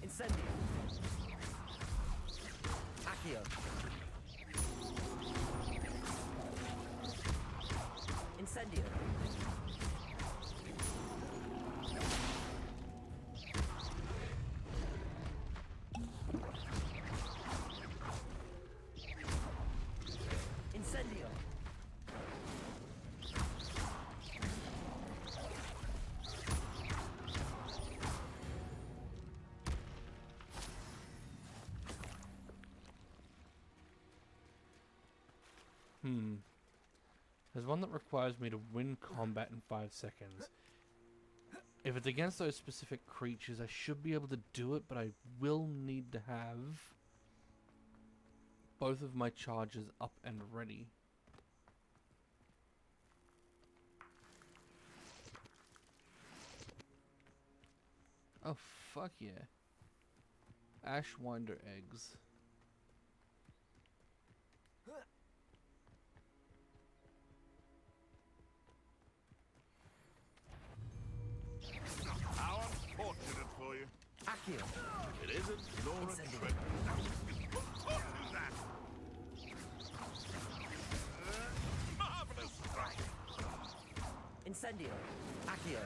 Incendio! Accio! Incendio! Incendio! There's one that requires me to win combat in 5 seconds. If it's against those specific creatures, I should be able to do it, but I will need to have both of my charges up and ready. Oh, fuck yeah. Ashwinder eggs. How unfortunate for you. Accio! It isn't nor a Incendio. trick. What is that? Marvelous strike. Incendio! Accio!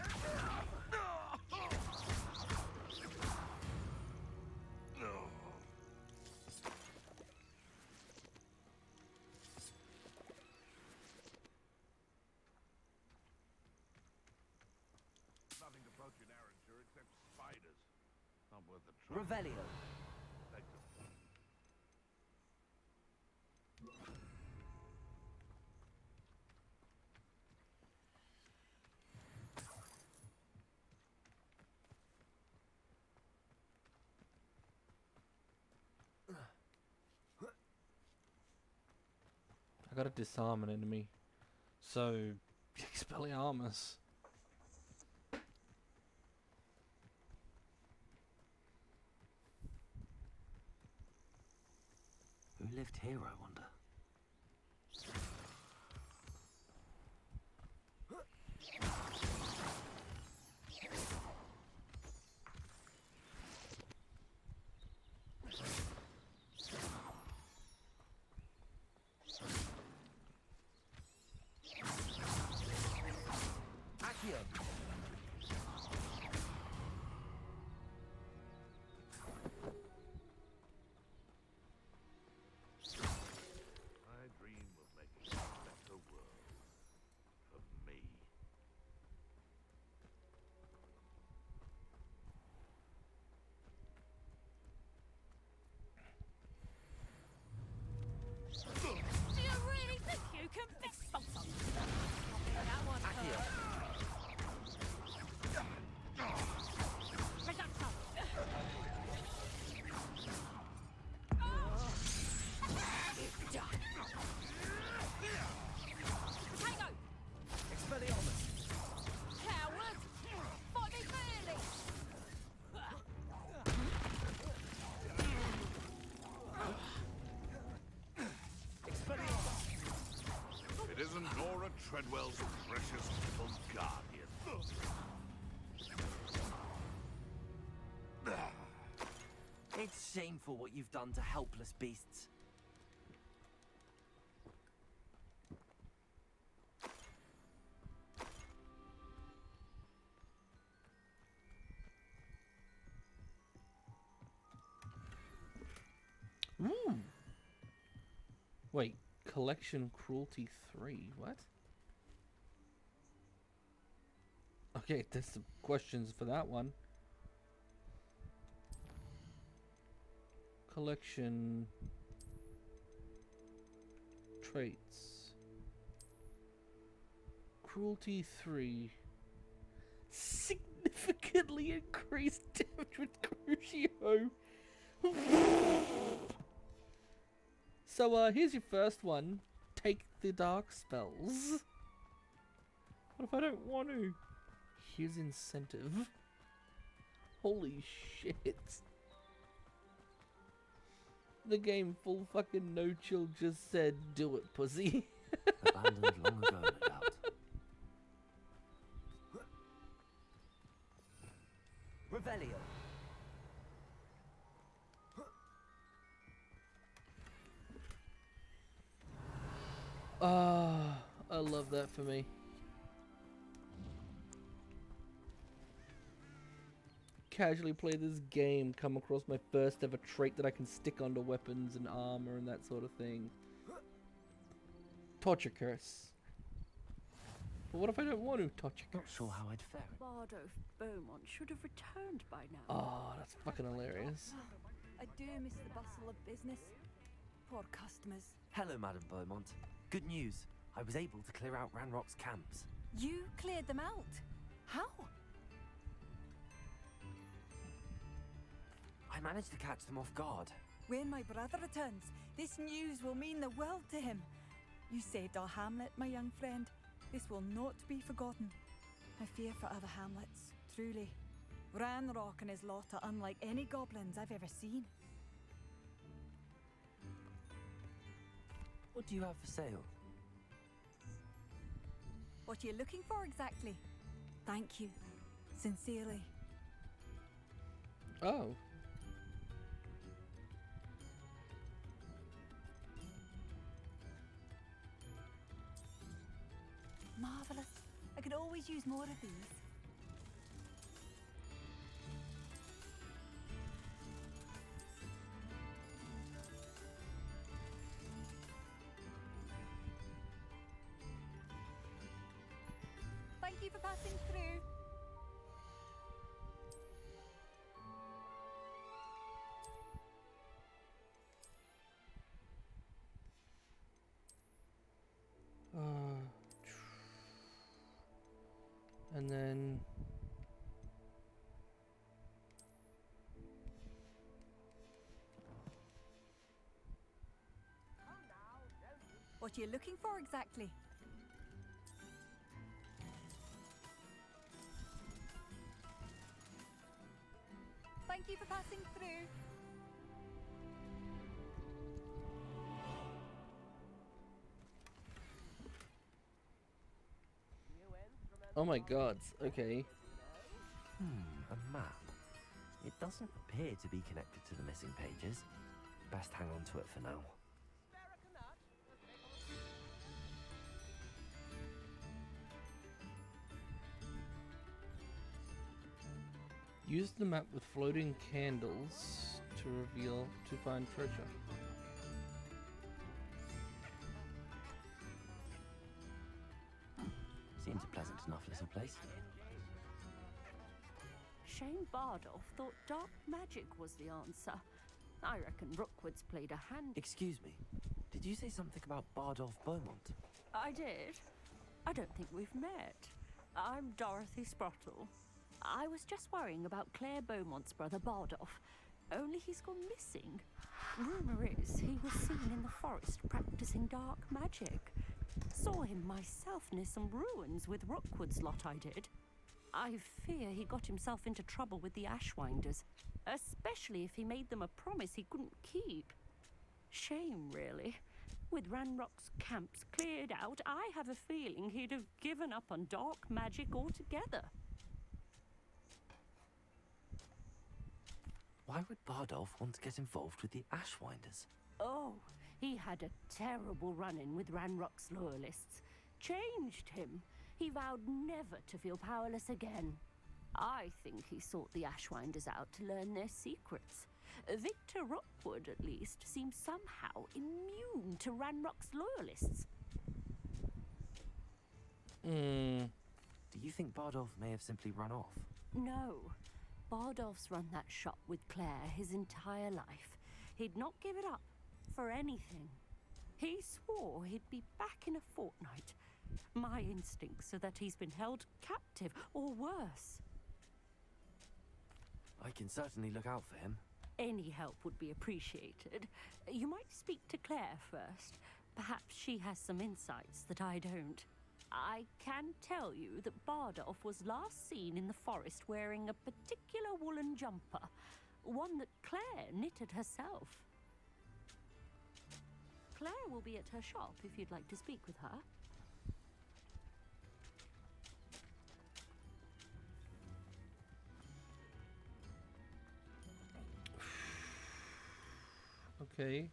Nothing to poach in Arranger except spiders. Not worth the trouble. Revelio! Take them. I gotta disarm an enemy. So, Expelliarmus. Who lived here, I wonder? Accio! Treadwell's precious little guardian. It's shameful what you've done to helpless beasts. Ooh. Wait, collection cruelty 3, what? Okay, there's some questions for that one. Collection traits. Cruelty 3. Significantly increased damage with Crucio. So, here's your first one. Take the dark spells. What if I don't want to? Here's incentive. Holy shit. The game full fucking no chill just said, do it, pussy. Abandoned long ago, no doubt. Revelio. Ah, I love that for me. Casually play this game, come across my first ever trait that I can stick onto weapons and armor and that sort of thing. Torture curse. But what if I don't want to torture curse? Not sure how I'd fare. Bardo Beaumont should have returned by now. Oh, that's fucking hilarious. I do miss the bustle of business. Poor customers. Hello, Madam Beaumont. Good news. I was able to clear out Ranrock's camps. You cleared them out? How? I managed to catch them off guard. When my brother returns, this news will mean the world to him. You saved our hamlet, my young friend. This will not be forgotten. I fear for other hamlets, truly. Ranrock and his lot are unlike any goblins I've ever seen. What do you have for sale? What are you looking for exactly? Thank you. Sincerely. Oh. Marvelous. I could always use more of these. Thank you for passing through. And then What are you looking for exactly? Thank you for passing through. oh my god, okay. A map. It doesn't appear to be connected to the missing pages. Best hang on to it for now. Use the map with floating candles to find treasure. Seems a pleasant enough little place. Shane Bardolph thought dark magic was the answer. I reckon Rookwood's played a hand. Excuse me. Did you say something about Bardolph Beaumont? I did. I don't think we've met. I'm Dorothy Sprottle. I was just worrying about Claire Beaumont's brother Bardolph. Only he's gone missing. Rumour is he was seen in the forest practicing dark magic. Saw him myself near some ruins with Rookwood's lot I did. I fear he got himself into trouble with the Ashwinders, especially if he made them a promise he couldn't keep. Shame, really. With Ranrock's camps cleared out, I have a feeling he'd have given up on dark magic altogether. Why would Bardolph want to get involved with the Ashwinders? Oh, he had a terrible run-in with Ranrock's loyalists. Changed him. He vowed never to feel powerless again. I think he sought the Ashwinders out to learn their secrets. Victor Rockwood, at least, seems somehow immune to Ranrock's loyalists. Do you think Bardolph may have simply run off? No. Bardolph's run that shop with Claire his entire life. He'd not give it up for anything. He swore he'd be back in a fortnight. My instincts are that he's been held captive, or worse. I can certainly look out for him. Any help would be appreciated. You might speak to Claire first. Perhaps she has some insights that I don't. I can tell you that Bardolph was last seen in the forest wearing a particular woolen jumper, one that Claire knitted herself. Claire will be at her shop if you'd like to speak with her. Okay.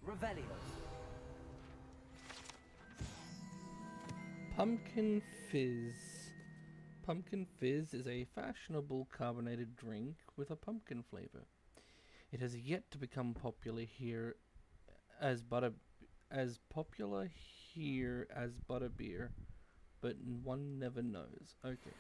Revelio. Pumpkin Fizz. Pumpkin Fizz is a fashionable carbonated drink with a pumpkin flavor. It has yet to become popular here as butterbeer, but one never knows. Okay.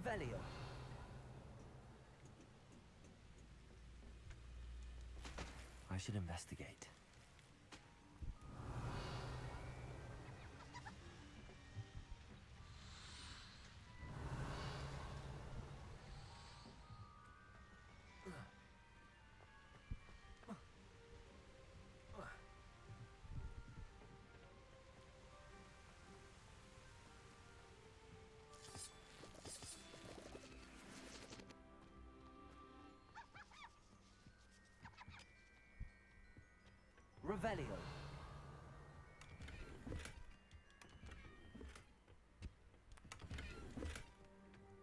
Revelio. I should investigate. Revelio.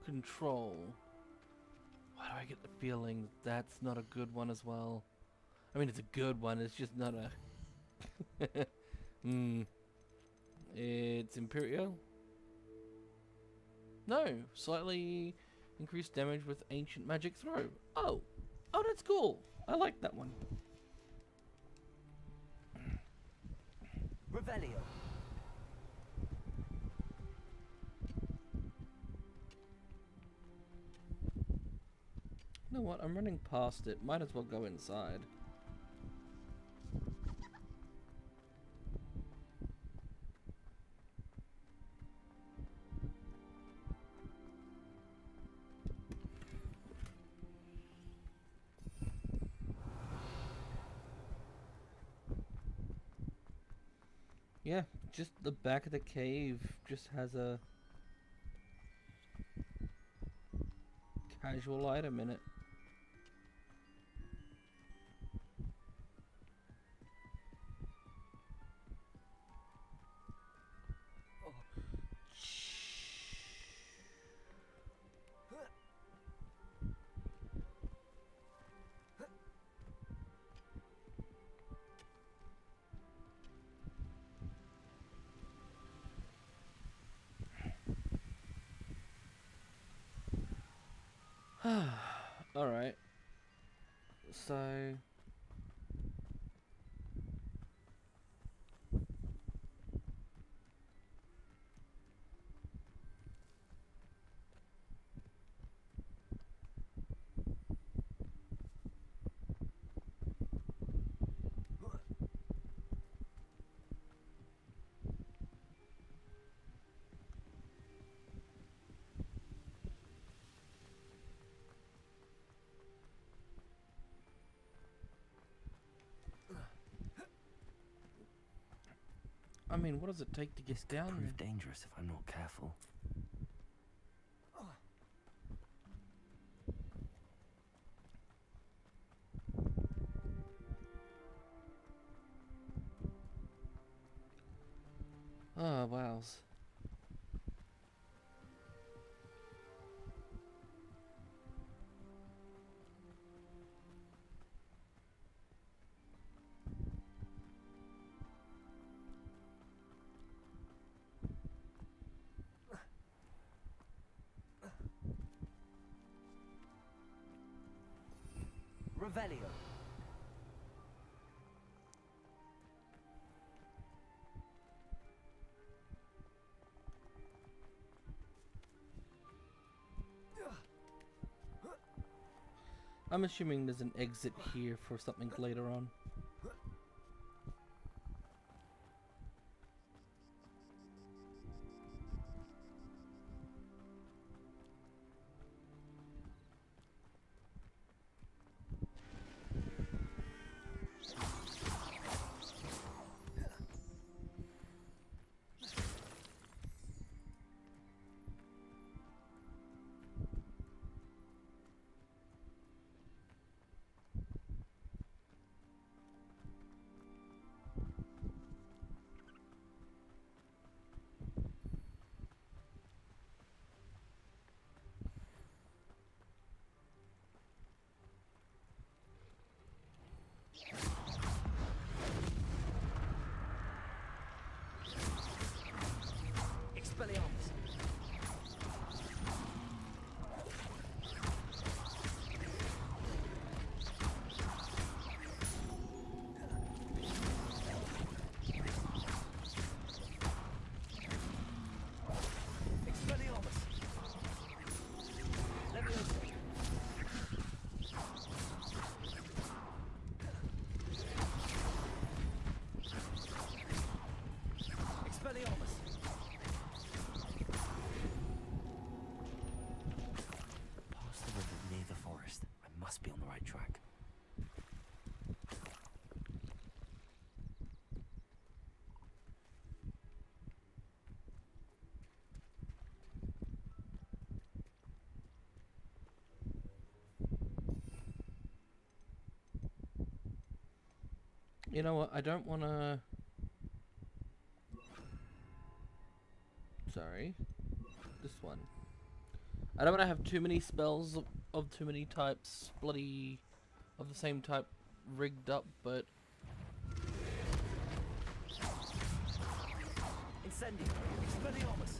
Control. Why do I get the feeling that's not a good one as well? I mean, it's a good one, it's just not a... It's Imperial? No, slightly increased damage with ancient magic throw. Oh, that's cool. I like that one. Revelio. You know what? I'm running past it. Might as well go inside. Yeah, just the back of the cave just has a casual item in it. Alright. So... I mean, what does it take to get down there? Prove dangerous if I'm not careful. Oh, wows. Revelio. I'm assuming there's an exit here for something later on. Expelliarmus. Expelliarmus. You know what? I don't want to... Sorry. This one. I don't want to have too many spells of too many types, bloody... of the same type rigged up, but... Incendio. Expelliarmus.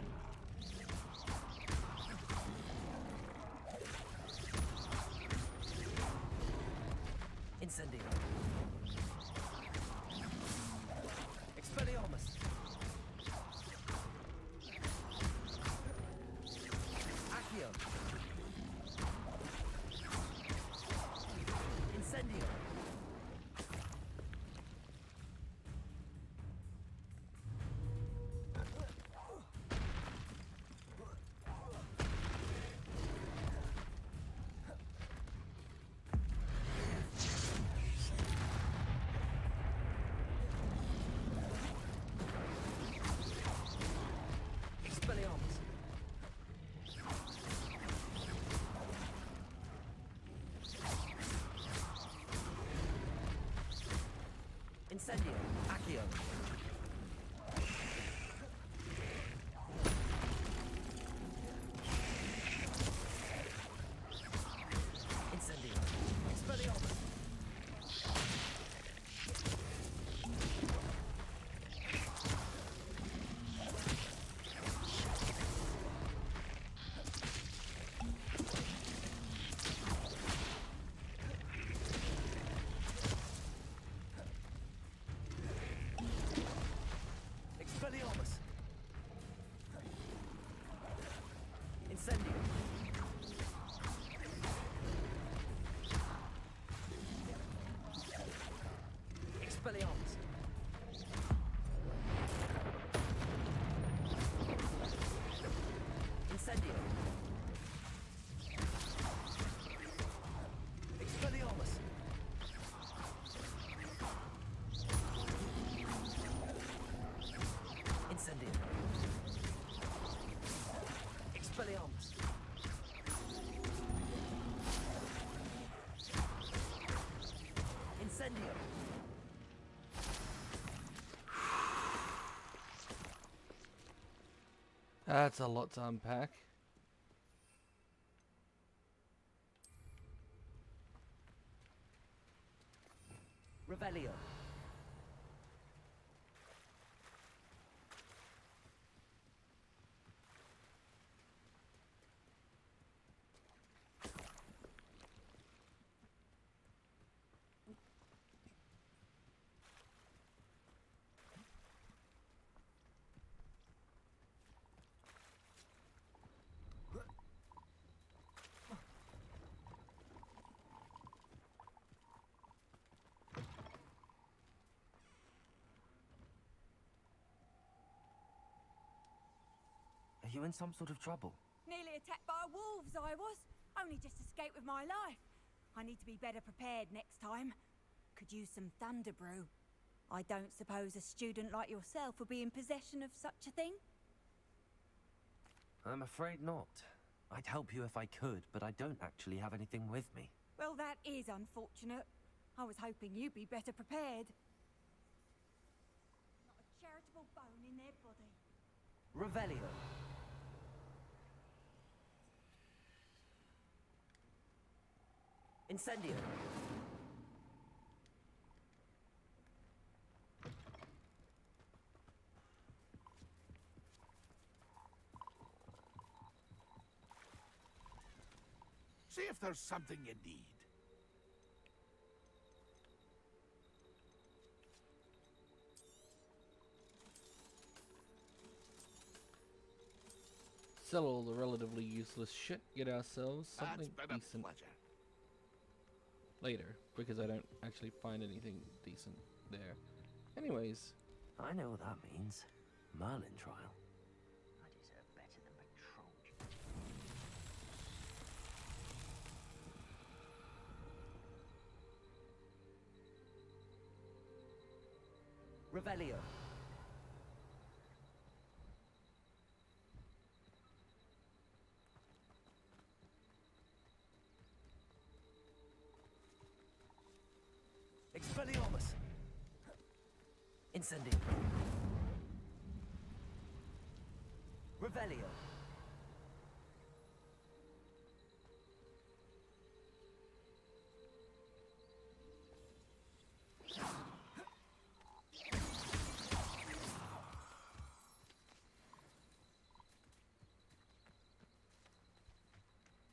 Incendio. Expelliarmus. Accio. Incendio. Expelliarmus. Incendio. Accio. Incendio. Expelliarmus. Expelliarmus. Incendio. Expelliarmus. Incendio. Expelliarmus. Incendio. Expelliarmus. Incendio. That's a lot to unpack. Revelio. Are you in some sort of trouble? Nearly attacked by wolves, I was. Only just escaped with my life. I need to be better prepared next time. Could use some thunder brew. I don't suppose a student like yourself would be in possession of such a thing? I'm afraid not. I'd help you if I could, but I don't actually have anything with me. Well, that is unfortunate. I was hoping you'd be better prepared. Not a charitable bone in their body. Revelio. Incendio. See if there's something you need. Sell all the relatively useless shit, get ourselves something That's been a decent pleasure. later, because I don't actually find anything decent there. Anyways, I know what that means. Merlin trial. I deserve better than patrol. Revelio. Expelliarmus. Incendio. Revelio.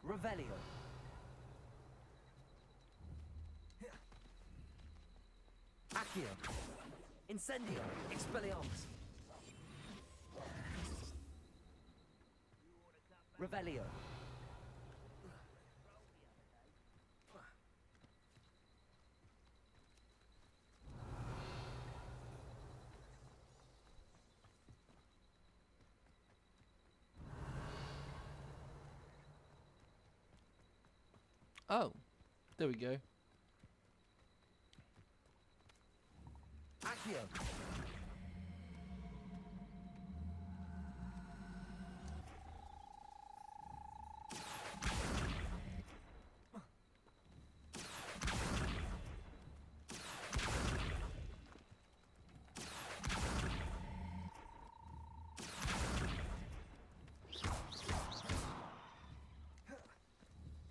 Revelio. Accio. Incendio. Expelliarmus. Revelio. Oh, there we go. Accio.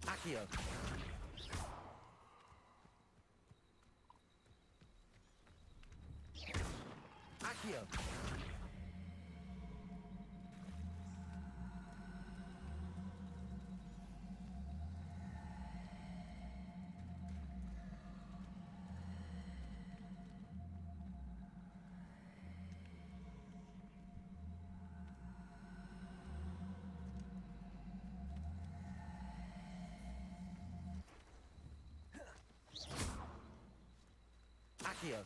Accio. Accio. Accio.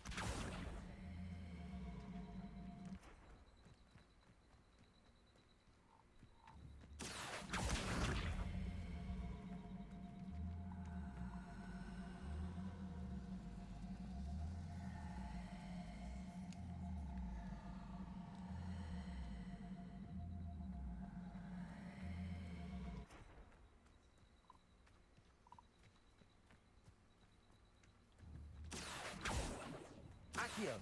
Accio.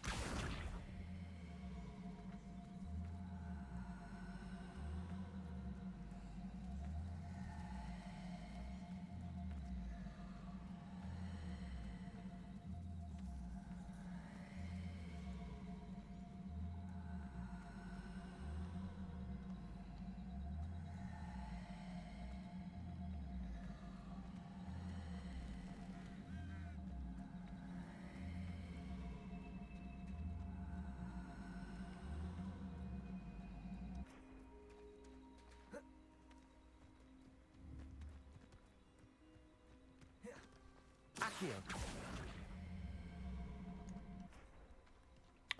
Accio.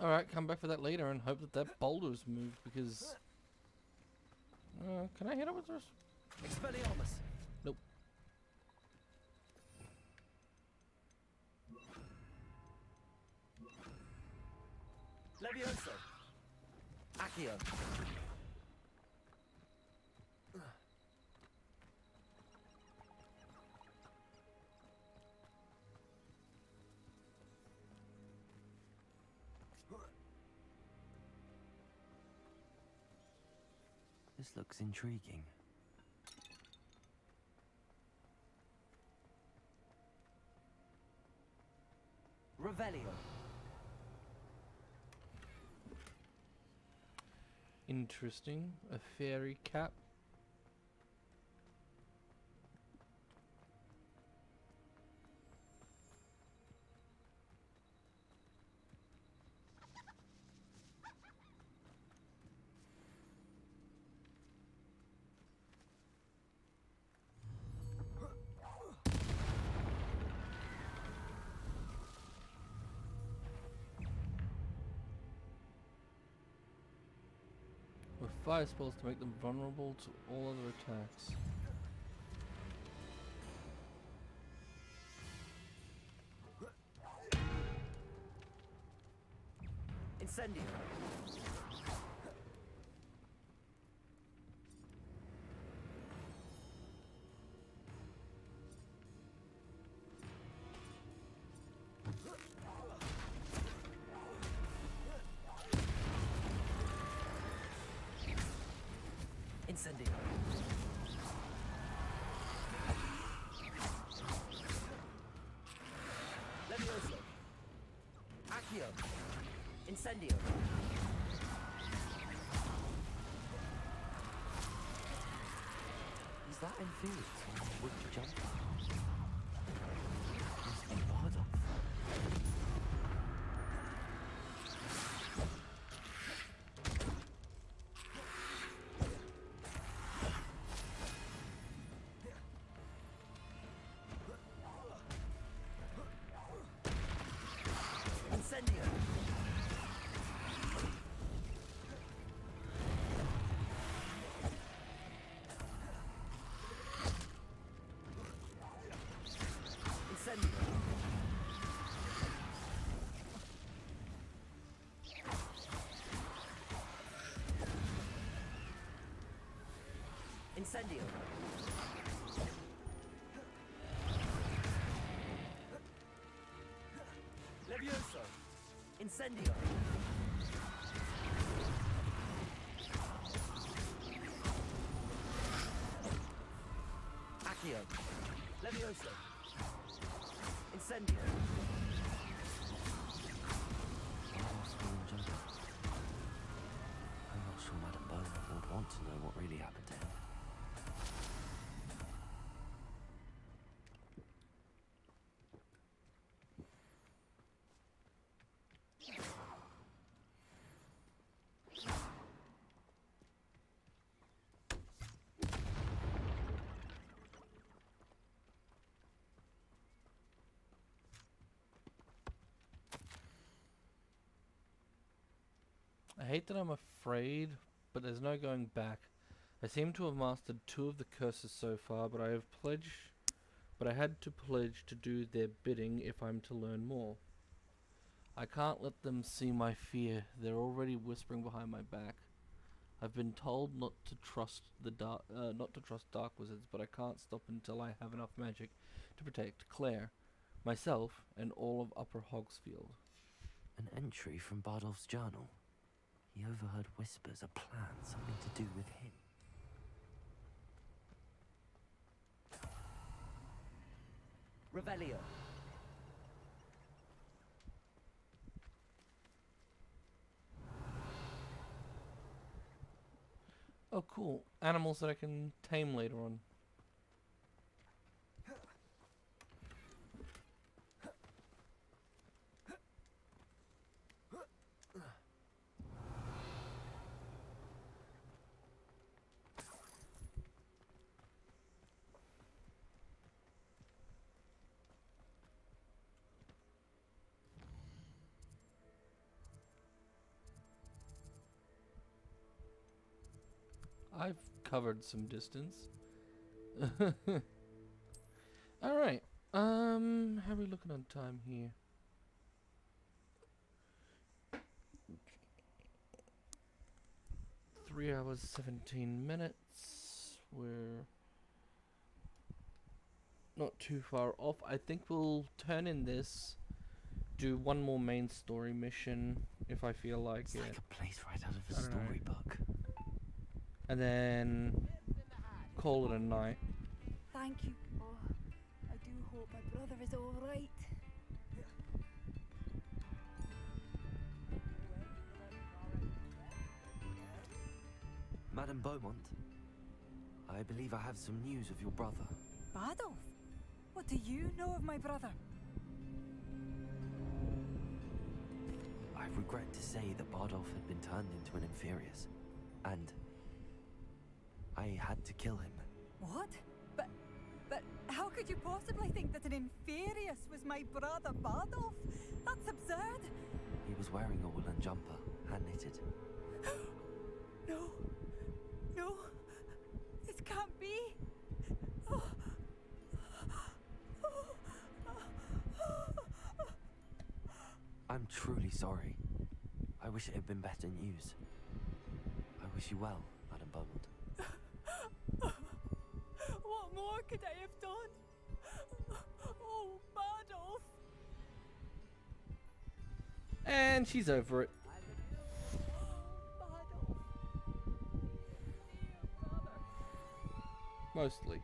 Alright, come back for that later and hope that that boulder's moved because... can I hit it with this? Expelliarmus. Nope. Levioso. Accio. This looks intriguing. Revelio. Interesting. A fairy cap. With fire spells to make them vulnerable to all other attacks. Incendio. Incendio. Levioso. Accio. Incendio. Is that inferior to wood jumper? Must be Bardolph. Incendio. Incendio. Levioso. Incendio. Accio. Levioso. Incendio. I'm not sure Madame Beaumont would want to know what really happened to him. I hate that I'm afraid, but there's no going back. I seem to have mastered 2 of the curses so far, but I had to pledge to do their bidding if I'm to learn more. I can't let them see my fear. They're already whispering behind my back. I've been told not to trust dark wizards, but I can't stop until I have enough magic to protect Claire, myself, and all of Upper Hogsfield. An entry from Bardolph's journal. He overheard whispers, a plan, something to do with him. Revelio. Oh, cool. Animals that I can tame later on. I've covered some distance. Alright. How are we looking on time here? Okay. 3 hours, 17 minutes. We're not too far off. I think we'll turn in this, do one more main story mission if I feel like it. It's like a place right out of a storybook. And then call it a night. Thank you. Oh, I do hope my brother is all right. Madame Beaumont, I believe I have some news of your brother. Bardolph? What do you know of my brother? I regret to say that Bardolph had been turned into an Inferius, and I had to kill him. What? But how could you possibly think that an Inferius was my brother Bardolph? That's absurd. He was wearing a woolen jumper, hand-knitted. No, this can't be. I'm truly sorry. I wish it had been better news. I wish you well, Madame Beaumont. What more could I have done? Oh, Bardolph. And she's over it. Bardolph. Dear brother. Mostly.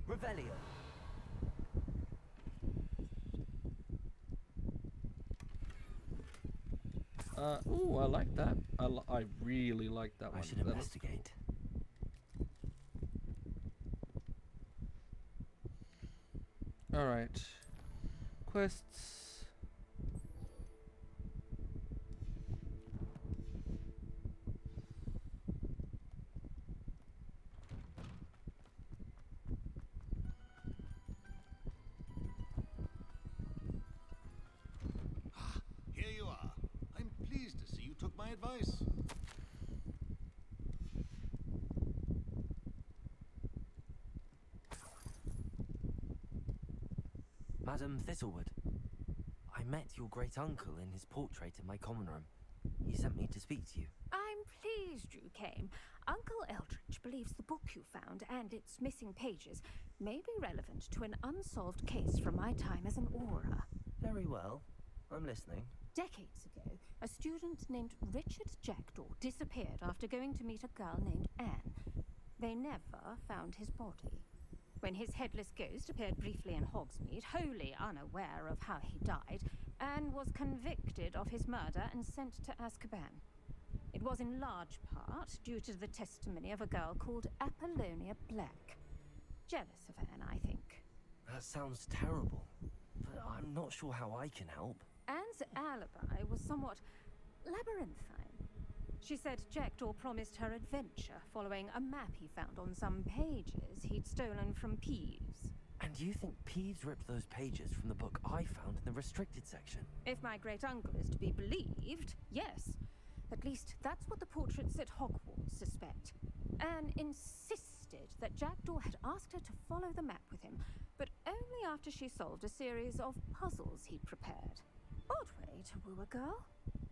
Revelio. Ooh, I like that. I really like that one. I should That looks investigate. cool. Alright. Quests. Here you are. I'm pleased to see you took my advice. Madam Thistlewood, I met your great uncle in his portrait in my common room. He sent me to speak to you. I'm pleased you came. Uncle Eldridge believes the book you found and its missing pages may be relevant to an unsolved case from my time as an aura. Very well. I'm listening. Decades ago, a student named Richard Jackdaw disappeared after going to meet a girl named Anne. They never found his body. When his headless ghost appeared briefly in Hogsmeade, wholly unaware of how he died, Anne was convicted of his murder and sent to Azkaban. It was in large part due to the testimony of a girl called Apollonia Black. Jealous of Anne, I think. That sounds terrible, but I'm not sure how I can help. Anne's alibi was somewhat labyrinthine. She said Jackdaw promised her adventure following a map he found on some pages he'd stolen from Peeves. And you think Peeves ripped those pages from the book I found in the restricted section? If my great-uncle is to be believed, yes. At least that's what the portraits at Hogwarts suspect. Anne insisted that Jackdaw had asked her to follow the map with him, but only after she solved a series of puzzles he'd prepared. Odd way to woo a girl.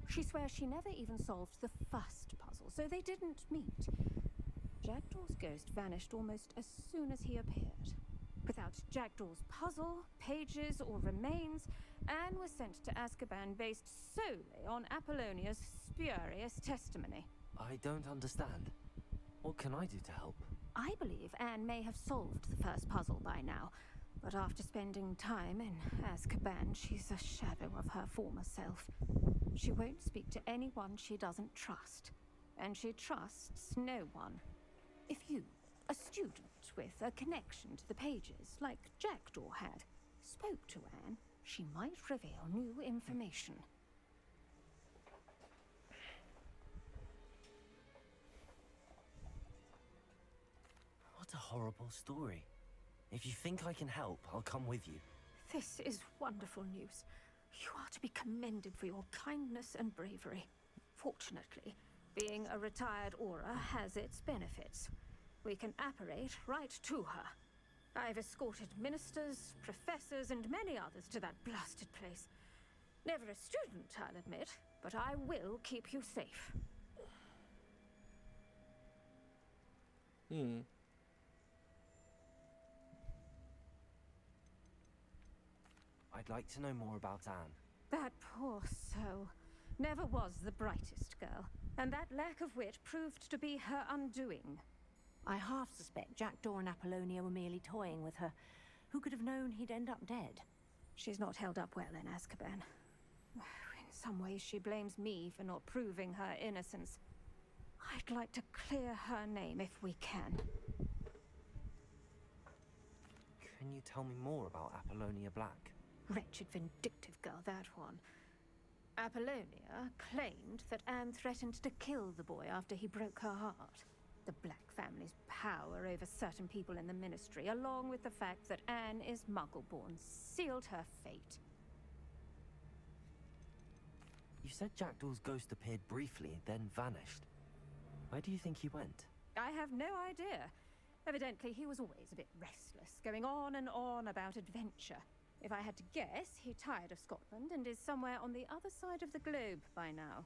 She swears she never even solved the first puzzle, so they didn't meet. Jackdaw's ghost vanished almost as soon as he appeared. Without Jackdaw's puzzle, pages, or remains, Anne was sent to Azkaban based solely on Apollonia's spurious testimony. I don't understand. What can I do to help? I believe Anne may have solved the first puzzle by now, but after spending time in Azkaban, she's a shadow of her former self. She won't speak to anyone she doesn't trust, and she trusts no one. If you, a student with a connection to the pages, like Jackdaw had, spoke to Anne, she might reveal new information. What a horrible story. If you think I can help, I'll come with you. This is wonderful news. You are to be commended for your kindness and bravery. Fortunately, being a retired aura has its benefits. We can apparate right to her. I've escorted ministers, professors, and many others to that blasted place. Never a student, I'll admit, but I will keep you safe. I'd like to know more about Anne. That poor soul. Never was the brightest girl, and that lack of wit proved to be her undoing. I half suspect Jackdaw and Apollonia were merely toying with her. Who could have known he'd end up dead? She's not held up well in Azkaban. In some ways, she blames me for not proving her innocence. I'd like to clear her name if we can. Can you tell me more about Apollonia Black? Wretched, vindictive girl, that one. Apollonia claimed that Anne threatened to kill the boy after he broke her heart. The Black family's power over certain people in the Ministry, along with the fact that Anne is Muggle-born, sealed her fate. You said Jackdaw's ghost appeared briefly, then vanished. Where do you think he went? I have no idea. Evidently, he was always a bit restless, going on and on about adventure. If I had to guess, he tired of Scotland and is somewhere on the other side of the globe by now.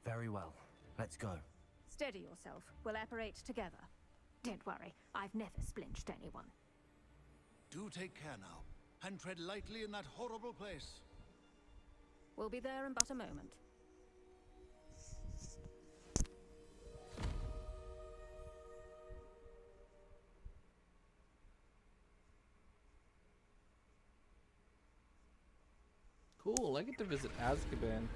Very well. Let's go. Steady yourself. We'll apparate together. Don't worry, I've never splinched anyone. Do take care now, and tread lightly in that horrible place. We'll be there in but a moment. Cool, I get to visit Azkaban.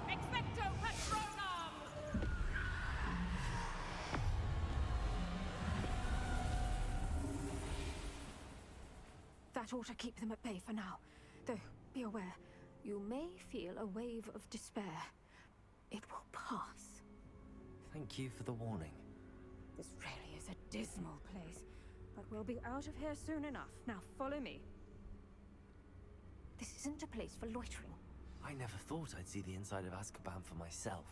Expecto Patronum! That ought to keep them at bay for now. Though, be aware, you may feel a wave of despair. It will pass. Thank you for the warning. This really is a dismal place, but we'll be out of here soon enough. Now follow me. This isn't a place for loitering. I never thought I'd see the inside of Azkaban for myself.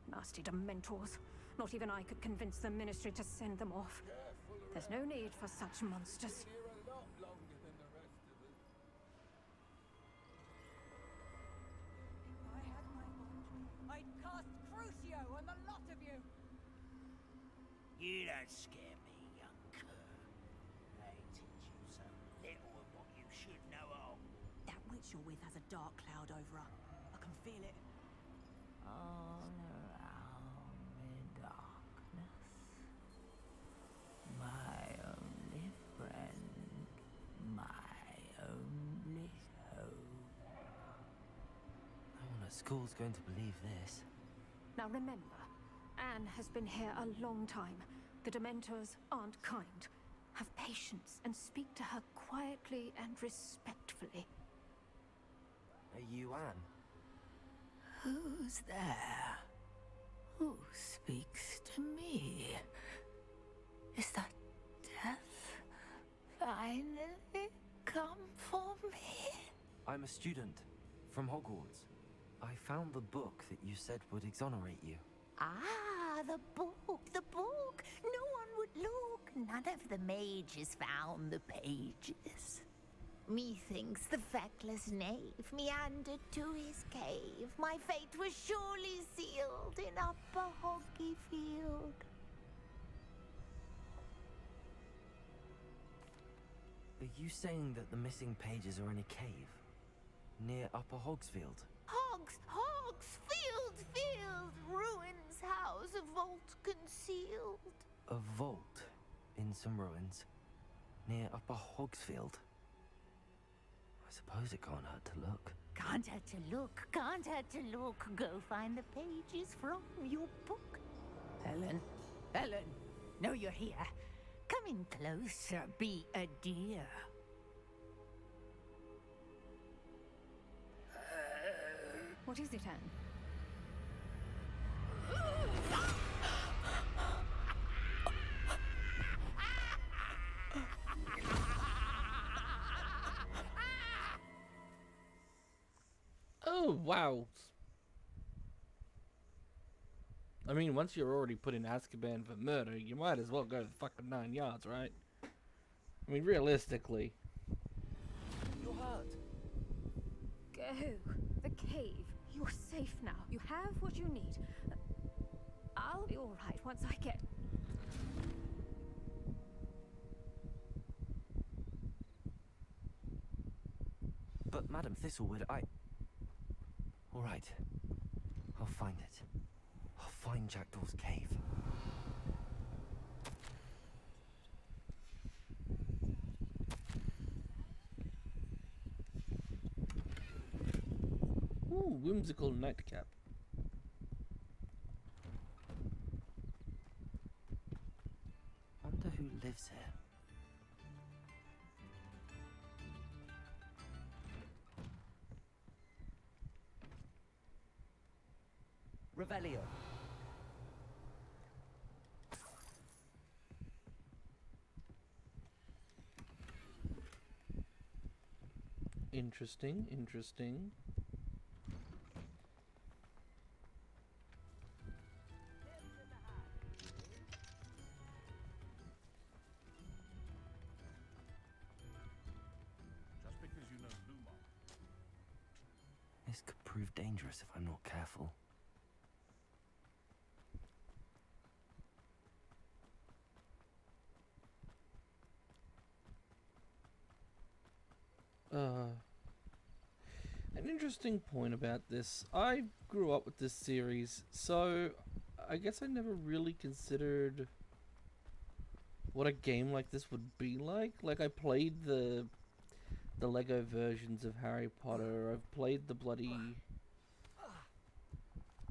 Nasty dementors. Not even I could convince the Ministry to send them off. There's no need for such monsters. I had my want. I'd cast Crucio on the lot of you. You don't scare me, young cur. They teach you so little of what you should know of. That witch you're with has a dark cloud over her. I can feel it. All around me darkness. My only friend. My only hope. No one at school's going to believe this. Now remember, Anne has been here a long time. The Dementors aren't kind. Have patience and speak to her quietly and respectfully. Are you Anne? Who's there? Who speaks to me? Is that death finally come for me? I'm a student from Hogwarts. I found the book that you said would exonerate you. Ah, the book, the book. No one would look. None of the mages found the pages. Methinks the feckless knave meandered to his cave. My fate was surely sealed in Upper Hoggy Field. Are you saying that the missing pages are in a cave? Near Upper Hogsfield? Field, ruins house, a vault concealed. A vault in some ruins? Near Upper Hogsfield? I suppose it can't hurt to look. Can't hurt to look, can't hurt to look. Go find the pages from your book. Helen, know you're here. Come in closer, be a dear. What is it, Anne? Oh, wow. I mean, once you're already put in Azkaban for murder, you might as well go the fucking 9 yards, right? I mean, realistically. You're hurt. Go. The cave. You're safe now. You have what you need. I'll be all right once I get... But Madam Thistlewood, all right. I'll find it. I'll find Jackdaw's cave. Ooh, whimsical nightcap. Wonder who lives here. Revelio. Interesting, interesting. Just because you know Lumar. This could prove dangerous if I'm not careful. An interesting point about this. I grew up with this series, so I guess I never really considered what a game like this would be like. Like, I played the Lego versions of Harry Potter. I've played the bloody,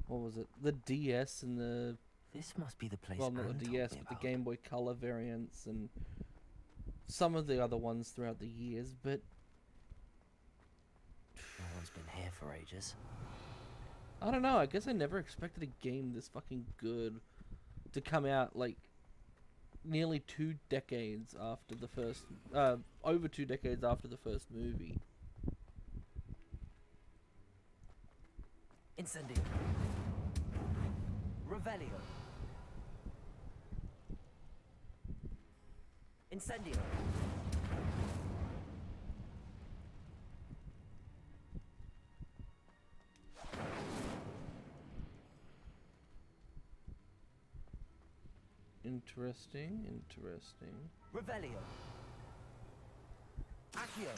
what was it? The DS and the, This must be the place. well, not Anne the told DS, me but the about. Game Boy Color variants and some of the other ones throughout the years. But No one's been here for ages. I don't know. I guess I never expected a game this fucking good to come out like nearly 2 decades after the first, over 2 decades after the first movie. Incendio. Revelio. Incendio. Interesting. Revelio. Accio.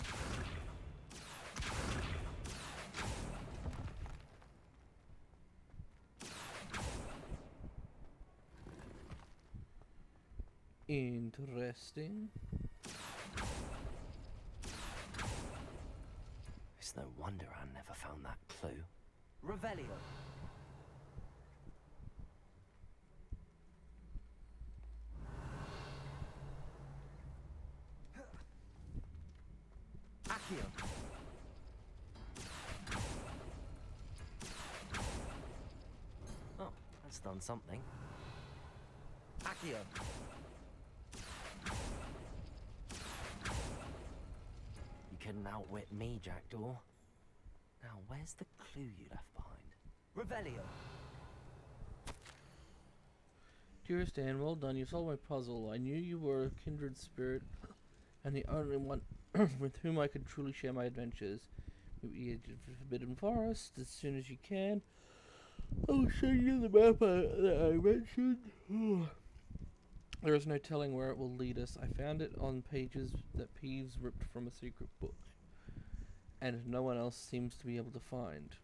Interesting. It's no wonder Anne never found that clue. Revelio. Accio. Oh, that's done something. Accio. You couldn't outwit me, Jackdaw. Now, where's the clue you left behind? Revelio. Dearest Anne, well done. You solved my puzzle. I knew you were a kindred spirit and the only one with whom I could truly share my adventures. Meet me at the Forbidden Forest as soon as you can. I'll show you the map that I mentioned. There is no telling where it will lead us. I found it on pages that Peeves ripped from a secret book, and no one else seems to be able to find.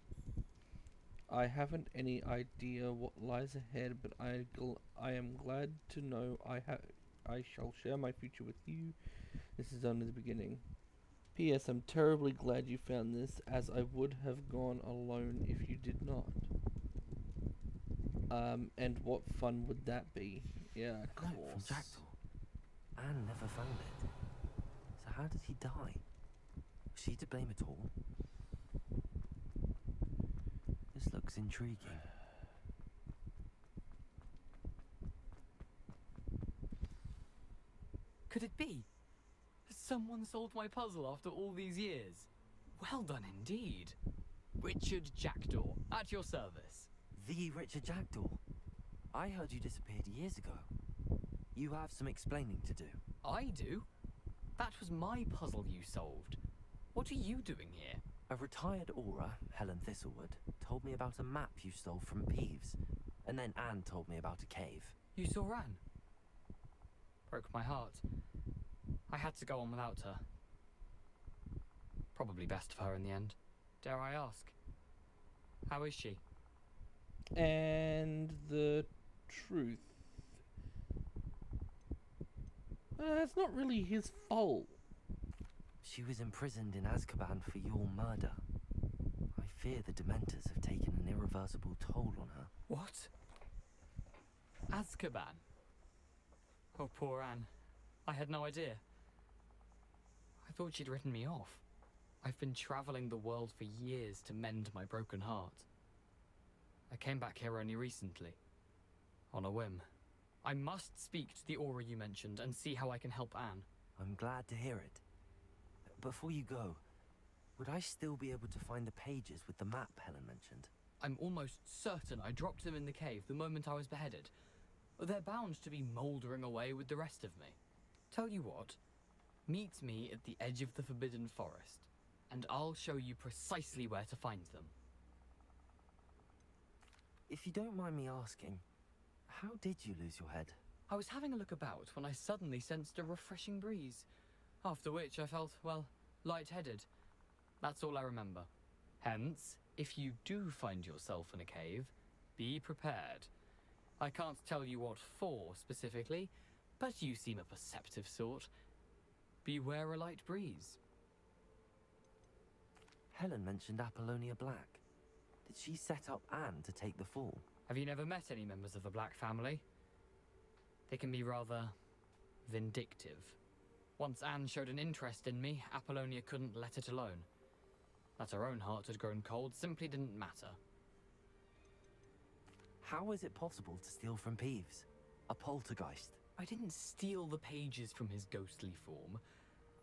I haven't any idea what lies ahead, but I am glad to know I shall share my future with you. This is only the beginning. P.S. I'm terribly glad you found this, as I would have gone alone if you did not. And what fun would that be? Yeah, of course. Note from Jackdaw. Anne never found it. So how did he die? Was she to blame at all? This looks intriguing. Could it be? Has someone solved my puzzle after all these years? Well done indeed. Richard Jackdaw, at your service. The Richard Jackdaw. I heard you disappeared years ago. You have some explaining to do. I do? That was my puzzle you solved. What are you doing here? A retired aura, Helen Thistlewood, told me about a map you stole from Peeves. And then Anne told me about a cave. You saw Anne? Broke my heart. I had to go on without her. Probably best for her in the end. Dare I ask? How is she? And the truth. It's not really his fault. She was imprisoned in Azkaban for your murder. I fear the Dementors have taken an irreversible toll on her. What? Azkaban? Oh, poor Anne. I had no idea. I thought she'd written me off. I've been traveling the world for years to mend my broken heart. I came back here only recently. On a whim. I must speak to the aura you mentioned and see how I can help Anne. I'm glad to hear it. Before you go, would I still be able to find the pages with the map Helen mentioned? I'm almost certain I dropped them in the cave the moment I was beheaded. They're bound to be mouldering away with the rest of me. Tell you what, meet me at the edge of the Forbidden Forest, and I'll show you precisely where to find them. If you don't mind me asking, how did you lose your head? I was having a look about when I suddenly sensed a refreshing breeze, after which I felt, well, lightheaded. That's all I remember. Hence, if you do find yourself in a cave, be prepared. I can't tell you what for specifically, but you seem a perceptive sort. Beware a light breeze. Helen mentioned Apollonia Black. Did she set up Anne to take the fall? Have you never met any members of the Black family? They can be rather vindictive. Once Anne showed an interest in me, Apollonia couldn't let it alone. That her own heart had grown cold simply didn't matter. How is it possible to steal from Peeves? A poltergeist? I didn't steal the pages from his ghostly form.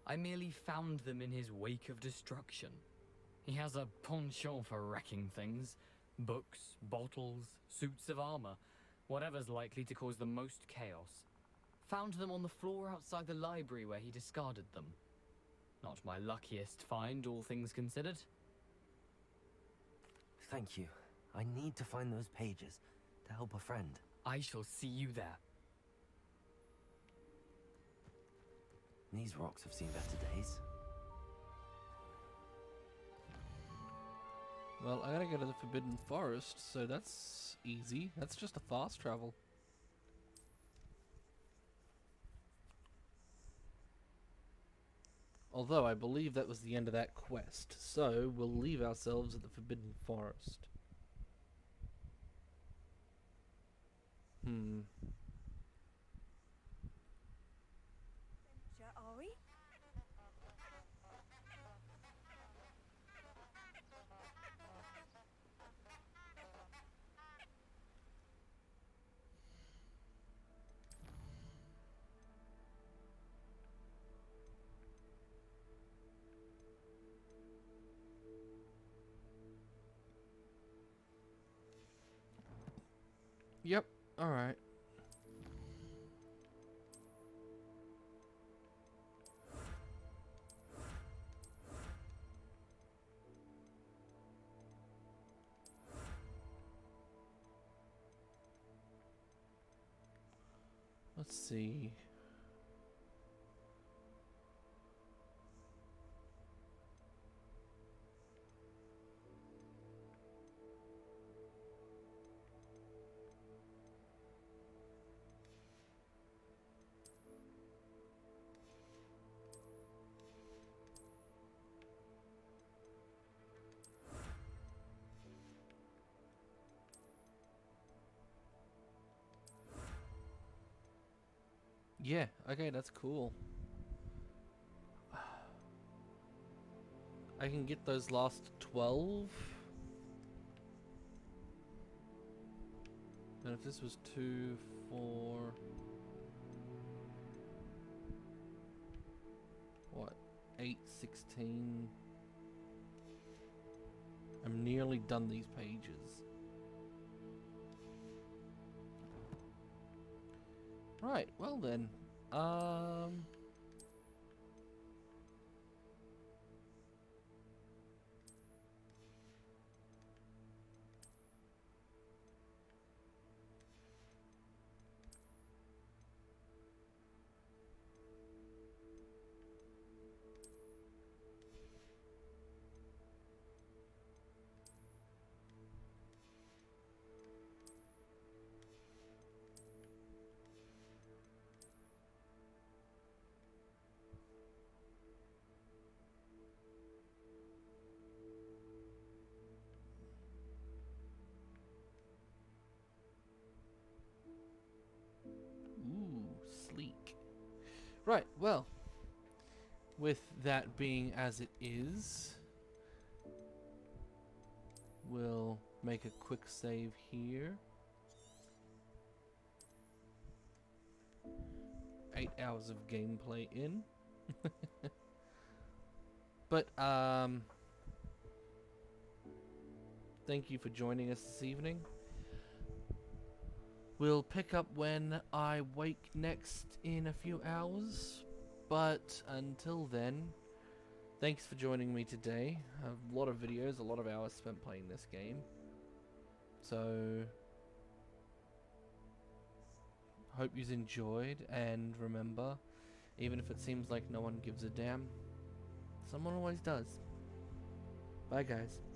I merely found them in his wake of destruction. He has a penchant for wrecking things. Books, bottles, suits of armor. Whatever's likely to cause the most chaos. Found them on the floor outside the library where he discarded them. Not my luckiest find, all things considered. Thank you. I need to find those pages to help a friend. I shall see you there. These rocks have seen better days. Well, I gotta go to the Forbidden Forest, so that's easy. That's just a fast travel. Although, I believe that was the end of that quest, so we'll leave ourselves at the Forbidden Forest. Are we? Yep, alright. Let's see. Yeah, okay, that's cool. I can get those last 12. And if this was 2, 4... What? 8, 16... I'm nearly done these pages. Right, well then, sleek. Right, well, with that being as it is, we'll make a quick save here. 8 hours of gameplay in. But, thank you for joining us this evening. We'll pick up when I wake next in a few hours, but until then, thanks for joining me today. A lot of videos, a lot of hours spent playing this game. So, hope you've enjoyed, and remember, even if it seems like no one gives a damn, Someone always does. Bye, guys.